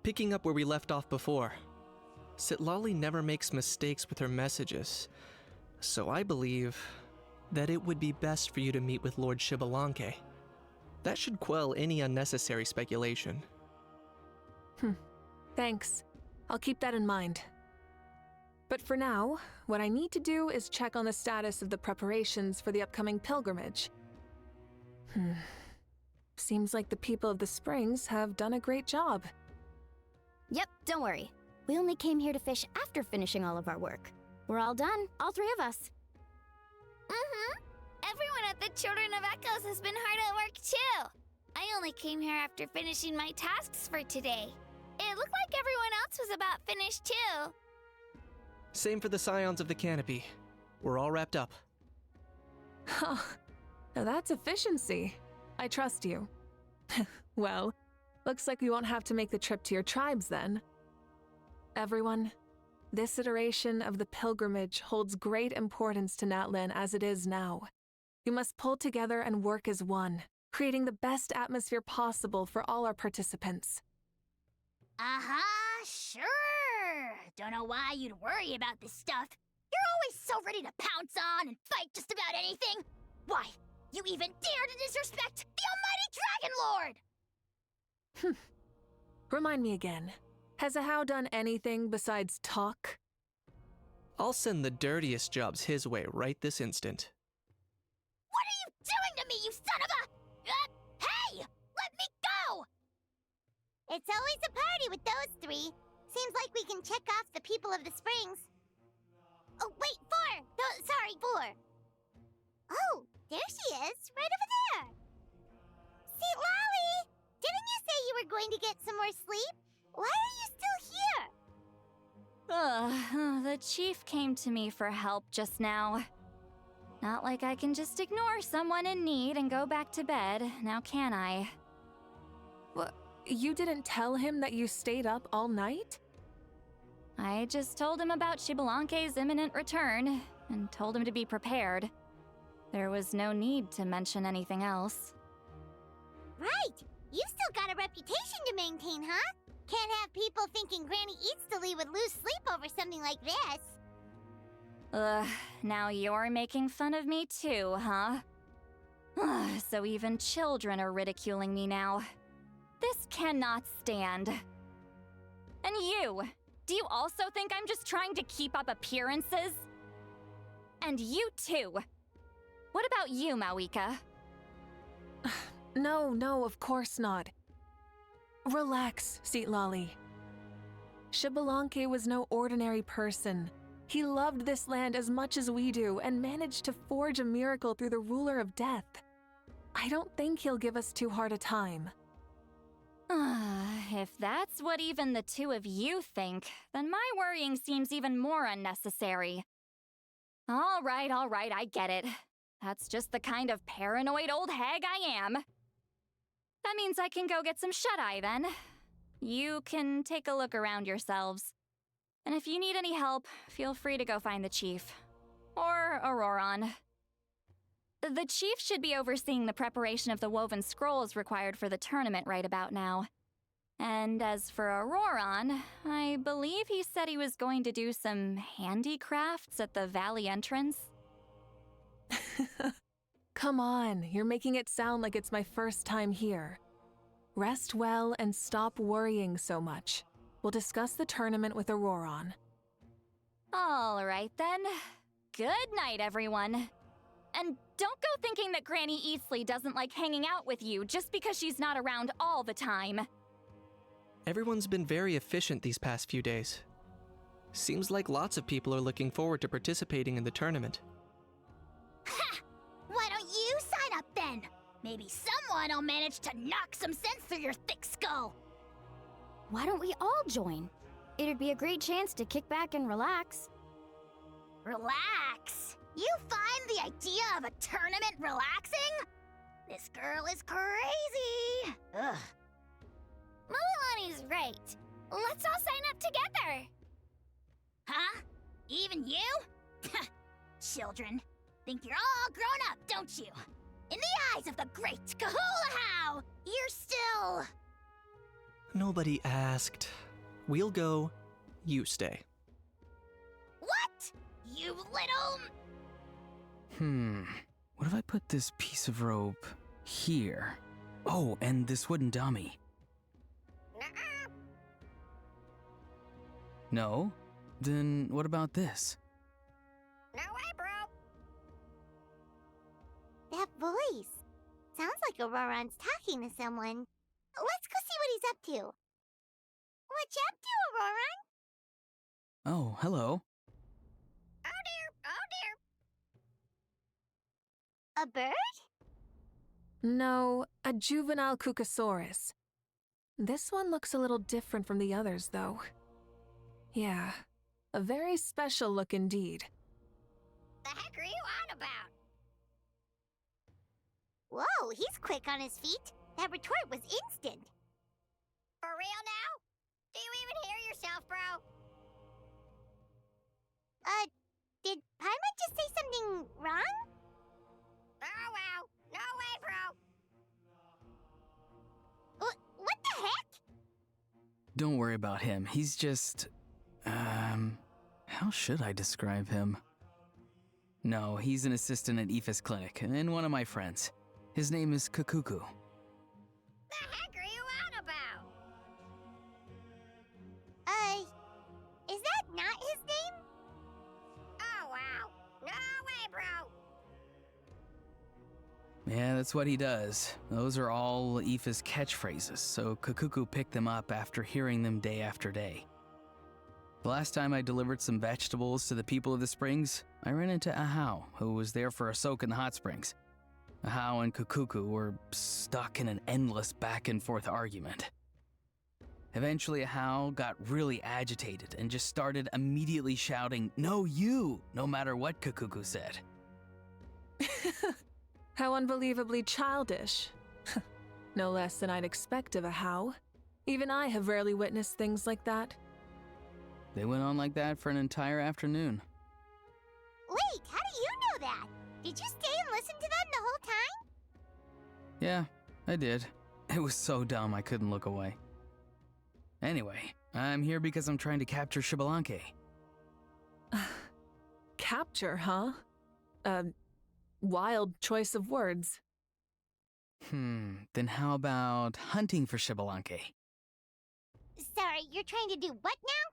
Picking up where we left off before, Sitlali never makes mistakes with her messages, so I believe that it would be best for you to meet with Lord Shibalonke. That should quell any unnecessary speculation. Thanks. I'll keep that in mind. But for now, what I need to do is check on the status of the preparations for the upcoming pilgrimage. Seems like the people of the Springs have done a great job. Yep, don't worry. We only came here to fish after finishing all of our work. We're all done, all three of us. Everyone at the Children of Echoes has been hard at work too. I only came here after finishing my tasks for today. It looked like everyone else was about finished too. Same for the Scions of the Canopy. We're all wrapped up. Huh. Now that's efficiency. I trust you. Well, looks like we won't have to make the trip to your tribes then. Everyone, this iteration of the pilgrimage holds great importance to Natlan as it is now. We must pull together and work as one, creating the best atmosphere possible for all our participants. Sure. Don't know why you'd worry about this stuff. You're always so ready to pounce on and fight just about anything. Why? You even dare to disrespect the almighty Dragon Lord! Remind me again. Has Ahau done anything besides talk? I'll send the dirtiest jobs his way right this instant. What are you doing to me, you son of a... hey! Let me go! It's always a party with those three. Seems like we can check off the people of the springs. Oh, wait, 4! No, sorry, 4. Oh, there she is, right over there. See, Lolly, didn't you say you were going to get some more sleep? Why are you still here? The chief came to me for help just now. Not like I can just ignore someone in need and go back to bed, now can I? What? You didn't tell him that you stayed up all night? I just told him about Xbalanque's imminent return, and told him to be prepared. There was no need to mention anything else. Right! You've still got a reputation to maintain, huh? Can't have people thinking Granny Eatsterly would lose sleep over something like this. Ugh, now you're making fun of me too, huh? So even children are ridiculing me now. This cannot stand. And you! Do you also think I'm just trying to keep up appearances? And you too! What about you, Mawika? No, of course not. Relax, Seatlolly. Xbalanque was no ordinary person. He loved this land as much as we do and managed to forge a miracle through the ruler of death. I don't think he'll give us too hard a time. If that's what even the two of you think, then my worrying seems even more unnecessary. All right, I get it. That's just the kind of paranoid old hag I am. That means I can go get some shut-eye then. You can take a look around yourselves. And if you need any help, feel free to go find the chief. Or Auroron. The chief should be overseeing the preparation of the woven scrolls required for the tournament right about now. And as for Auroron, I believe he said he was going to do some handicrafts at the valley entrance. Come on, you're making it sound like it's my first time here. Rest well and stop worrying so much. We'll discuss the tournament with Auroron. All right then. Good night, everyone. And don't go thinking that Granny Eastly doesn't like hanging out with you just because she's not around all the time. Everyone's been very efficient these past few days. Seems like lots of people are looking forward to participating in the tournament. Ha! Why don't you sign up then? Maybe someone will manage to knock some sense through your thick skull. Why don't we all join? It'd be a great chance to kick back and relax. Relax? You find the idea of a tournament relaxing? This girl is crazy. Ugh. Mualani's right. Let's all sign up together. Huh? Even you? Children. Think you're all grown up, don't you? In the eyes of the great Kahulahau, you're still... Nobody asked. We'll go. You stay. What? You little... What if I put this piece of rope here? Oh, and this wooden dummy. No? Then what about this? No way, bro. That voice. Sounds like Auroron's talking to someone. Let's go see what he's up to. What you up to, Auroron? Oh, hello. Oh dear. A bird? No, a juvenile Cucasaurus. This one looks a little different from the others, though. Yeah, a very special look indeed. The heck are you on about? Whoa, he's quick on his feet. That retort was instant. For real now? Do you even hear yourself, bro? Did Paimon just say something wrong? Oh wow, no way, bro. What the heck? Don't worry about him. He's just... how should I describe him? No, he's an assistant at Aoife's clinic, and one of my friends. His name is Kukuku. The heck are you on about? Is that not his name? Oh, wow. No way, bro. Yeah, that's what he does. Those are all Aoife's catchphrases, so Kukuku picked them up after hearing them day after day. The last time I delivered some vegetables to the people of the springs, I ran into Ahau, who was there for a soak in the hot springs. Ahau and Kukuku were stuck in an endless back-and-forth argument. Eventually, Ahau got really agitated and just started immediately shouting, "No, you!" no matter what Kukuku said. How unbelievably childish. No less than I'd expect of Ahau. Even I have rarely witnessed things like that. They went on like that for an entire afternoon. Wait, how do you know that? Did you stay and listen to them the whole time? Yeah, I did. It was so dumb I couldn't look away. Anyway, I'm here because I'm trying to capture Xbalanque. Capture, huh? Wild choice of words. Then how about hunting for Xbalanque? Sorry, you're trying to do what now?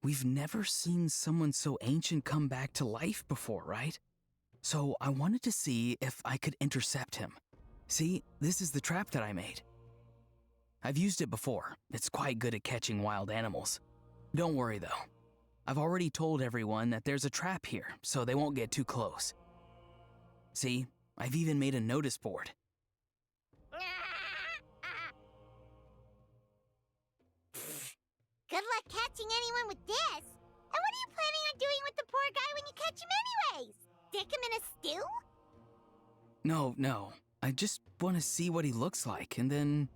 We've never seen someone so ancient come back to life before, right? So I wanted to see if I could intercept him. See, this is the trap that I made. I've used it before. It's quite good at catching wild animals. Don't worry though. I've already told everyone that there's a trap here, so they won't get too close. See, I've even made a notice board. Good luck catching anyone with this. And what are you planning on doing with the poor guy when you catch him anyways? Stick him in a stew? No. I just want to see what he looks like, and then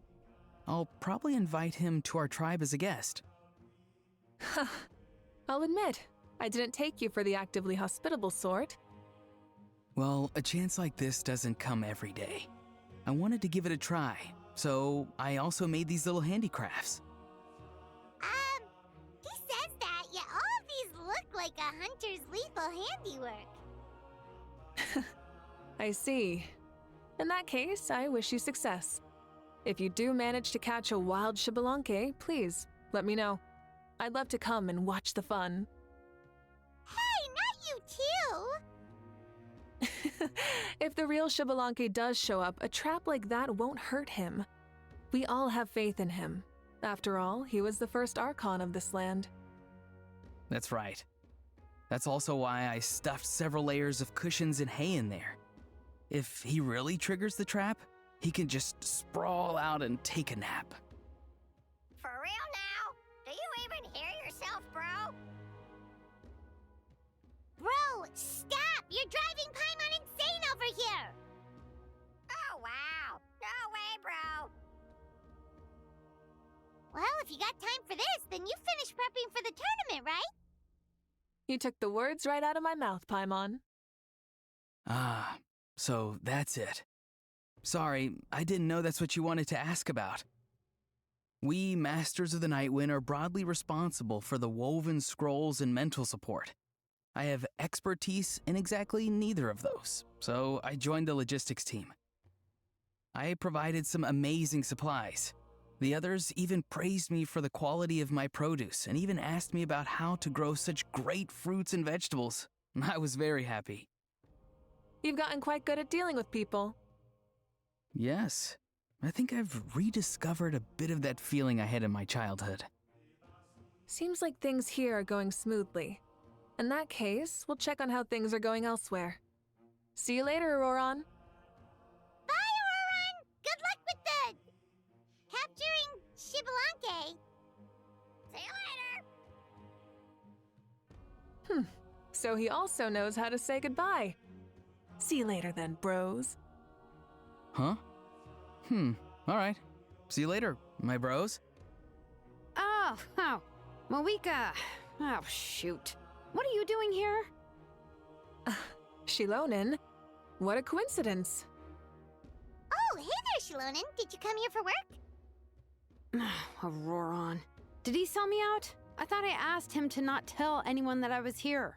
I'll probably invite him to our tribe as a guest. I'll admit, I didn't take you for the actively hospitable sort. Well, a chance like this doesn't come every day. I wanted to give it a try, so I also made these little handicrafts. He says that, yet all of these look like a hunter's lethal handiwork. I see. In that case, I wish you success. If you do manage to catch a wild Xbalanque, please, let me know. I'd love to come and watch the fun. Hey, not you too! If the real Xbalanque does show up, a trap like that won't hurt him. We all have faith in him. After all, he was the first Archon of this land. That's right. That's also why I stuffed several layers of cushions and hay in there. If he really triggers the trap, he can just sprawl out and take a nap. For real now? Do you even hear yourself, bro? Bro, stop! You're driving Paimon insane over here! Oh, wow. No way, bro. Well, if you got time for this, then you finished prepping for the tournament, right? You took the words right out of my mouth, Paimon. Ah, so that's it. Sorry, I didn't know that's what you wanted to ask about. We, Masters of the Nightwind, are broadly responsible for the woven scrolls and mental support. I have expertise in exactly neither of those, so I joined the logistics team. I provided some amazing supplies. The others even praised me for the quality of my produce and even asked me about how to grow such great fruits and vegetables. I was very happy. You've gotten quite good at dealing with people. Yes, I think I've rediscovered a bit of that feeling I had in my childhood. Seems like things here are going smoothly. In that case, we'll check on how things are going elsewhere. See you later, Auroron. Bye, Auroron! Good luck with the capturing Xbalanque. See you later. So he also knows how to say goodbye. See you later then, bros. Huh? Alright. See you later, my bros. Oh, Moeka. Oh, shoot. What are you doing here? Shilonin, what a coincidence. Oh, hey there, Shilonin. Did you come here for work? Auroron. Did he sell me out? I thought I asked him to not tell anyone that I was here.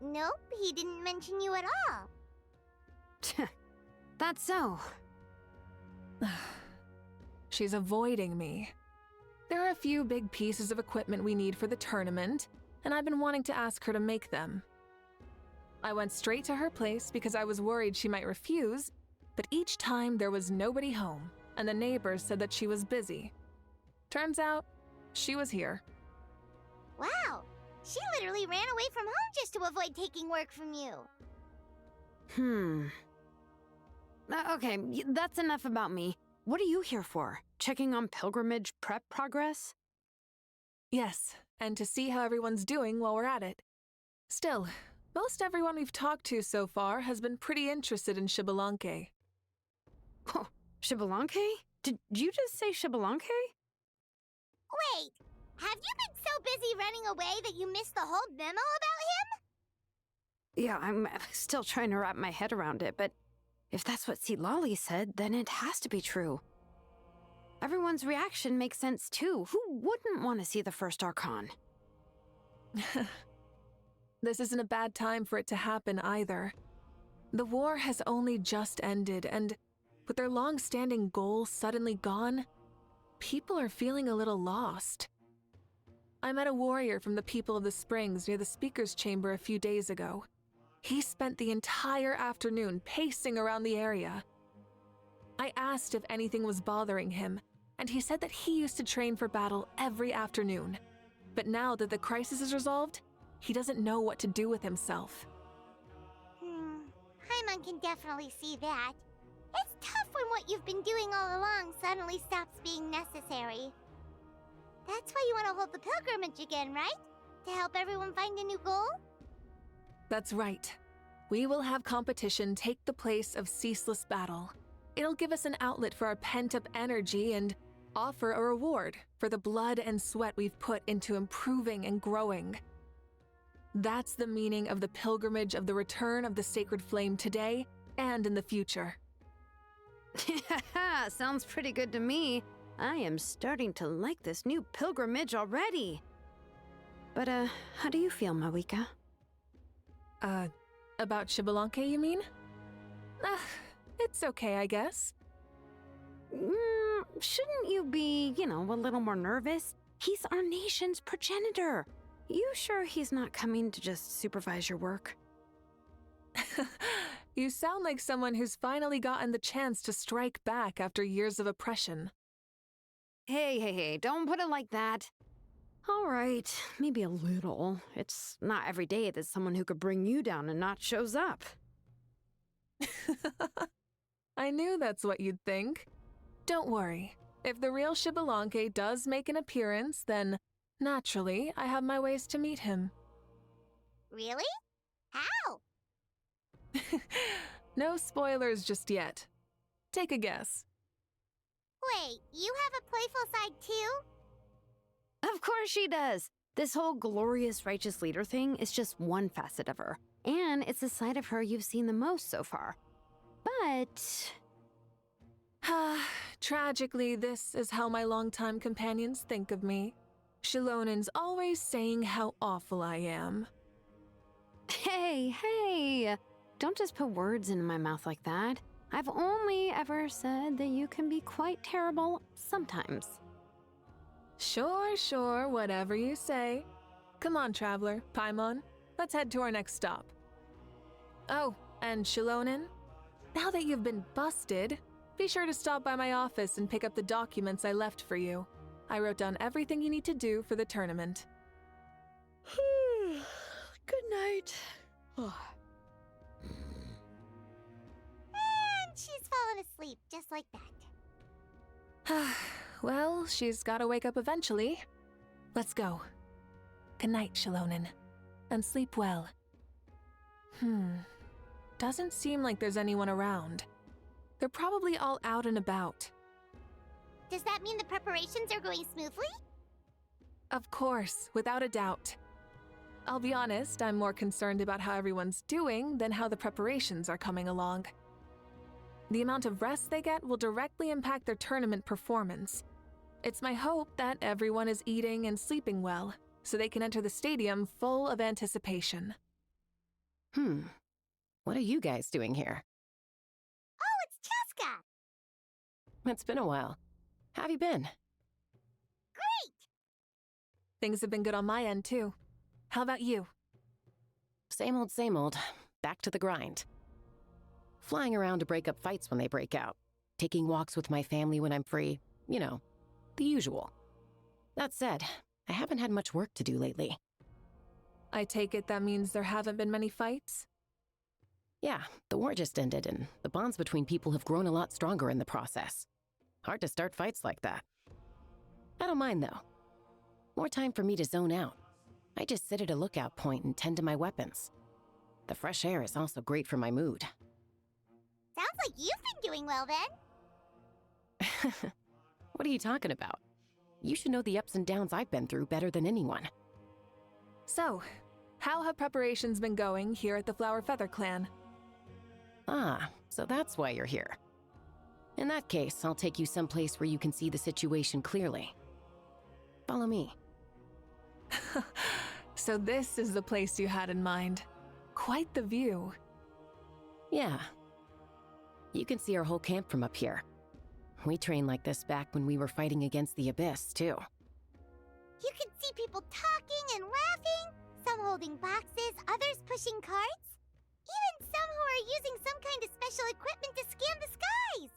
Nope, he didn't mention you at all. That's so. She's avoiding me. There are a few big pieces of equipment we need for the tournament, and I've been wanting to ask her to make them. I went straight to her place because I was worried she might refuse, but each time there was nobody home, and the neighbors said that she was busy. Turns out, she was here. Wow, she literally ran away from home just to avoid taking work from you. Okay, that's enough about me. What are you here for? Checking on pilgrimage prep progress? Yes, and to see how everyone's doing while we're at it. Still, most everyone we've talked to so far has been pretty interested in Xbalanque. Oh, Xbalanque? Did you just say Xbalanque? Wait, have you been so busy running away that you missed the whole memo about him? Yeah, I'm still trying to wrap my head around it, but if that's what Lolly said, then it has to be true. Everyone's reaction makes sense too. Who wouldn't want to see the first Archon? This isn't a bad time for it to happen either. The war has only just ended, and with their long-standing goal suddenly gone, people are feeling a little lost. I met a warrior from the People of the Springs near the Speaker's Chamber a few days ago. He spent the entire afternoon pacing around the area. I asked if anything was bothering him, and he said that he used to train for battle every afternoon. But now that the crisis is resolved, he doesn't know what to do with himself. Paimon can definitely see that. It's tough when what you've been doing all along suddenly stops being necessary. That's why you want to hold the pilgrimage again, right? To help everyone find a new goal? That's right. We will have competition take the place of ceaseless battle. It'll give us an outlet for our pent-up energy and offer a reward for the blood and sweat we've put into improving and growing. That's the meaning of the pilgrimage of the return of the sacred flame today and in the future. Sounds pretty good to me. I am starting to like this new pilgrimage already. But, how do you feel, Mawika? About Xbalanque, you mean? It's okay, I guess. Shouldn't you be, a little more nervous? He's our nation's progenitor. You sure he's not coming to just supervise your work? You sound like someone who's finally gotten the chance to strike back after years of oppression. Hey, don't put it like that. All right, maybe a little. It's not every day that someone who could bring you down a notch shows up. I knew that's what you'd think. Don't worry. If the real Xbalanque does make an appearance, then, naturally, I have my ways to meet him. Really? How? No spoilers just yet. Take a guess. Wait, you have a playful side too? Of course she does. This whole glorious righteous leader thing is just one facet of her. And it's the side of her you've seen the most so far. But... Tragically, this is how my longtime companions think of me. Shilonen's always saying how awful I am. Hey! Don't just put words into my mouth like that. I've only ever said that you can be quite terrible sometimes. Sure, whatever you say. Come on, Traveler, Paimon, let's head to our next stop. Oh, and Shilonen, now that you've been busted, be sure to stop by my office and pick up the documents I left for you. I wrote down everything you need to do for the tournament. Good night. And she's fallen asleep just like that. Well, she's gotta wake up eventually. Let's go. Good night, Shilonen. And sleep well. Doesn't seem like there's anyone around. They're probably all out and about. Does that mean the preparations are going smoothly? Of course, without a doubt. I'll be honest, I'm more concerned about how everyone's doing than how the preparations are coming along. The amount of rest they get will directly impact their tournament performance. It's my hope that everyone is eating and sleeping well, so they can enter the stadium full of anticipation. What are you guys doing here? Oh, it's Cheska! It's been a while. How have you been? Great! Things have been good on my end, too. How about you? Same old, same old. Back to the grind. Flying around to break up fights when they break out. Taking walks with my family when I'm free. You know, the usual. That said, I haven't had much work to do lately. I take it that means there haven't been many fights? Yeah, the war just ended, and the bonds between people have grown a lot stronger in the process. Hard to start fights like that. I don't mind, though. More time for me to zone out. I just sit at a lookout point and tend to my weapons. The fresh air is also great for my mood. Sounds like you've been doing well, then. What are you talking about? You should know the ups and downs I've been through better than anyone. So, how have preparations been going here at the Flower Feather Clan? Ah, so that's why you're here. In that case, I'll take you someplace where you can see the situation clearly. Follow me. So this is the place you had in mind. Quite the view. Yeah. You can see our whole camp from up here. We trained like this back when we were fighting against the Abyss, too. You can see people talking and laughing, some holding boxes, others pushing carts. Even some who are using some kind of special equipment to scan the skies.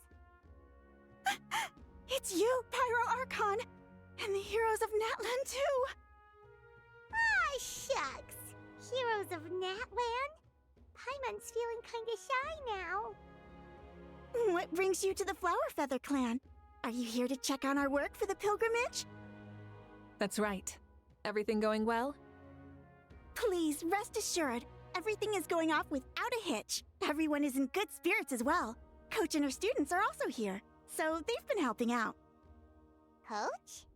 It's you, Pyro Archon, and the heroes of Natlan, too. Ah, shucks. Heroes of Natlan? Paimon's feeling kinda shy now. What brings you to the Flower Feather Clan? Are you here to check on our work for the pilgrimage? That's right. Everything going well? Please, rest assured, everything is going off without a hitch. Everyone is in good spirits as well. Coach and her students are also here, so they've been helping out. Coach?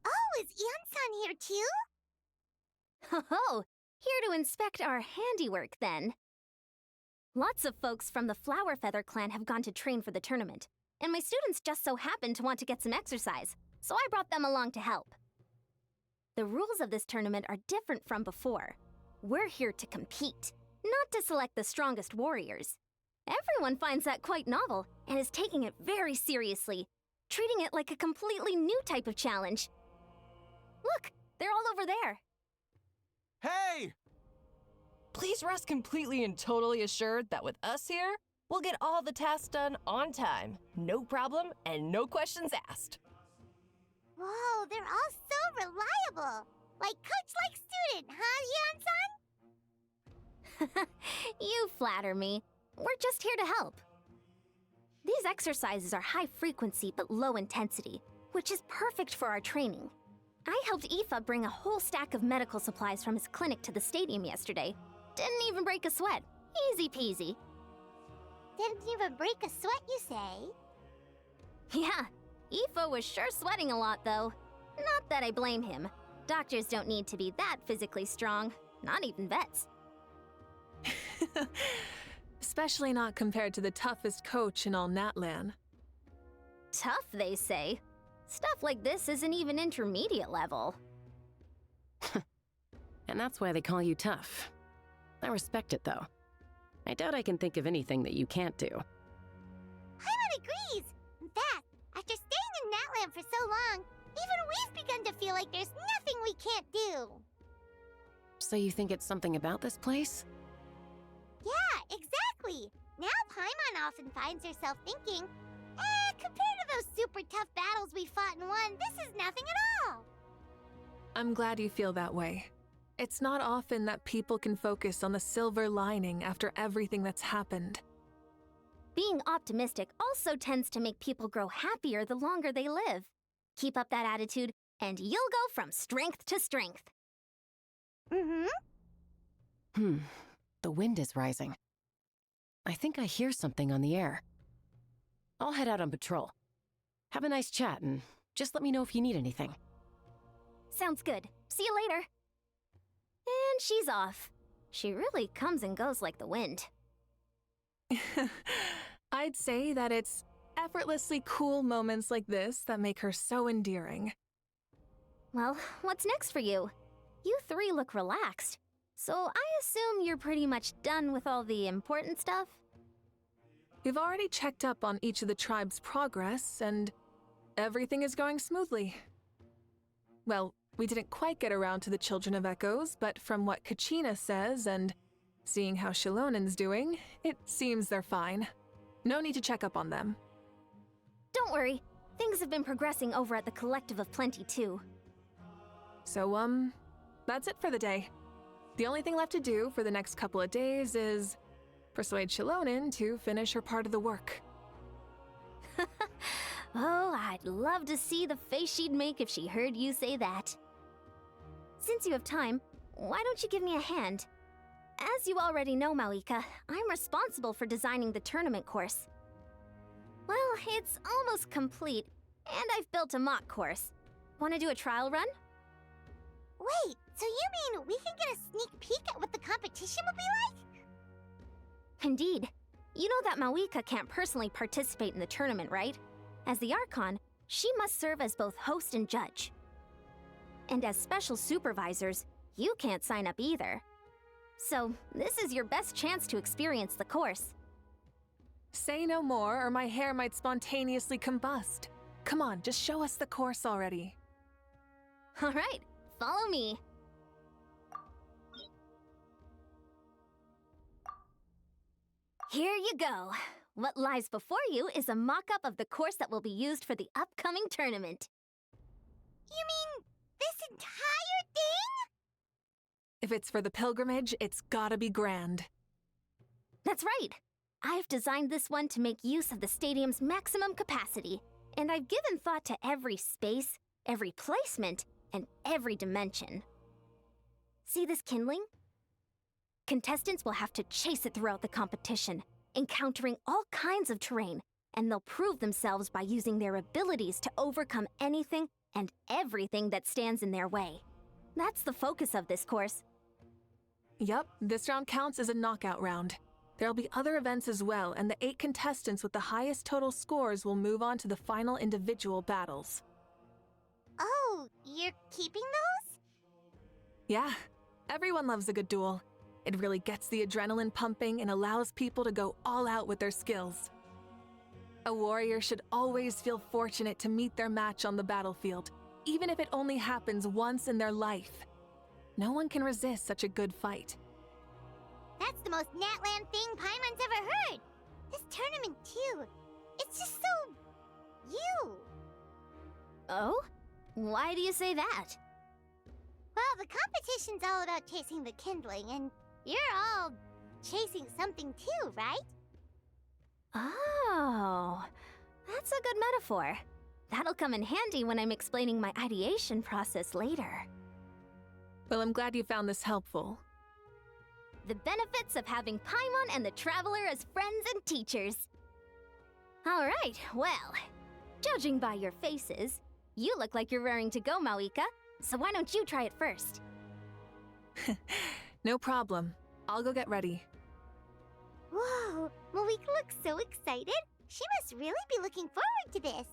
Oh, is Ian-san here too? Oh, here to inspect our handiwork, then. Lots of folks from the Flower Feather Clan have gone to train for the tournament, and my students just so happen to want to get some exercise, so I brought them along to help. The rules of this tournament are different from before. We're here to compete, not to select the strongest warriors. Everyone finds that quite novel and is taking it very seriously, treating it like a completely new type of challenge. Look, they're all over there. Hey! Please rest completely and totally assured that with us here, we'll get all the tasks done on time, no problem, and no questions asked. Whoa, they're all so reliable. Like coach, like student, huh, Ian-san? You flatter me. We're just here to help. These exercises are high frequency but low intensity, which is perfect for our training. I helped Aoife bring a whole stack of medical supplies from his clinic to the stadium yesterday. Didn't even break a sweat. Easy peasy. Didn't even break a sweat, you say? Yeah, Aoife was sure sweating a lot, though. Not that I blame him. Doctors don't need to be that physically strong. Not even vets. Especially not compared to the toughest coach in all Natlan. Tough, they say. Stuff like this isn't even intermediate level. And that's why they call you tough. I respect it, though. I doubt I can think of anything that you can't do. Paimon agrees! In fact, after staying in Natlan for so long, even we've begun to feel like there's nothing we can't do. So you think it's something about this place? Yeah, exactly! Now Paimon often finds herself thinking, compared to those super tough battles we fought and won, this is nothing at all! I'm glad you feel that way. It's not often that people can focus on the silver lining after everything that's happened. Being optimistic also tends to make people grow happier the longer they live. Keep up that attitude, and you'll go from strength to strength. The wind is rising. I think I hear something on the air. I'll head out on patrol. Have a nice chat, and just let me know if you need anything. Sounds good. See you later. And she's off. She really comes and goes like the wind. I'd say that it's effortlessly cool moments like this that make her so endearing. Well, what's next for you? you three look relaxed. So I assume you're pretty much done with all the important stuff? We've already checked up on each of the tribe's progress, and everything is going smoothly. Well, we didn't quite get around to the Children of Echoes, but from what Kachina says and seeing how Shilonen's doing, it seems they're fine. No need to check up on them. Don't worry. Things have been progressing over at the Collective of Plenty, too. So, that's it for the day. The only thing left to do for the next couple of days is persuade Shilonen to finish her part of the work. Oh, I'd love to see the face she'd make if she heard you say that. Since you have time, why don't you give me a hand? As you already know, Mawika, I'm responsible for designing the tournament course. Well, it's almost complete, and I've built a mock course. Want to do a trial run? Wait, so you mean we can get a sneak peek at what the competition will be like? Indeed. You know that Mawika can't personally participate in the tournament, right? As the Archon, she must serve as both host and judge. And as special supervisors, you can't sign up either. So, this is your best chance to experience the course. Say no more, or my hair might spontaneously combust. Come on, just show us the course already. All right, follow me. Here you go. What lies before you is a mock-up of the course that will be used for the upcoming tournament. You mean this entire thing? If it's for the pilgrimage, it's gotta be grand. That's right. I've designed this one to make use of the stadium's maximum capacity, and I've given thought to every space, every placement, and every dimension. See this kindling? Contestants will have to chase it throughout the competition, encountering all kinds of terrain, and they'll prove themselves by using their abilities to overcome anything and everything that stands in their way. That's the focus of this course. Yup, this round counts as a knockout round. There'll be other events as well, and the 8 contestants with the highest total scores will move on to the final individual battles. Oh, you're keeping those? Yeah, everyone loves a good duel. It really gets the adrenaline pumping and allows people to go all out with their skills. A warrior should always feel fortunate to meet their match on the battlefield, even if it only happens once in their life. No one can resist such a good fight. That's the most Natlan thing Paimon's ever heard! This tournament, too. It's just so... you. Oh? Why do you say that? Well, the competition's all about chasing the kindling, and you're all chasing something too, right? Oh, that's a good metaphor. That'll come in handy when I'm explaining my ideation process later. Well, I'm glad you found this helpful. The benefits of having Paimon and the Traveler as friends and teachers. All right, well, judging by your faces, you look like you're raring to go, Mawika. So why don't you try it first? No problem. I'll go get ready. Whoa, Mawika looks so excited. She must really be looking forward to this.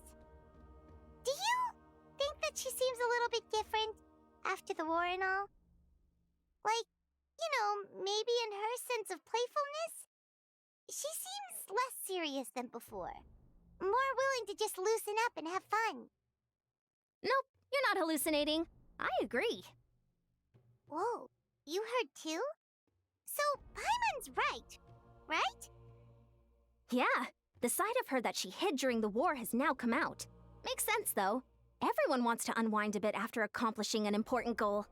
Do you think that she seems a little bit different after the war and all? Like, you know, maybe in her sense of playfulness? She seems less serious than before. More willing to just loosen up and have fun. Nope, you're not hallucinating. I agree. Whoa, you heard too? So, Paimon's right? Yeah, the side of her that she hid during the war has now come out. Makes sense, though. Everyone wants to unwind a bit after accomplishing an important goal.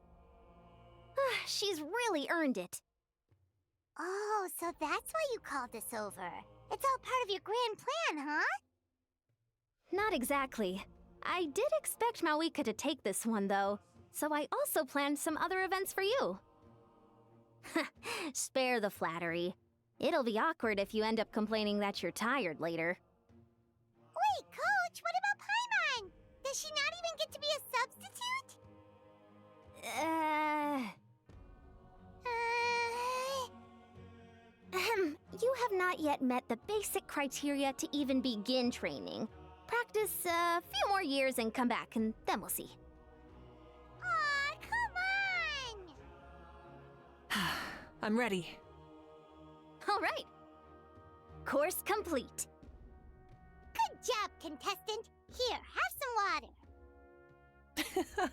She's really earned it. Oh, so that's why you called us over. It's all part of your grand plan, huh? Not exactly. I did expect Mawika to take this one, though, so I also planned some other events for you. Spare the flattery. It'll be awkward if you end up complaining that you're tired later. Wait, Coach, what about Paimon? Does she not even get to be a substitute? You have not yet met the basic criteria to even begin training. Practice a few more years and come back, and then we'll see. Aw, come on! I'm ready. All right. Course complete. Good job, contestant. Here, have some water.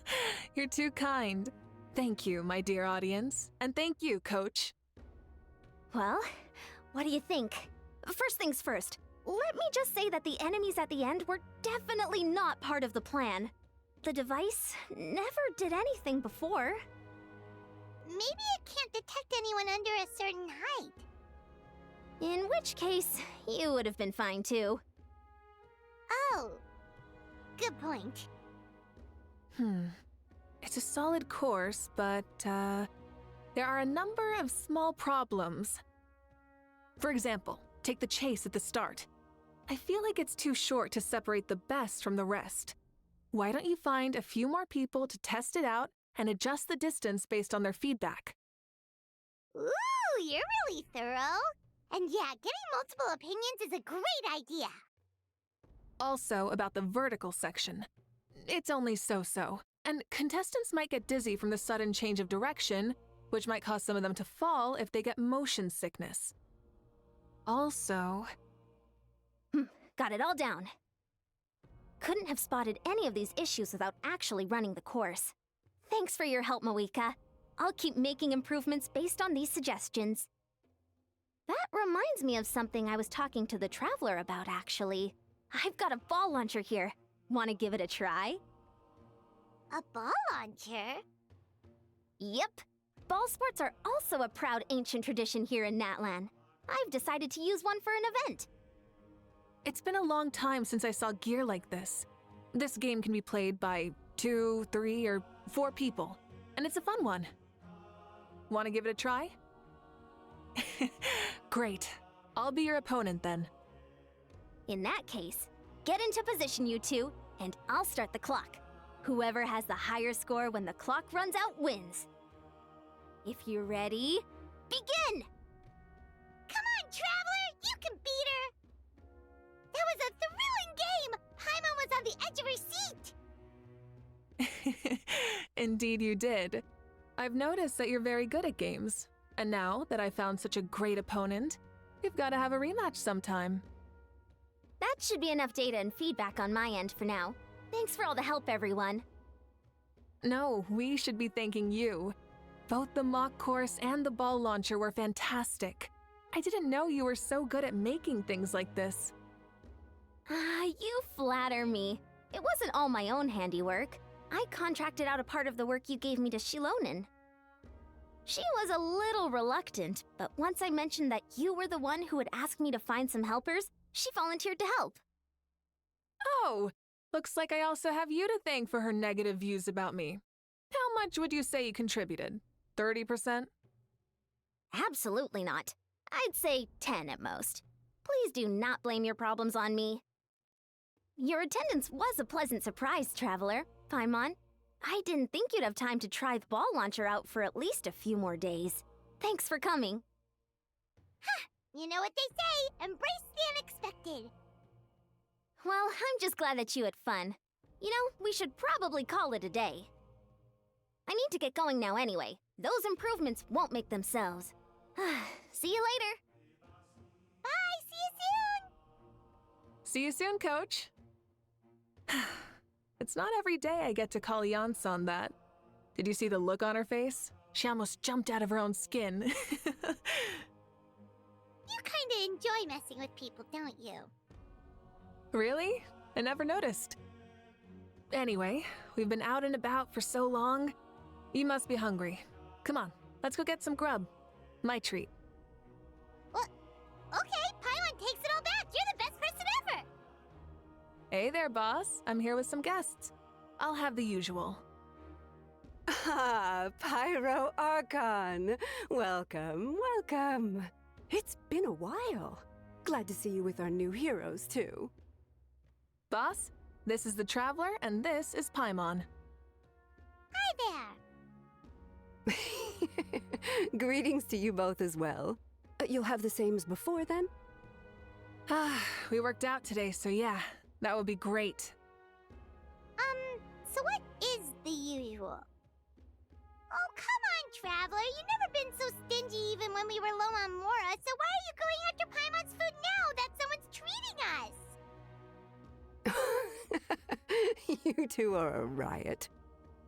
You're too kind. Thank you, my dear audience. And thank you, Coach. Well, what do you think? First things first, let me just say that the enemies at the end were definitely not part of the plan. The device never did anything before. Maybe it can't detect anyone under a certain height. In which case, you would have been fine too. Oh, good point. It's a solid course, but, there are a number of small problems. For example, take the chase at the start. I feel like it's too short to separate the best from the rest. Why don't you find a few more people to test it out and adjust the distance based on their feedback? Ooh, you're really thorough. And yeah, getting multiple opinions is a great idea. Also, about the vertical section. It's only so-so, and contestants might get dizzy from the sudden change of direction, which might cause some of them to fall if they get motion sickness. Also... Got it all down. Couldn't have spotted any of these issues without actually running the course. Thanks for your help, Moeka. I'll keep making improvements based on these suggestions. That reminds me of something I was talking to the Traveler about, actually. I've got a ball launcher here. Want to give it a try? A ball launcher? Yep. Ball sports are also a proud ancient tradition here in Natlan. I've decided to use one for an event. It's been a long time since I saw gear like this. This game can be played by 2, 3, or 4 people, and it's a fun one. Want to give it a try? Great. I'll be your opponent then. In that case, get into position, you two, and I'll start the clock. Whoever has the higher score when the clock runs out wins. If you're ready, begin! Come on, Traveler! You can beat her! That was a thrilling game! Paimon was on the edge of her seat! Indeed you did. I've noticed that you're very good at games. And now that I found such a great opponent, we've got to have a rematch sometime. That should be enough data and feedback on my end for now. Thanks for all the help, everyone. No, we should be thanking you. Both the mock course and the ball launcher were fantastic. I didn't know you were so good at making things like this. You flatter me. It wasn't all my own handiwork. I contracted out a part of the work you gave me to Shilonen. She was a little reluctant, but once I mentioned that you were the one who had asked me to find some helpers, she volunteered to help. Oh, looks like I also have you to thank for her negative views about me. How much would you say you contributed? 30%? Absolutely not. I'd say 10 at most. Please do not blame your problems on me. Your attendance was a pleasant surprise, Traveler. Paimon, I didn't think you'd have time to try the ball launcher out for at least a few more days. Thanks for coming. Huh, you know what they say, embrace the unexpected. Well, I'm just glad that you had fun. You know, we should probably call it a day. I need to get going now anyway. Those improvements won't make themselves. See you later. Bye, see you soon. See you soon, Coach. It's not every day I get to call Yansan that. Did you see the look on her face? She almost jumped out of her own skin. You kinda enjoy messing with people, don't you? Really? I never noticed. Anyway, we've been out and about for so long. You must be hungry. Come on, let's go get some grub. My treat. Well, okay, Paimon takes it all back. You're the best person ever. Hey there, boss. I'm here with some guests. I'll have the usual. Ah, Pyro Archon. Welcome, welcome. It's been a while. Glad to see you with our new heroes, too. Boss, this is the Traveler, and this is Paimon. Hi there. Greetings to you both as well. You'll have the same as before, then? We worked out today, so yeah, that would be great. So what is the usual? Oh, come on, Traveler. You've never been so stingy even when we were low on Mora, so why are you going after Paimon's food now that someone's treating us? You two are a riot.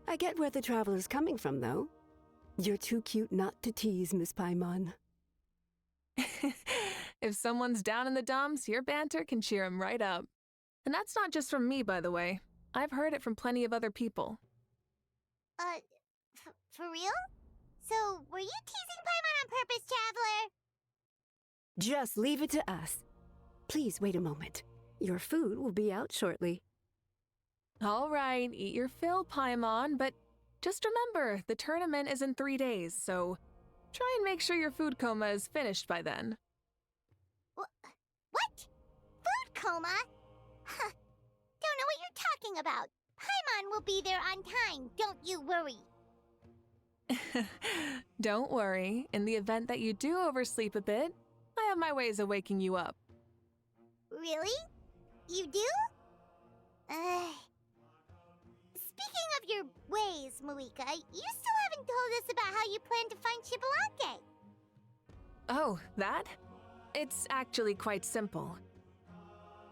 I get where the traveler's coming from, though. You're too cute not to tease, Miss Paimon. If someone's down in the dumps, your banter can cheer 'em right up. And that's not just from me, by the way. I've heard it from plenty of other people. For real? So, were you teasing Paimon on purpose, Traveler? Just leave it to us. Please wait a moment. Your food will be out shortly. All right, eat your fill, Paimon, but just remember, the tournament is in 3 days, so try and make sure your food coma is finished by then. What? Food coma? Huh. Don't know what you're talking about. Paimon will be there on time, don't you worry. Don't worry, in the event that you do oversleep a bit, I have my ways of waking you up. Really? You do? Speaking of your ways, Moika, you still haven't told us about how you plan to find Xbalanque. Oh, that? It's actually quite simple.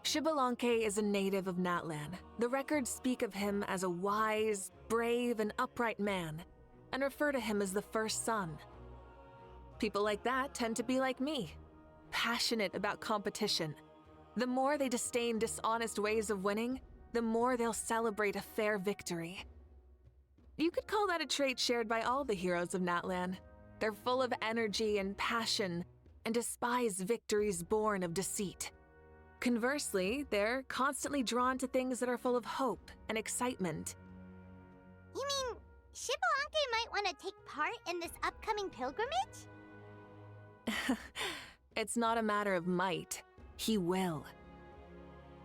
Xbalanque is a native of Natlan. The records speak of him as a wise, brave, and upright man, and refer to him as the first son. People like that tend to be like me, passionate about competition. The more they disdain dishonest ways of winning, the more they'll celebrate a fair victory. You could call that a trait shared by all the heroes of Natlan. They're full of energy and passion, and despise victories born of deceit. Conversely, they're constantly drawn to things that are full of hope and excitement. You mean Xbalanque might want to take part in this upcoming pilgrimage? It's not a matter of might. He will.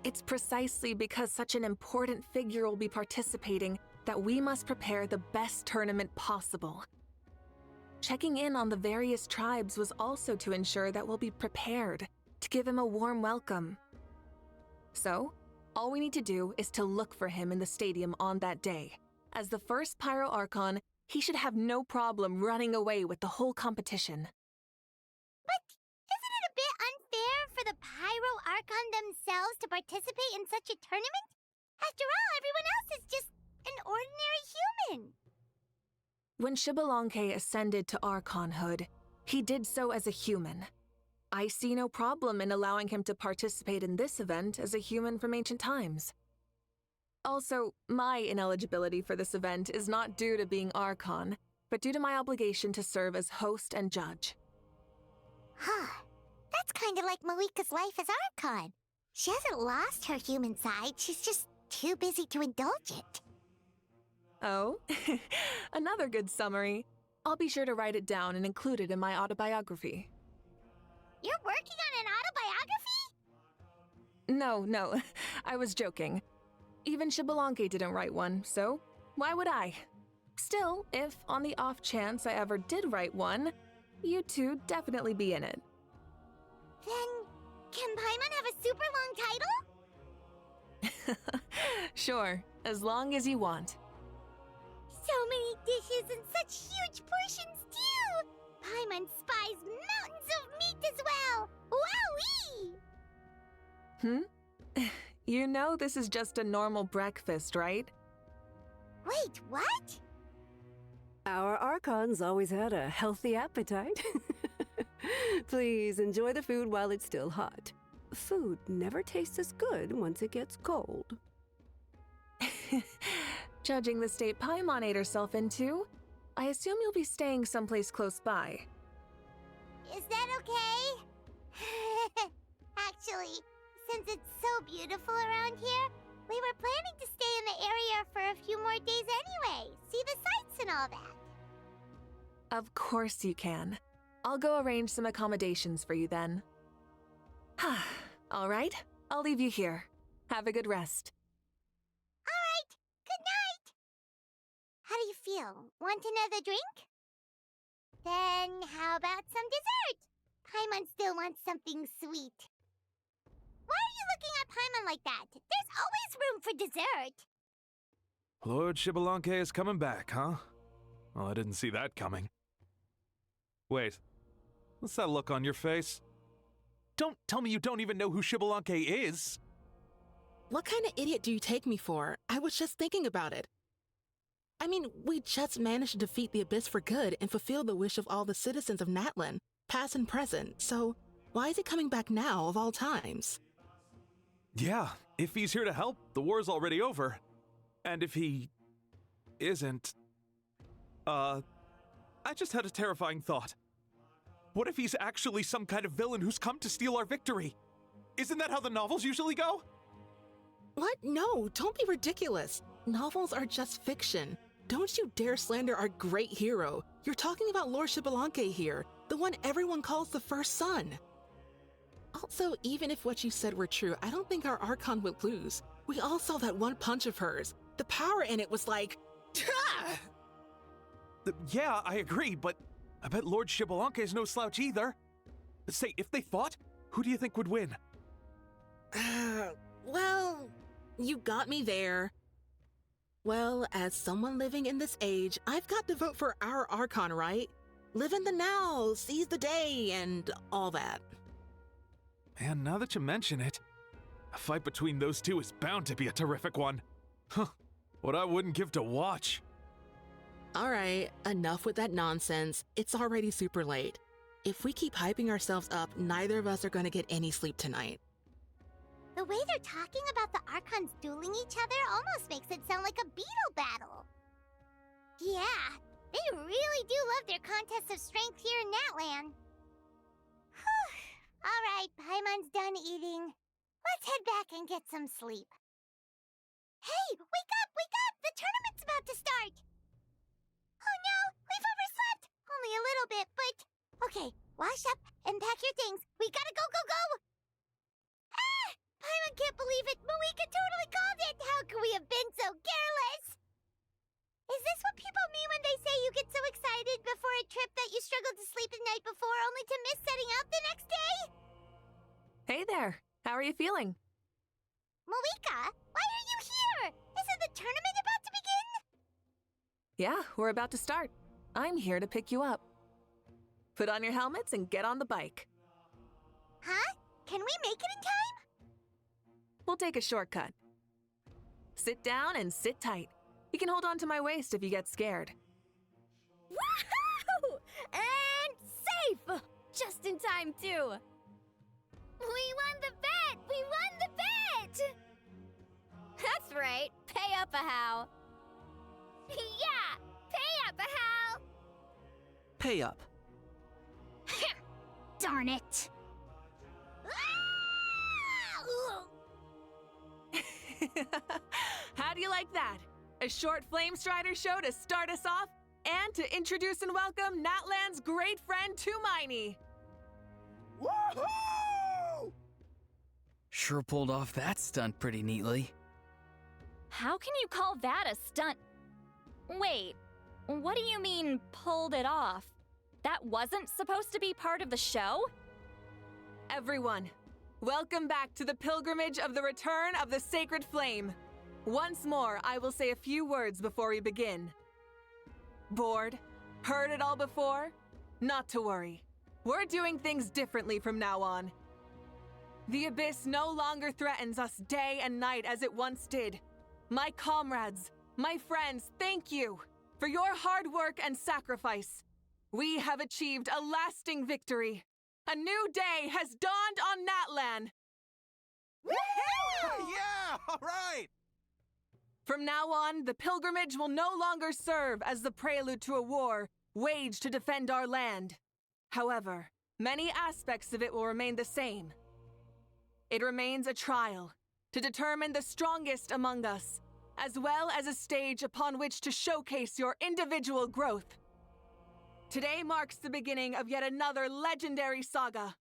It's precisely because such an important figure will be participating that we must prepare the best tournament possible. Checking in on the various tribes was also to ensure that we'll be prepared to give him a warm welcome. So, all we need to do is to look for him in the stadium on that day. As the first Pyro Archon, he should have no problem running away with the whole competition. But isn't it a bit unfair for the Pyro Archon themselves to participate in such a tournament? After all, everyone else is just an ordinary human. When Xbalanque ascended to Archonhood, he did so as a human. I see no problem in allowing him to participate in this event as a human from ancient times. Also, my ineligibility for this event is not due to being Archon, but due to my obligation to serve as host and judge. Huh. That's kind of like Moika's life as Archon. She hasn't lost her human side, she's just too busy to indulge it. Oh, another good summary. I'll be sure to write it down and include it in my autobiography. You're working on an autobiography? No, I was joking. Even Xbalanque didn't write one, so why would I? Still, if on the off chance I ever did write one, you two definitely be in it. Then, can Paimon have a super long title? Sure, as long as you want. So many dishes and such huge portions, too! Paimon spies mountains of meat as well! Wowee! You know this is just a normal breakfast, right? Wait, what? Our Archons always had a healthy appetite. Please enjoy the food while it's still hot. Food never tastes as good once it gets cold. Judging the state Paimon ate herself into, I assume you'll be staying someplace close by. Is that okay? Actually, since it's so beautiful around here, we were planning to stay in the area for a few more days anyway. See the sights and all that. Of course you can. I'll go arrange some accommodations for you then. All right, I'll leave you here. Have a good rest. All right, good night. How do you feel? Want another drink? Then how about some dessert? Paimon still wants something sweet. Why are you looking at Paimon like that? There's always room for dessert. Lord Xbalanque is coming back, huh? Well, I didn't see that coming. Wait, what's that look on your face? Don't tell me you don't even know who Xbalanque is! What kind of idiot do you take me for? I was just thinking about it. I mean, we just managed to defeat the Abyss for good and fulfill the wish of all the citizens of Natlan, past and present, so why is he coming back now of all times? Yeah, if he's here to help, the war's already over. And if he isn't... I just had a terrifying thought. What if he's actually some kind of villain who's come to steal our victory? Isn't that how the novels usually go? What? No, don't be ridiculous. Novels are just fiction. Don't you dare slander our great hero. You're talking about Lord Xbalanque here, the one everyone calls the First Son. Also, even if what you said were true, I don't think our Archon would lose. We all saw that one punch of hers. The power in it was like... Yeah, I agree, but I bet Lord Xbalanque is no slouch either. Say, if they fought, who do you think would win? Well, you got me there. Well, as someone living in this age, I've got to vote for our Archon, right? Live in the now, seize the day, and all that. Man, now that you mention it, a fight between those two is bound to be a terrific one. Huh, what I wouldn't give to watch. All right, enough with that nonsense. It's already super late. If we keep hyping ourselves up, neither of us are going to get any sleep tonight. The way they're talking about the Archons dueling each other almost makes it sound like a beetle battle. Yeah, they really do love their contests of strength here in Natlan. Whew. All right, Paimon's done eating. Let's head back and get some sleep. Hey, wake up, wake up! The tournament's about to start! Oh no, we've overslept! Only a little bit, but... Okay, wash up and pack your things. We gotta go, go, go! Ah! Paimon can't believe it, but we could totally called it! How could we have been so careless? Is this what people mean when they say you get so excited before a trip that you struggled to sleep the night before only to miss setting out the next day? Hey there, how are you feeling? Malika, why are you here? Isn't the tournament about to begin? Yeah, we're about to start. I'm here to pick you up. Put on your helmets and get on the bike. Huh? Can we make it in time? We'll take a shortcut. Sit down and sit tight. You can hold on to my waist if you get scared. Woohoo! And safe! Just in time, too. We won the bet! We won the bet! That's right. Pay up a how. Yeah! Pay up a how! Pay up. Darn it! How do you like that? A short Flame Strider show to start us off, and to introduce and welcome Natlan's great friend, Tumaini. Woohoo! Sure pulled off that stunt pretty neatly. How can you call that a stunt? Wait, what do you mean, pulled it off? That wasn't supposed to be part of the show? Everyone, welcome back to the pilgrimage of the return of the Sacred Flame. Once more, I will say a few words before we begin. Bored? Heard it all before? Not to worry. We're doing things differently from now on. The Abyss no longer threatens us day and night as it once did. My comrades, my friends, thank you for your hard work and sacrifice. We have achieved a lasting victory. A new day has dawned on Natlan. Woo! Yeah, all right! From now on, the pilgrimage will no longer serve as the prelude to a war waged to defend our land. However, many aspects of it will remain the same. It remains a trial to determine the strongest among us, as well as a stage upon which to showcase your individual growth. Today marks the beginning of yet another legendary saga,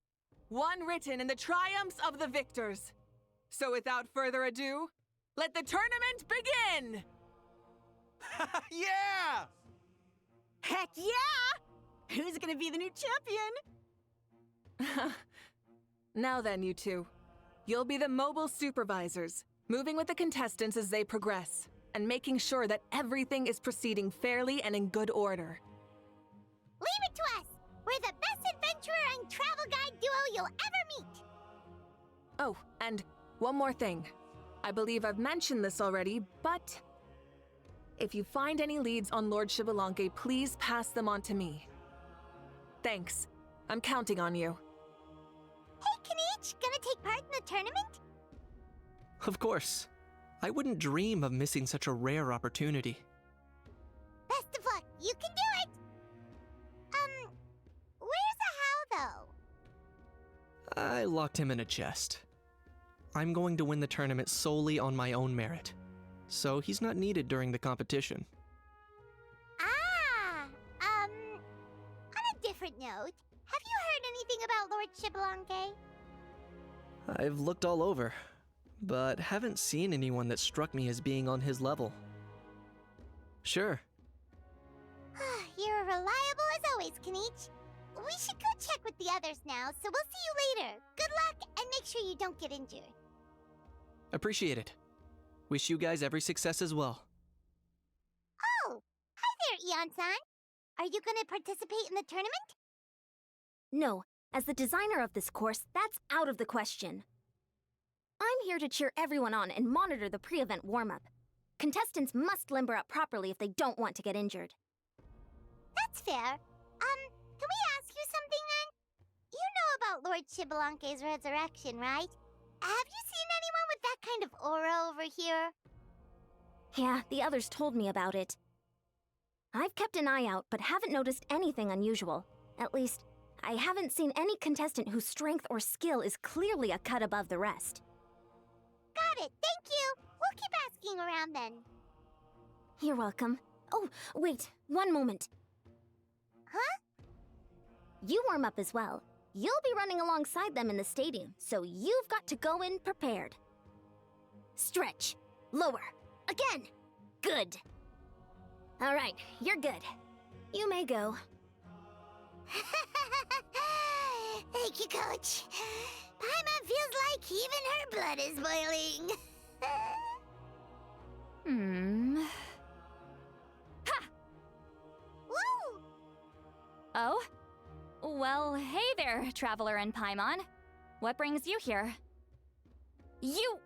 one written in the triumphs of the victors. So without further ado, let the tournament begin! Yeah! Heck yeah! Who's gonna be the new champion? Now then, you two. You'll be the mobile supervisors, moving with the contestants as they progress, and making sure that everything is proceeding fairly and in good order. Leave it to us! We're the best adventurer and travel guide duo you'll ever meet! Oh, and one more thing. I believe I've mentioned this already, but if you find any leads on Lord Xbalanque, please pass them on to me. Thanks. I'm counting on you. Hey, Kanich, gonna take part in the tournament? Of course. I wouldn't dream of missing such a rare opportunity. Best of luck, you can do it! Where's the How, though? I locked him in a chest. I'm going to win the tournament solely on my own merit, so he's not needed during the competition. On a different note, have you heard anything about Lord Xbalanque? I've looked all over, but haven't seen anyone that struck me as being on his level. Sure. You're reliable as always, Kanich. We should go check with the others now, so we'll see you later. Good luck, and make sure you don't get injured. Appreciate it. Wish you guys every success as well. Oh, hi there, Eon-san. Are you gonna participate in the tournament? No, as the designer of this course, that's out of the question. I'm here to cheer everyone on and monitor the pre-event warm-up. Contestants must limber up properly if they don't want to get injured. That's fair. Can we ask you something then? You know about Lord Xbalanque's resurrection, right? Have you seen anyone with that kind of aura over here? Yeah, the others told me about it. I've kept an eye out, but haven't noticed anything unusual. At least, I haven't seen any contestant whose strength or skill is clearly a cut above the rest. Got it, thank you! We'll keep asking around then. You're welcome. Oh, wait, one moment. Huh? You warm up as well. You'll be running alongside them in the stadium, so you've got to go in prepared. Stretch. Lower. Again. Good. All right, you're good. You may go. Thank you, Coach. Paimon feels like even her blood is boiling. Ha! Woo! Oh? Well, hey there, Traveler and Paimon. What brings you here? You...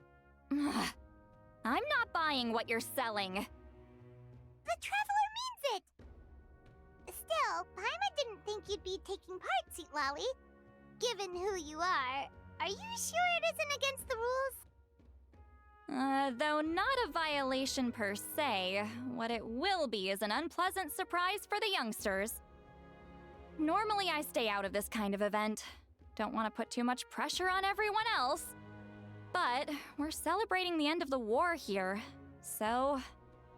I'm not buying what you're selling. The Traveler means it! Still, Paimon didn't think you'd be taking part, Sweet Lolly. Given who you are you sure it isn't against the rules? Though not a violation per se, what it will be is an unpleasant surprise for the youngsters. Normally I stay out of this kind of event. Don't want to put too much pressure on everyone else. But we're celebrating the end of the war here, so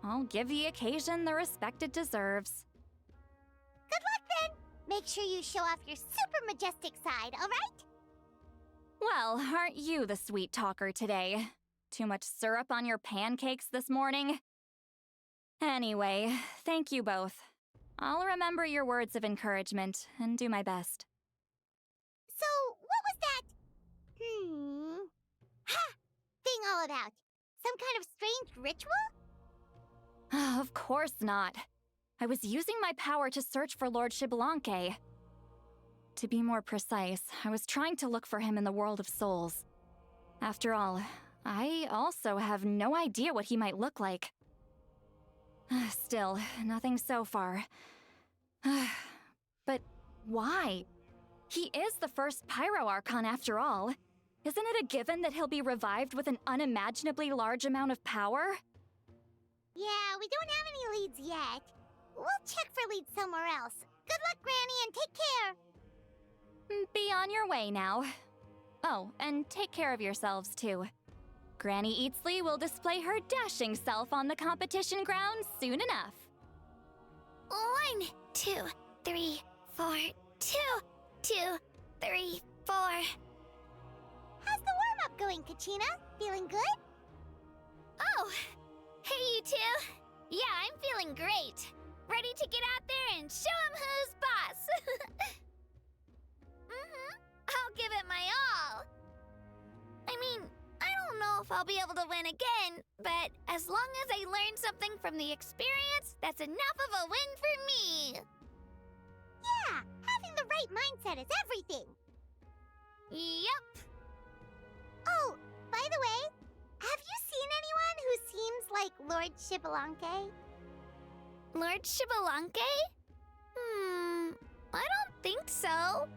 I'll give the occasion the respect it deserves. Good luck then! Make sure you show off your super majestic side, alright? Well, aren't you the sweet talker today? Too much syrup on your pancakes this morning? Anyway, thank you both. I'll remember your words of encouragement and do my best. So, what was that? Ha! Thing all about? Some kind of strange ritual? Of course not. I was using my power to search for Lord Xbalanque. To be more precise, I was trying to look for him in the world of souls. After all, I also have no idea what he might look like. Still, nothing so far. But why? He is the first Pyro Archon after all. Isn't it a given that he'll be revived with an unimaginably large amount of power? Yeah, we don't have any leads yet. We'll check for leads somewhere else. Good luck, Granny, and take care! Be on your way now. Oh, and take care of yourselves too. Granny Eatsley will display her dashing self on the competition grounds soon enough. 1, 2, 3, 4, 2, 2, 3, 4. How's the warm-up going, Kachina? Feeling good? Oh, hey you two. Yeah, I'm feeling great. Ready to get out there and show 'em who's boss. I'll give it my all. I mean, I don't know if I'll be able to win again, but as long as I learn something from the experience, that's enough of a win for me. Yeah, having the right mindset is everything. Yep. Oh, by the way, have you seen anyone who seems like Lord Shibalanke? Lord Shibalanke? I don't think so.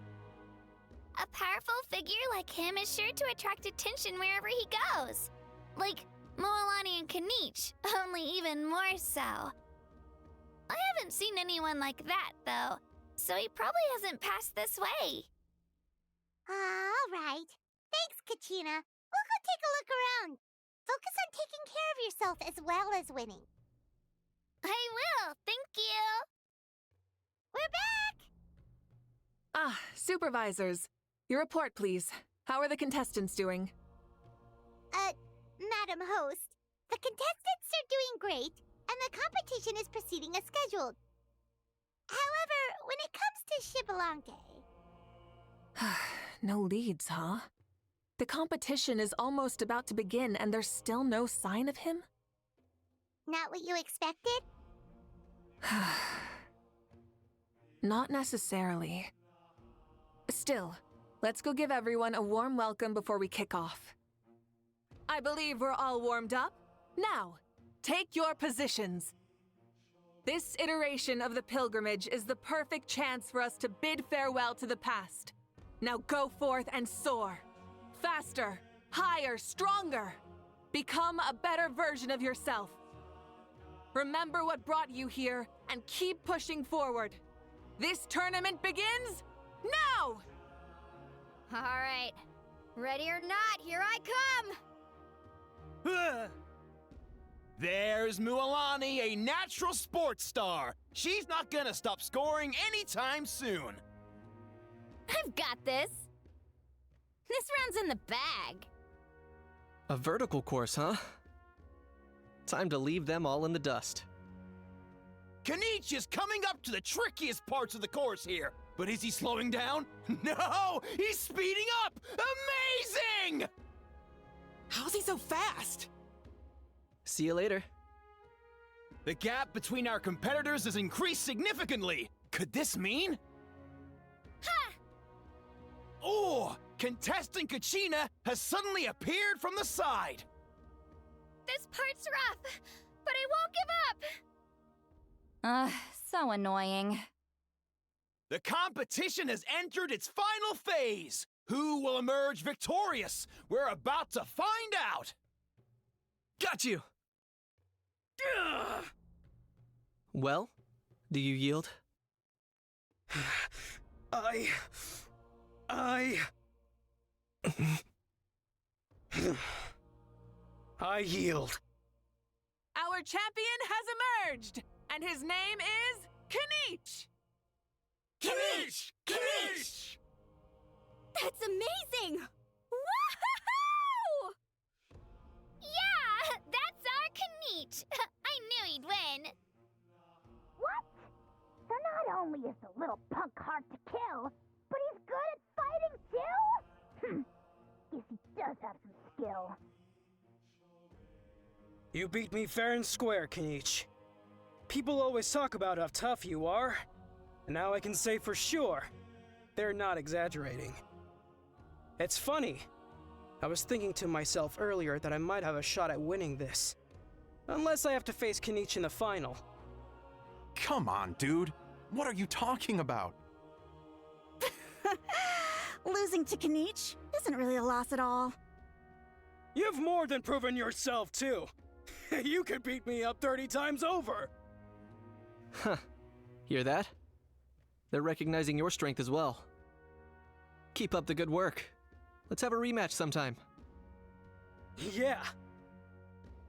A powerful figure like him is sure to attract attention wherever he goes. Like Moalani and Kanich, only even more so. I haven't seen anyone like that, though, so he probably hasn't passed this way. All right. Thanks, Kachina. We'll go take a look around. Focus on taking care of yourself as well as winning. I will, thank you. We're back! Ah, supervisors. Your report, please. How are the contestants doing? Madam Host, the contestants are doing great, and the competition is proceeding as scheduled. However, when it comes to Shibalanke... No leads, huh? The competition is almost about to begin, and there's still no sign of him? Not what you expected? Not necessarily. Still, let's go give everyone a warm welcome before we kick off. I believe we're all warmed up. Now, take your positions. This iteration of the pilgrimage is the perfect chance for us to bid farewell to the past. Now go forth and soar. Faster, higher, stronger. Become a better version of yourself. Remember what brought you here and keep pushing forward. This tournament begins now! All right. Ready or not, here I come! There's Mualani, a natural sports star. She's not gonna stop scoring anytime soon. I've got this. This round's in the bag. A vertical course, huh? Time to leave them all in the dust. Kanich is coming up to the trickiest parts of the course here. But is he slowing down? No! He's speeding up! Amazing! How's he so fast? See you later. The gap between our competitors has increased significantly. Could this mean? Ha! Oh! Contestant Kachina has suddenly appeared from the side. This part's rough, but I won't give up. So annoying. The competition has entered its final phase. Who will emerge victorious? We're about to find out. Got you! Well, do you yield? I yield. Our champion has emerged, and his name is Kanich! Kanich! Kanich! That's amazing! Woohoo! Yeah, that's our Kanich. I knew he'd win. What? So not only is the little punk hard to kill, but he's good at fighting too? Guess he does have some skill. You beat me fair and square, Kanich. People always talk about how tough you are, and now I can say for sure, they're not exaggerating. It's funny. I was thinking to myself earlier that I might have a shot at winning this. Unless I have to face Kanich in the final. Come on, dude. What are you talking about? Losing to Kanich isn't really a loss at all. You've more than proven yourself, too. You could beat me up 30 times over. Huh. Hear that? They're recognizing your strength as well. Keep up the good work. Let's have a rematch sometime. Yeah.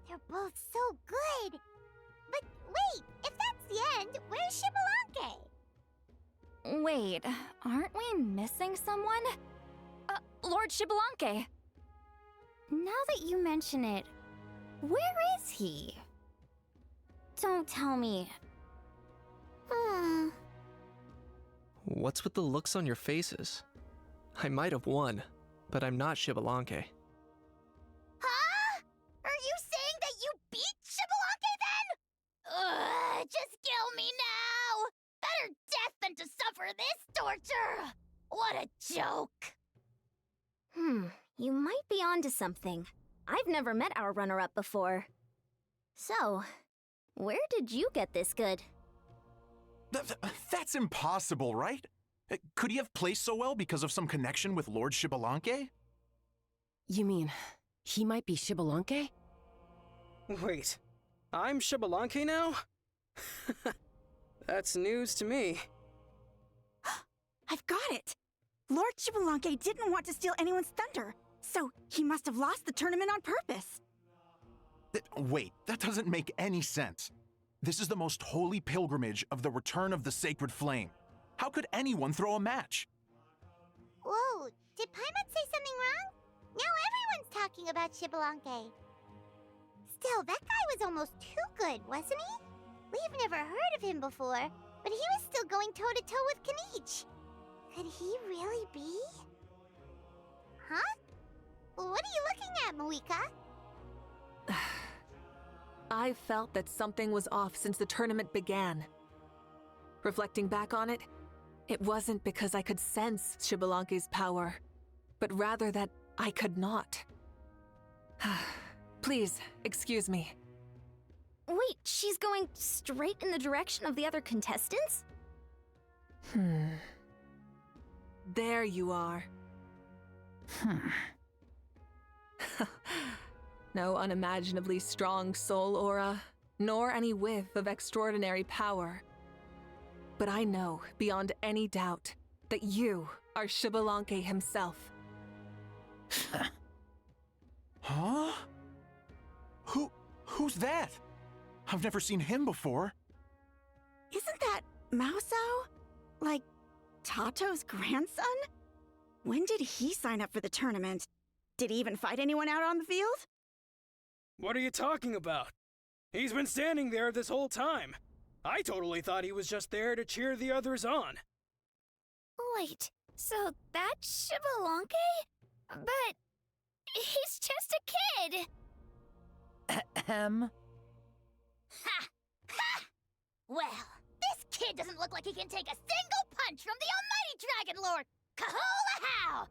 They're both so good. But wait, if that's the end, where's Shibalanke? Wait, aren't we missing someone? Lord Shibalanke. Now that you mention it, where is he? Don't tell me. What's with the looks on your faces? I might have won, but I'm not Shibalanke. Huh? Are you saying that you beat Shibalanke then? Just kill me now! Better death than to suffer this torture! What a joke! You might be onto something. I've never met our runner-up before. So, where did you get this good? That's impossible, right? Could he have placed so well because of some connection with Lord Xbalanque? You mean, he might be Xbalanque? Wait, I'm Xbalanque now? That's news to me. I've got it! Lord Xbalanque didn't want to steal anyone's thunder, so he must have lost the tournament on purpose. Wait, that doesn't make any sense. This is the most holy pilgrimage of the return of the sacred flame. How could anyone throw a match? Whoa, did Paimon say something wrong? Now everyone's talking about Xbalanque. Still, that guy was almost too good, wasn't he? We've never heard of him before, but he was still going toe-to-toe with Kinich. Could he really be? Huh? What are you looking at, Moika? I felt that something was off since the tournament began. Reflecting back on it, it wasn't because I could sense Xbalanque's power, but rather that I could not. Please, excuse me. Wait, she's going straight in the direction of the other contestants? There you are. No unimaginably strong soul aura, nor any whiff of extraordinary power. But I know, beyond any doubt, that you are Xbalanque himself. Huh? Who's that? I've never seen him before. Isn't that Mauso? Like, Tato's grandson? When did he sign up for the tournament? Did he even fight anyone out on the field? What are you talking about? He's been standing there this whole time. I totally thought he was just there to cheer the others on. Wait, so that's Xbalanque? But he's just a kid. Ha! Ha! Well, this kid doesn't look like he can take a single punch from the almighty Dragon Lord! Kahula how!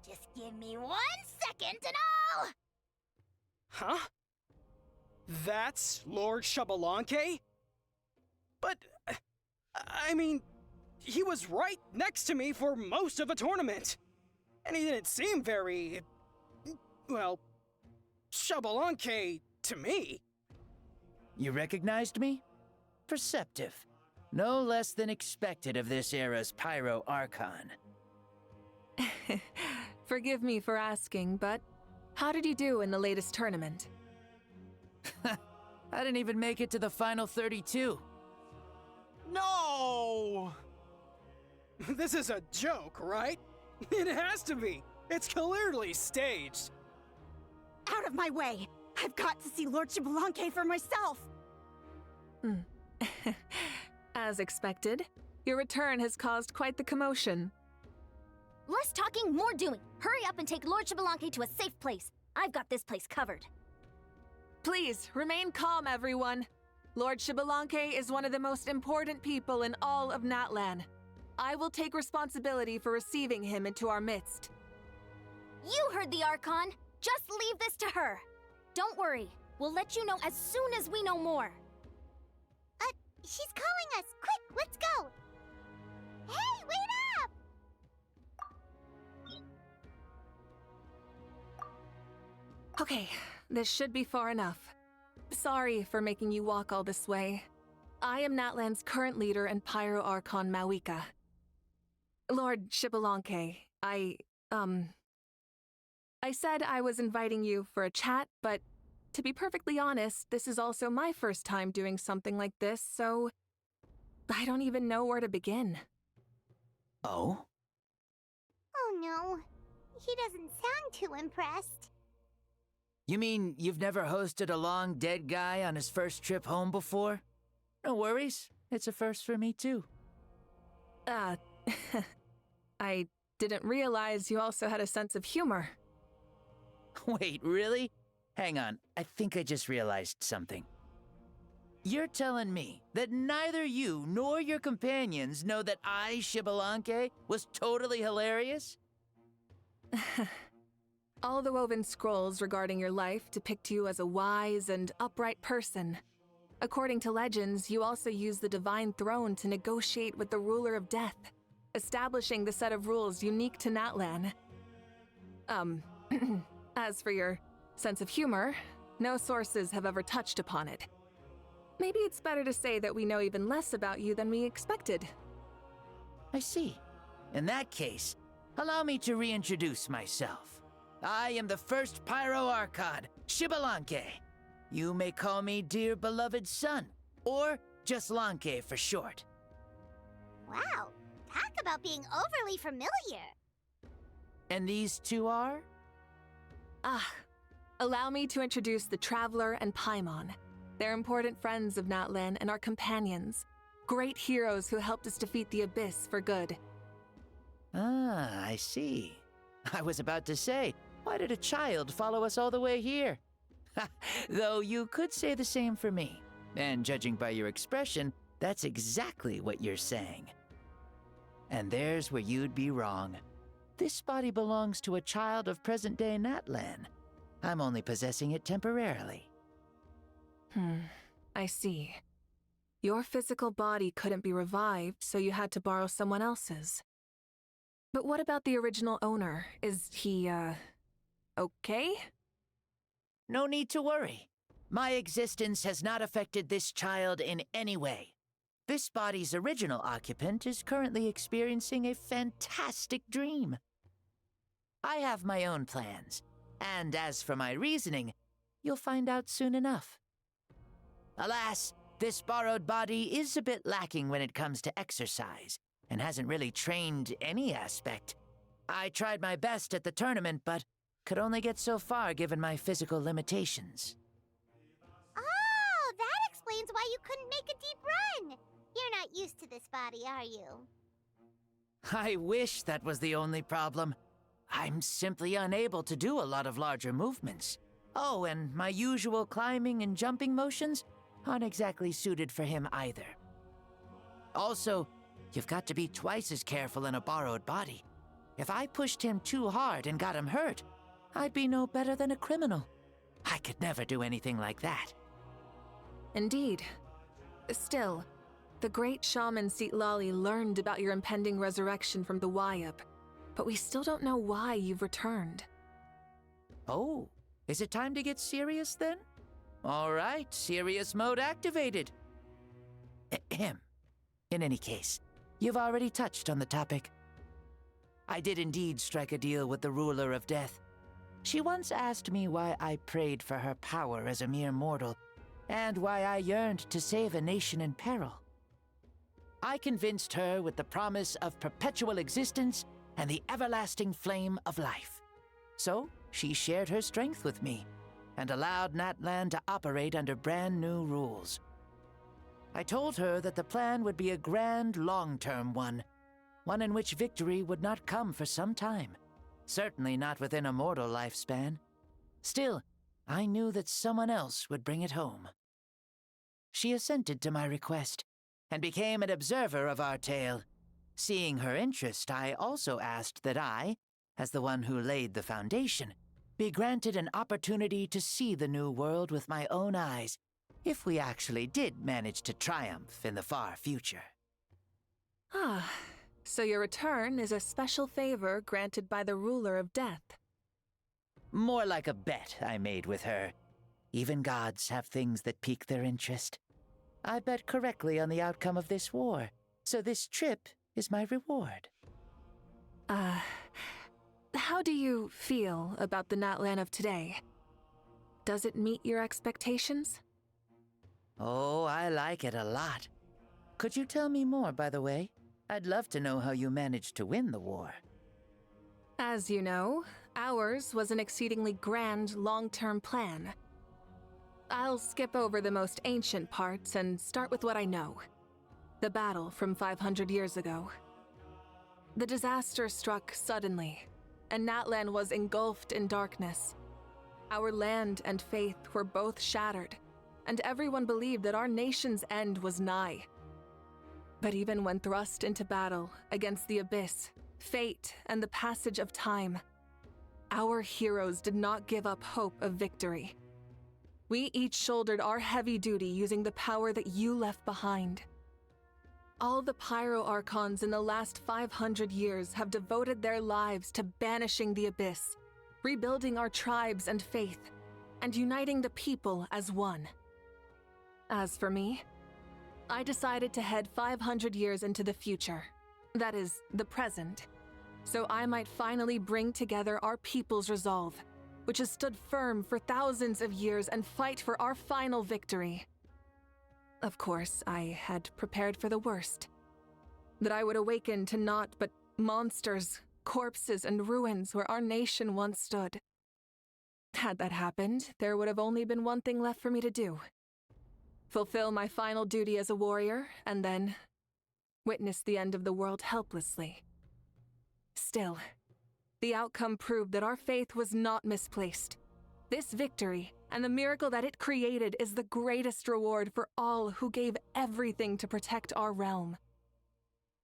Just give me 1 second and I'll... Huh? That's Lord Xbalanque? But, I mean, he was right next to me for most of the tournament. And he didn't seem very, well, Xbalanque to me. You recognized me? Perceptive. No less than expected of this era's Pyro Archon. Forgive me for asking, but how did you do in the latest tournament? I didn't even make it to the final 32. No! This is a joke, right? It has to be. It's clearly staged. Out of my way! I've got to see Lord Xbalanque for myself! As expected, your return has caused quite the commotion. Less talking, more doing. Hurry up and take Lord Xbalanque to a safe place. I've got this place covered. Please, remain calm, everyone. Lord Xbalanque is one of the most important people in all of Natlan. I will take responsibility for receiving him into our midst. You heard the Archon. Just leave this to her. Don't worry. We'll let you know as soon as we know more. She's calling us. Quick, let's go. Hey, wait up! Okay, this should be far enough. Sorry for making you walk all this way. I am Natlan's current leader and Pyro Archon Mawika. Lord Xbalanque, I said I was inviting you for a chat, but to be perfectly honest, this is also my first time doing something like this, so I don't even know where to begin. Oh? Oh no, he doesn't sound too impressed. You mean you've never hosted a long dead guy on his first trip home before? No worries, it's a first for me too. I didn't realize you also had a sense of humor. Wait, really? Hang on, I think I just realized something. You're telling me that neither you nor your companions know that I, Xbalanque, was totally hilarious? All the woven scrolls regarding your life depict you as a wise and upright person. According to legends, you also use the Divine Throne to negotiate with the Ruler of Death, establishing the set of rules unique to Natlan. As for your sense of humor, no sources have ever touched upon it. Maybe it's better to say that we know even less about you than we expected. I see. In that case, allow me to reintroduce myself. I am the first Pyro Archon, Xbalanque. You may call me Dear Beloved Son, or just Lanque for short. Wow, talk about being overly familiar. And these two are? Allow me to introduce the Traveler and Paimon. They're important friends of Natlan and our companions. Great heroes who helped us defeat the Abyss for good. Ah, I see. I was about to say, why did a child follow us all the way here? Though you could say the same for me. And judging by your expression, that's exactly what you're saying. And there's where you'd be wrong. This body belongs to a child of present-day Natlan. I'm only possessing it temporarily. I see. Your physical body couldn't be revived, so you had to borrow someone else's. But what about the original owner? Is he, okay? No need to worry. My existence has not affected this child in any way. This body's original occupant is currently experiencing a fantastic dream. I have my own plans, and as for my reasoning, you'll find out soon enough. Alas, this borrowed body is a bit lacking when it comes to exercise, and hasn't really trained any aspect. I tried my best at the tournament, but could only get so far given my physical limitations. Oh, that explains why you couldn't make a deep run. You're not used to this body, are you? I wish that was the only problem. I'm simply unable to do a lot of larger movements. Oh, and my usual climbing and jumping motions aren't exactly suited for him either. Also, you've got to be twice as careful in a borrowed body. If I pushed him too hard and got him hurt, I'd be no better than a criminal. I could never do anything like that. Indeed. Still, the great shaman Seatlali learned about your impending resurrection from the Wyup, but we still don't know why you've returned. Oh, is it time to get serious then? All right, serious mode activated. Ahem. In any case, you've already touched on the topic. I did indeed strike a deal with the Ruler of Death. She once asked me why I prayed for her power as a mere mortal, and why I yearned to save a nation in peril. I convinced her with the promise of perpetual existence and the everlasting flame of life. So she shared her strength with me, and allowed Natlan to operate under brand new rules. I told her that the plan would be a grand, long-term one in which victory would not come for some time, certainly not within a mortal lifespan. Still, I knew that someone else would bring it home. She assented to my request, and became an observer of our tale. Seeing her interest, I also asked that I, as the one who laid the foundation, be granted an opportunity to see the new world with my own eyes, if we actually did manage to triumph in the far future. So your return is a special favor granted by the Ruler of Death. More like a bet I made with her. Even gods have things that pique their interest. I bet correctly on the outcome of this war, so this trip is my reward. How do you feel about the Natlan of today? Does it meet your expectations? Oh, I like it a lot. Could you tell me more, by the way? I'd love to know how you managed to win the war. As you know, ours was an exceedingly grand, long-term plan. I'll skip over the most ancient parts and start with what I know. The battle from 500 years ago. The disaster struck suddenly, and Natlan was engulfed in darkness. Our land and faith were both shattered, and everyone believed that our nation's end was nigh. But even when thrust into battle against the abyss, fate, and the passage of time, our heroes did not give up hope of victory. We each shouldered our heavy duty using the power that you left behind. All the Pyro Archons in the last 500 years have devoted their lives to banishing the abyss, rebuilding our tribes and faith, and uniting the people as one. As for me, I decided to head 500 years into the future, that is, the present, so I might finally bring together our people's resolve, which has stood firm for thousands of years, and fight for our final victory. Of course, I had prepared for the worst. That I would awaken to naught but monsters, corpses, and ruins where our nation once stood. Had that happened, there would have only been one thing left for me to do. Fulfill my final duty as a warrior, and then witness the end of the world helplessly. Still, the outcome proved that our faith was not misplaced. This victory, and the miracle that it created, is the greatest reward for all who gave everything to protect our realm.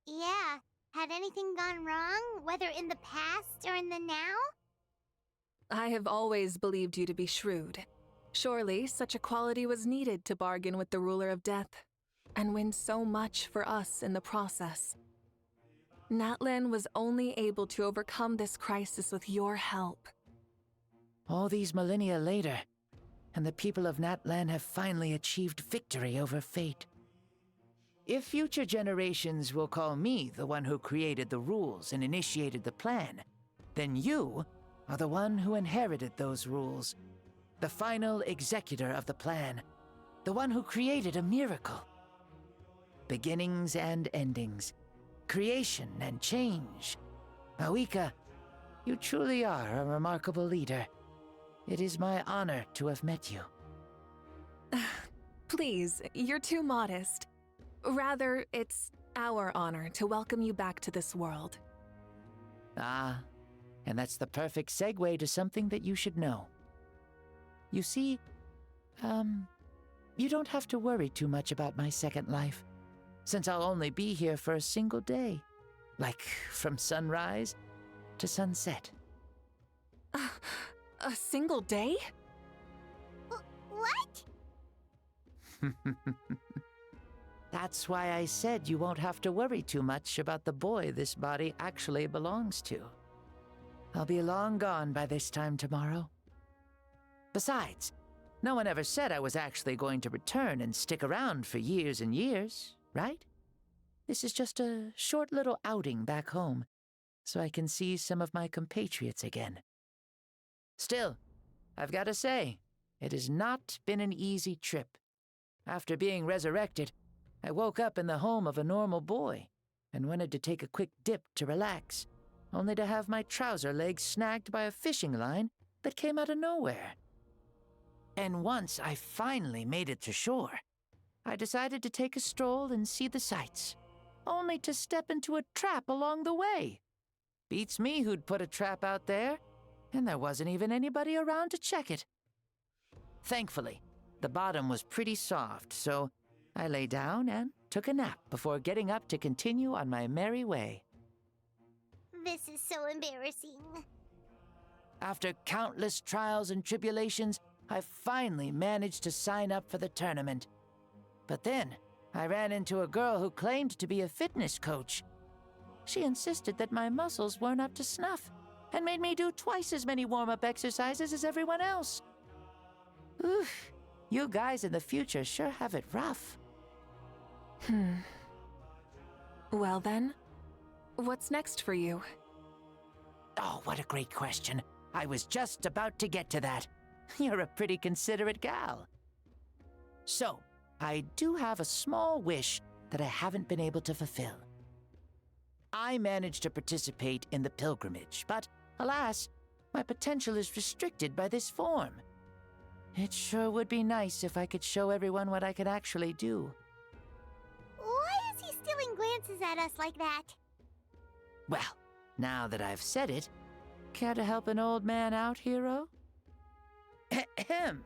Yeah, had anything gone wrong, whether in the past or in the now? I have always believed you to be shrewd. Surely, such a quality was needed to bargain with the ruler of death, and win so much for us in the process. Natlan was only able to overcome this crisis with your help. All these millennia later, and the people of Natlan have finally achieved victory over fate. If future generations will call me the one who created the rules and initiated the plan, then you are the one who inherited those rules, the final executor of the plan, the one who created a miracle. Beginnings and endings, creation and change. Awika, you truly are a remarkable leader. It is my honor to have met you. Please, you're too modest. Rather, it's our honor to welcome you back to this world. Ah, and that's the perfect segue to something that you should know. You see, you don't have to worry too much about my second life, since I'll only be here for a single day, like from sunrise to sunset. A single day? What? That's why I said you won't have to worry too much about the boy this body actually belongs to. I'll be long gone by this time tomorrow. Besides, no one ever said I was actually going to return and stick around for years and years, right? This is just a short little outing back home, so I can see some of my compatriots again. Still, I've got to say, it has not been an easy trip. After being resurrected, I woke up in the home of a normal boy and wanted to take a quick dip to relax, only to have my trouser legs snagged by a fishing line that came out of nowhere. And once I finally made it to shore, I decided to take a stroll and see the sights, only to step into a trap along the way. Beats me who'd put a trap out there, and there wasn't even anybody around to check it. Thankfully, the bottom was pretty soft, so I lay down and took a nap before getting up to continue on my merry way. This is so embarrassing. After countless trials and tribulations, I finally managed to sign up for the tournament. But then, I ran into a girl who claimed to be a fitness coach. She insisted that my muscles weren't up to snuff, and made me do twice as many warm-up exercises as everyone else. Oof, you guys in the future sure have it rough. Well then, what's next for you? Oh, what a great question. I was just about to get to that. You're a pretty considerate gal. So, I do have a small wish that I haven't been able to fulfill. I managed to participate in the pilgrimage, but alas, my potential is restricted by this form. It sure would be nice if I could show everyone what I could actually do. Why is he stealing glances at us like that? Well, now that I've said it, care to help an old man out, hero? Ahem.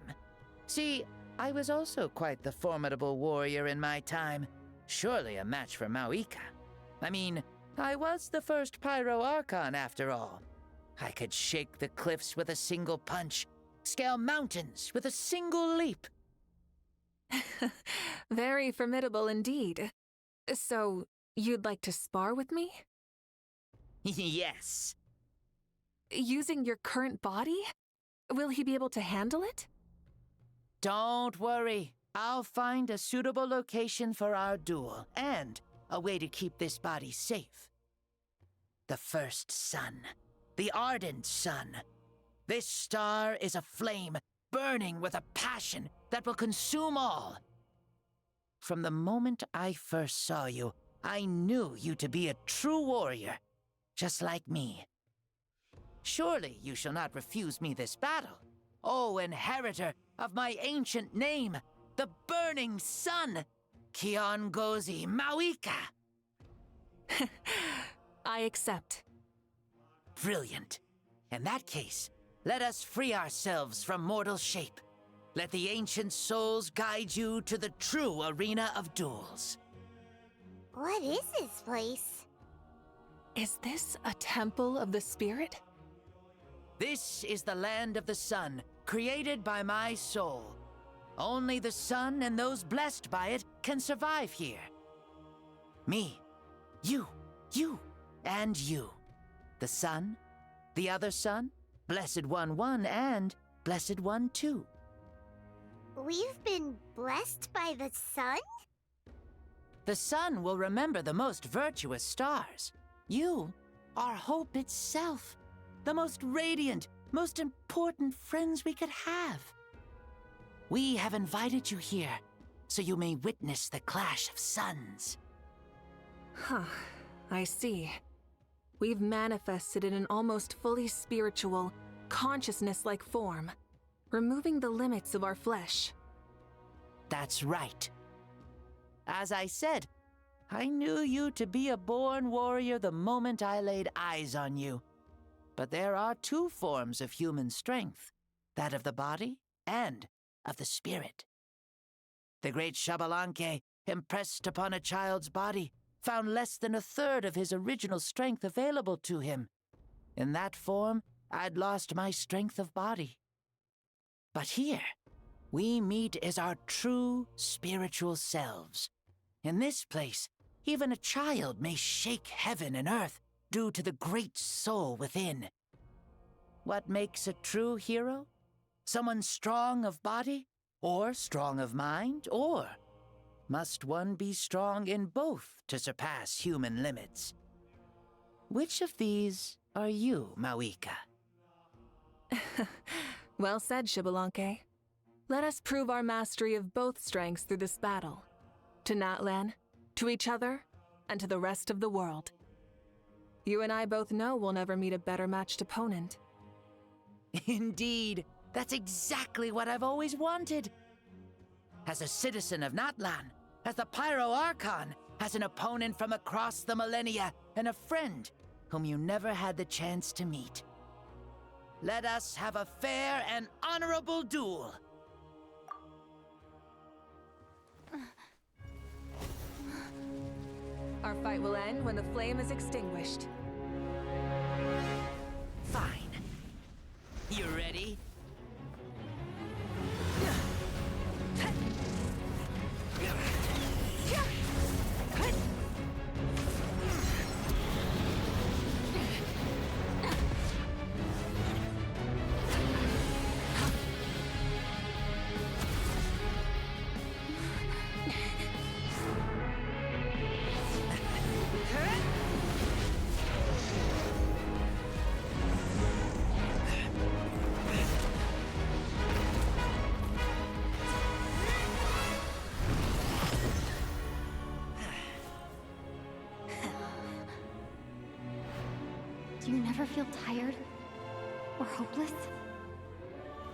See, I was also quite the formidable warrior in my time. Surely a match for Mauika. I mean, I was the first Pyro Archon after all. I could shake the cliffs with a single punch, scale mountains with a single leap. Very formidable indeed. So, you'd like to spar with me? Yes. Using your current body? Will he be able to handle it? Don't worry. I'll find a suitable location for our duel, and a way to keep this body safe. The first sun. The ardent sun. This star is a flame, burning with a passion that will consume all. From the moment I first saw you, I knew you to be a true warrior, just like me. Surely you shall not refuse me this battle, O inheritor of my ancient name, the Burning Sun, Kiongozi Mauika. I accept. Brilliant. In that case, let us free ourselves from mortal shape. Let the ancient souls guide you to the true arena of duels. What is this place? Is this a temple of the spirit? This is the land of the sun, created by my soul. Only the sun and those blessed by it can survive here. Me, you, and you. The sun, the other sun, Blessed One 1, and Blessed One 2. We've been blessed by the sun? The sun will remember the most virtuous stars. You are hope itself, the most radiant, most important friends we could have. We have invited you here, so you may witness the clash of suns. Huh, I see. We've manifested in an almost fully spiritual, consciousness-like form, removing the limits of our flesh. That's right. As I said, I knew you to be a born warrior the moment I laid eyes on you. But there are two forms of human strength, that of the body and of the spirit. The great Xbalanque, impressed upon a child's body, found less than a third of his original strength available to him. In that form, I'd lost my strength of body. But here, we meet as our true spiritual selves. In this place, even a child may shake heaven and earth due to the great soul within. What makes a true hero? Someone strong of body, or strong of mind, or must one be strong in both to surpass human limits? Which of these are you, Mauika? Well said, Xbalanque. Let us prove our mastery of both strengths through this battle. To Natlan, to each other, and to the rest of the world. You and I both know we'll never meet a better matched opponent. Indeed, that's exactly what I've always wanted. As a citizen of Natlan, as the Pyro Archon, as an opponent from across the millennia, and a friend whom you never had the chance to meet. Let us have a fair and honorable duel. Our fight will end when the flame is extinguished. Fine. You ready? Do you never feel tired? Or hopeless?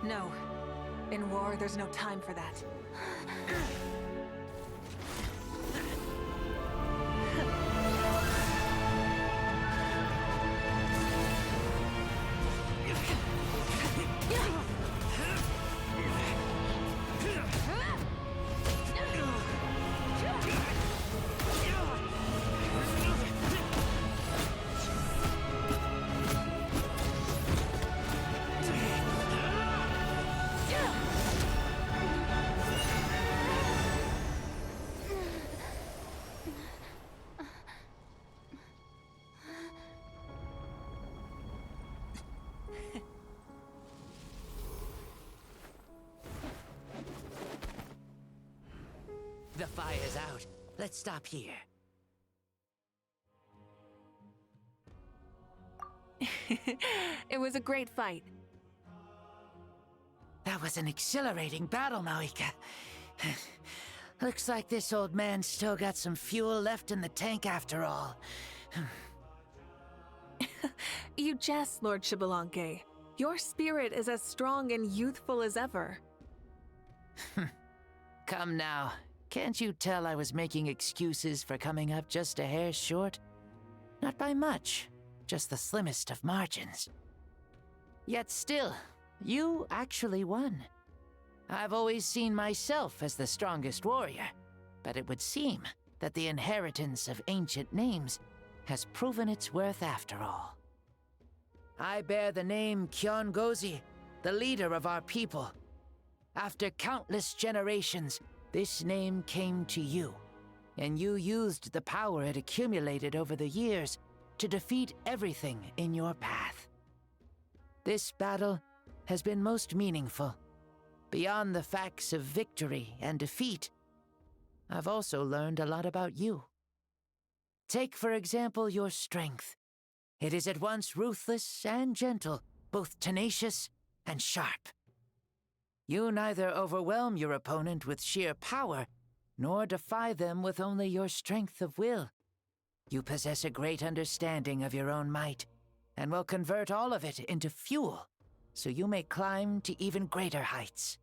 No. In war, there's no time for that. The fire's out. Let's stop here. It was a great fight. That was an exhilarating battle, Mawika. Looks like this old man's still got some fuel left in the tank after all. You jest, Lord Xbalanque. Your spirit is as strong and youthful as ever. Come now. Can't you tell I was making excuses for coming up just a hair short? Not by much, just the slimmest of margins. Yet still, you actually won. I've always seen myself as the strongest warrior, but it would seem that the inheritance of ancient names has proven its worth after all. I bear the name Kiongozi, the leader of our people. After countless generations, this name came to you, and you used the power it accumulated over the years to defeat everything in your path. This battle has been most meaningful. Beyond the facts of victory and defeat, I've also learned a lot about you. Take, for example, your strength. It is at once ruthless and gentle, both tenacious and sharp. You neither overwhelm your opponent with sheer power, nor defy them with only your strength of will. You possess a great understanding of your own might, and will convert all of it into fuel, so you may climb to even greater heights.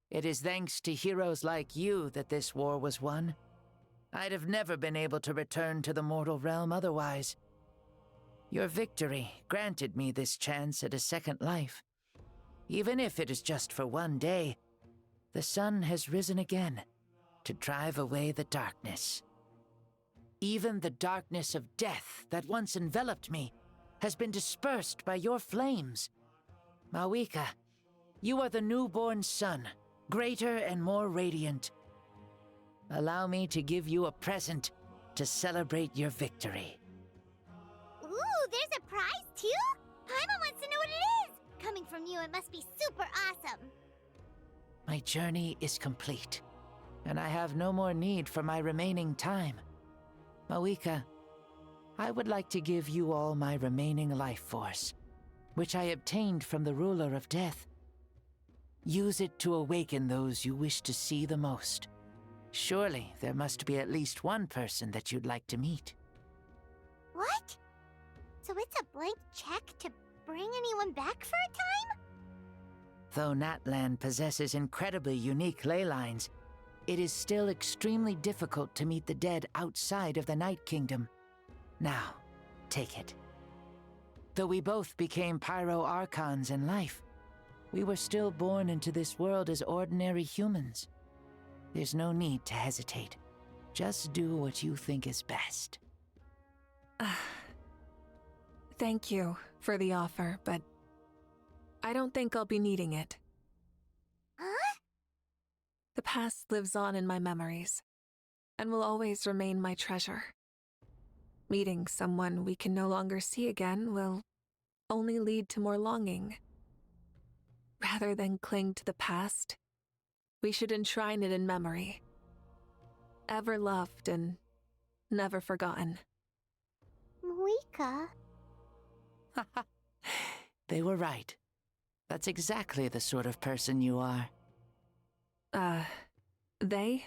It is thanks to heroes like you that this war was won. I'd have never been able to return to the mortal realm otherwise. Your victory granted me this chance at a second life. Even if it is just for one day, the sun has risen again to drive away the darkness. Even the darkness of death that once enveloped me has been dispersed by your flames. Mawika, you are the newborn sun, greater and more radiant. Allow me to give you a present to celebrate your victory. Ooh, there's a prize too? Paimon wants to know what it is! Coming from you, it must be super awesome. My journey is complete, and I have no more need for my remaining time. Mawika, I would like to give you all my remaining life force, which I obtained from the ruler of death. Use it to awaken those you wish to see the most. Surely there must be at least one person that you'd like to meet. What? So it's a blank check to bring anyone back for a time? Though Natlan possesses incredibly unique ley lines, it is still extremely difficult to meet the dead outside of the Night Kingdom. Now, take it. Though we both became Pyro-Archons in life, we were still born into this world as ordinary humans. There's no need to hesitate. Just do what you think is best. Thank you for the offer, but I don't think I'll be needing it. Huh? The past lives on in my memories, and will always remain my treasure. Meeting someone we can no longer see again will only lead to more longing. Rather than cling to the past, we should enshrine it in memory. Ever loved and never forgotten. Mawika. They were right. That's exactly the sort of person you are. They?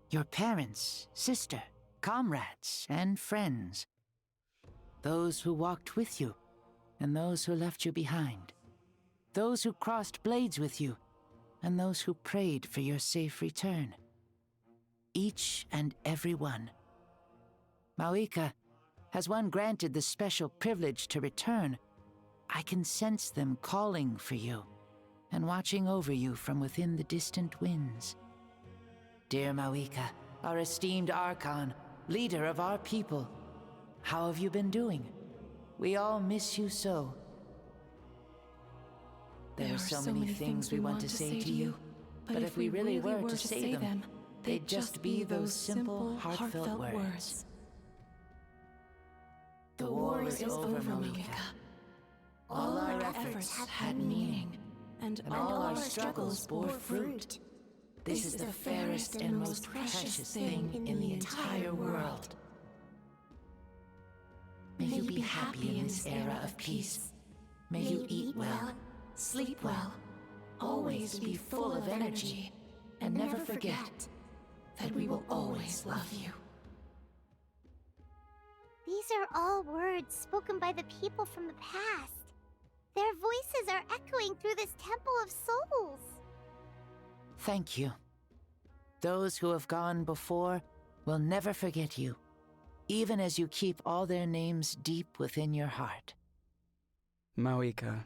Your parents, sister, comrades, and friends. Those who walked with you, and those who left you behind. Those who crossed blades with you, and those who prayed for your safe return. Each and every one. Mawika, has one granted the special privilege to return, I can sense them calling for you, and watching over you from within the distant winds. Dear Mawika, our esteemed Archon, leader of our people, how have you been doing? We all miss you so. There are so many things we want to say to you, but if we really were to say them, they'd just be those simple, heartfelt words. The war is over, Mawika. All our efforts had meaning, and all our struggles bore fruit. This is the fairest and most precious thing in the entire world. May you be happy in this era of peace. May you eat well, sleep well, always be full of energy, and never forget that we will always love you. These are all words spoken by the people from the past. Their voices are echoing through this Temple of Souls. Thank you. Those who have gone before will never forget you, even as you keep all their names deep within your heart. Mauika,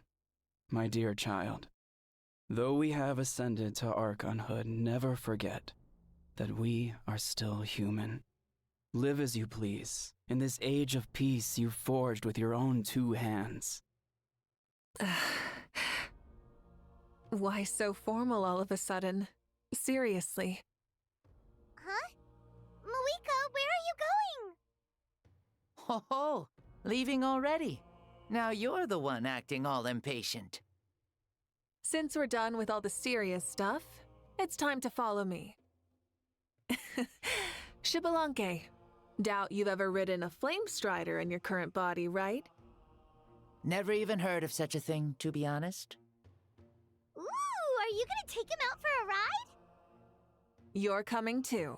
my dear child, though we have ascended to Archonhood, never forget that we are still human. Live as you please, in this age of peace you forged with your own 2 hands. Why so formal all of a sudden? Seriously. Huh? Mauika, where are you going? Ho ho! Leaving already? Now you're the one acting all impatient. Since we're done with all the serious stuff, it's time to follow me. Xbalanque, doubt you've ever ridden a flame strider in your current body, right? Never even heard of such a thing, to be honest. Ooh, are you gonna take him out for a ride? You're coming too.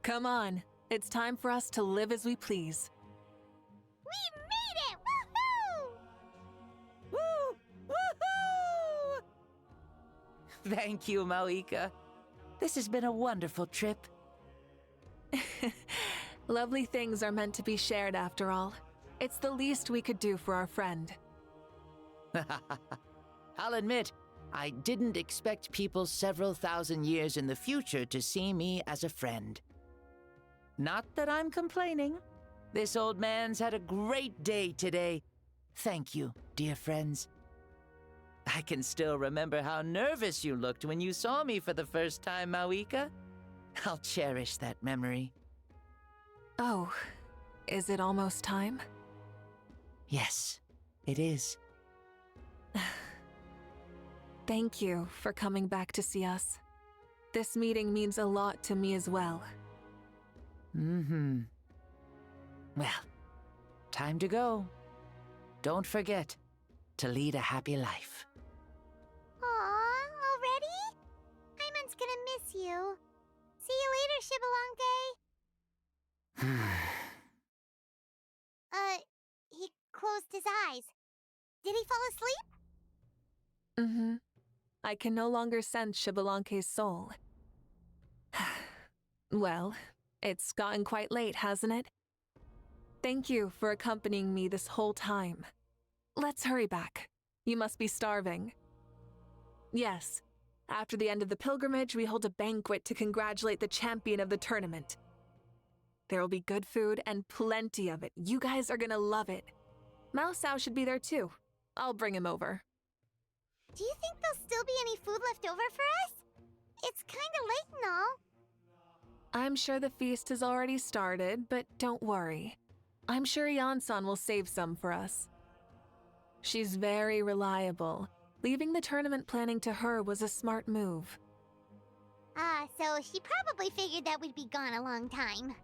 Come on, it's time for us to live as we please. We made it! Woohoo! Woo! Woohoo! Thank you, Mauika. This has been a wonderful trip. Lovely things are meant to be shared after all. It's the least we could do for our friend. I'll admit, I didn't expect people several thousand years in the future to see me as a friend. Not that I'm complaining. This old man's had a great day today. Thank you, dear friends. I can still remember how nervous you looked when you saw me for the first time, Mauika. I'll cherish that memory. Oh, is it almost time? Yes, it is. Thank you for coming back to see us. This meeting means a lot to me as well. Mm-hmm. Well, time to go. Don't forget to lead a happy life. Aw, already? Paimon's gonna miss you. See you later, Xbalanque. He closed his eyes. Did he fall asleep? Mm-hmm. I can no longer sense Xbalanque's soul. Well, it's gotten quite late, hasn't it? Thank you for accompanying me this whole time. Let's hurry back. You must be starving. Yes, after the end of the pilgrimage, we hold a banquet to congratulate the champion of the tournament. There will be good food and plenty of it. You guys are gonna love it. Mao Sao should be there too. I'll bring him over. Do you think there'll still be any food left over for us? It's kinda late and all. I'm sure the feast has already started, but don't worry. I'm sure Yansan will save some for us. She's very reliable. Leaving the tournament planning to her was a smart move. So she probably figured that we'd be gone a long time.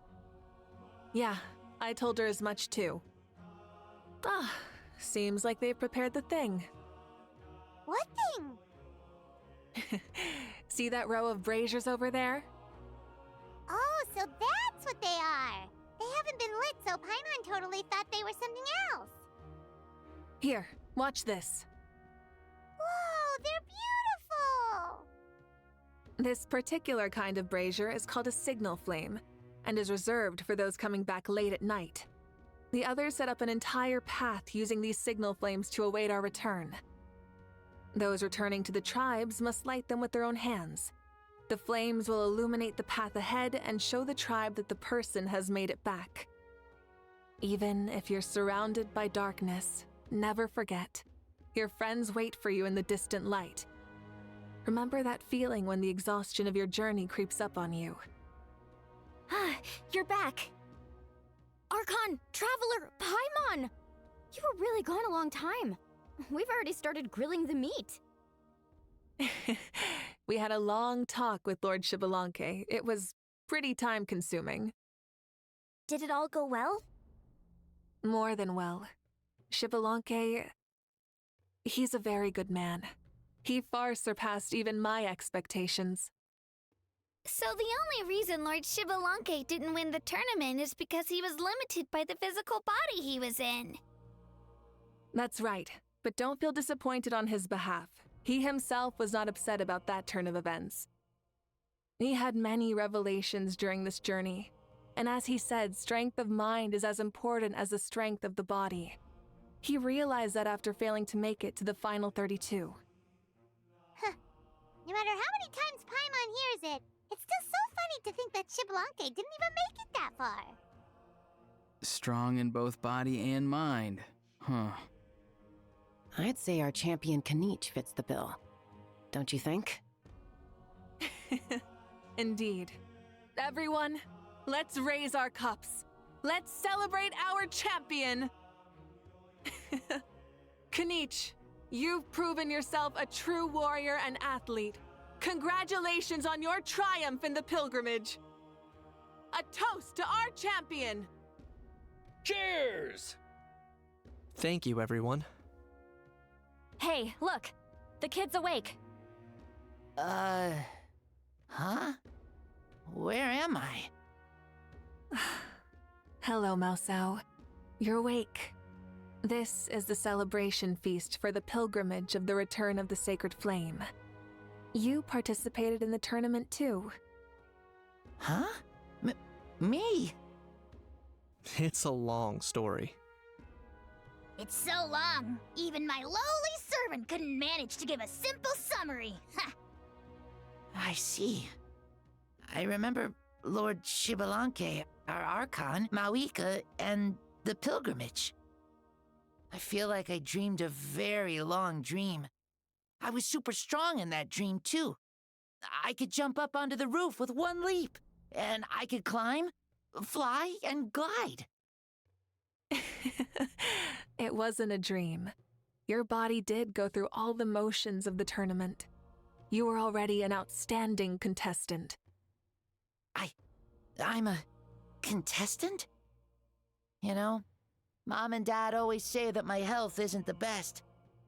Yeah, I told her as much too. Seems like they've prepared the thing. What thing? See that row of braziers over there? Oh, so that's what they are. They haven't been lit, so Paimon totally thought they were something else. Here, watch this. Whoa, they're beautiful! This particular kind of brazier is called a signal flame, and is reserved for those coming back late at night. The others set up an entire path using these signal flames to await our return. Those returning to the tribes must light them with their own hands. The flames will illuminate the path ahead and show the tribe that the person has made it back. Even if you're surrounded by darkness, never forget. Your friends wait for you in the distant light. Remember that feeling when the exhaustion of your journey creeps up on you. You're back! Archon, Traveler, Paimon! You were really gone a long time. We've already started grilling the meat. We had a long talk with Lord Xbalanque. It was pretty time-consuming. Did it all go well? More than well. Xbalanque, he's a very good man. He far surpassed even my expectations. So the only reason Lord Xbalanque didn't win the tournament is because he was limited by the physical body he was in. That's right, but don't feel disappointed on his behalf. He himself was not upset about that turn of events. He had many revelations during this journey, and as he said, strength of mind is as important as the strength of the body. He realized that after failing to make it to the final 32. Huh. No matter how many times Paimon hears it, it's still so funny to think that Xbalanque didn't even make it that far. Strong in both body and mind. Huh. I'd say our champion Kanich fits the bill. Don't you think? Indeed. Everyone, let's raise our cups. Let's celebrate our champion! Kanich, you've proven yourself a true warrior and athlete. Congratulations on your triumph in the pilgrimage. A toast to our champion! Cheers! Thank you, everyone. Hey, look! The kid's awake. Huh? Where am I? Hello, Mausau. You're awake. This is the celebration feast for the pilgrimage of the return of the Sacred Flame. You participated in the tournament too. Huh? Me? It's a long story. It's so long, even my lowly servant couldn't manage to give a simple summary. Ha! I see. I remember Lord Xbalanque, our Archon, Mawika, and the pilgrimage. I feel like I dreamed a very long dream. I was super strong in that dream, too. I could jump up onto the roof with one leap, and I could climb, fly, and glide. It wasn't a dream. Your body did go through all the motions of the tournament. You were already an outstanding contestant. I'm a contestant? You know, Mom and Dad always say that my health isn't the best,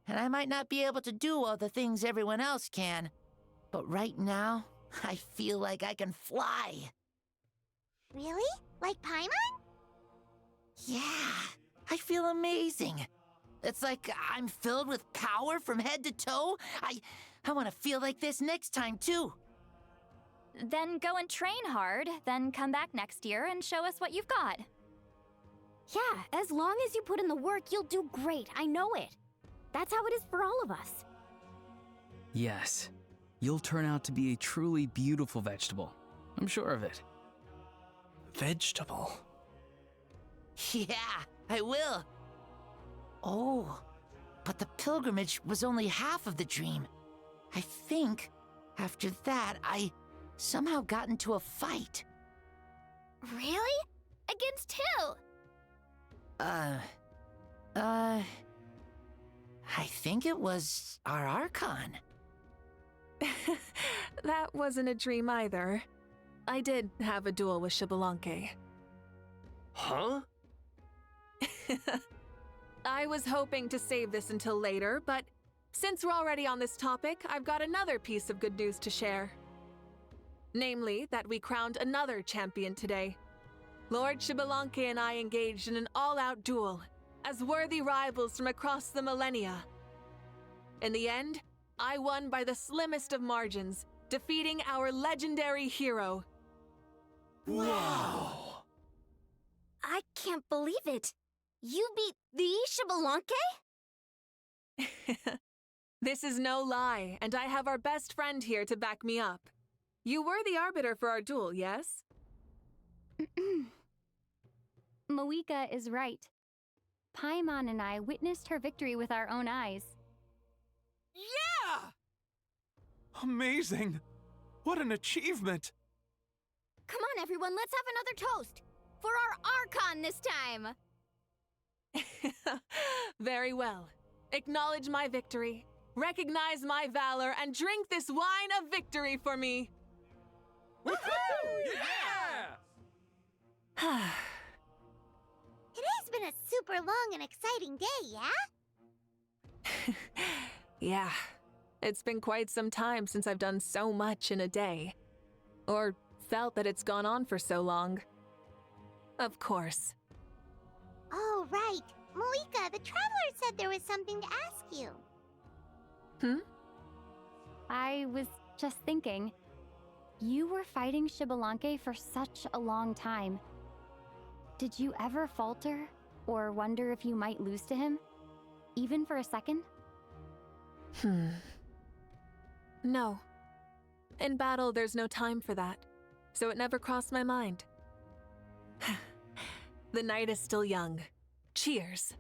and I might not be able to do all the things everyone else can. But right now, I feel like I can fly. Really? Like Paimon? Yeah, I feel amazing. It's like I'm filled with power from head to toe. I want to feel like this next time, too. Then go and train hard, then come back next year and show us what you've got. Yeah, as long as you put in the work, you'll do great. I know it. That's how it is for all of us. Yes. You'll turn out to be a truly beautiful vegetable. I'm sure of it. Vegetable? Yeah, I will. Oh, but the pilgrimage was only half of the dream. I think, after that, I somehow got into a fight. Really? Against who? I think it was our Archon. That wasn't a dream either. I did have a duel with Xbalanque. Huh? I was hoping to save this until later, but since we're already on this topic, I've got another piece of good news to share. Namely, that we crowned another champion today. Lord Xbalanque and I engaged in an all-out duel, as worthy rivals from across the millennia. In the end, I won by the slimmest of margins, defeating our legendary hero. Wow! I can't believe it. You beat the Xbalanque? This is no lie, and I have our best friend here to back me up. You were the arbiter for our duel, yes? Mawika is right. Paimon and I witnessed her victory with our own eyes. Yeah! Amazing! What an achievement! Come on, everyone, let's have another toast. For our Archon this time. Very well. Acknowledge my victory. recognize my valor and drink this wine of victory for me. Yeah! It has been a super long and exciting day, yeah? Yeah, it's been quite some time since I've done so much in a day. Or felt that it's gone on for so long. Of course. Oh, right. Moika, the Traveler said there was something to ask you. I was just thinking, you were fighting Xbalanque for such a long time. Did you ever falter or wonder if you might lose to him? Even for a second? No. In battle, there's no time for that, so it never crossed my mind. The night is still young. Cheers.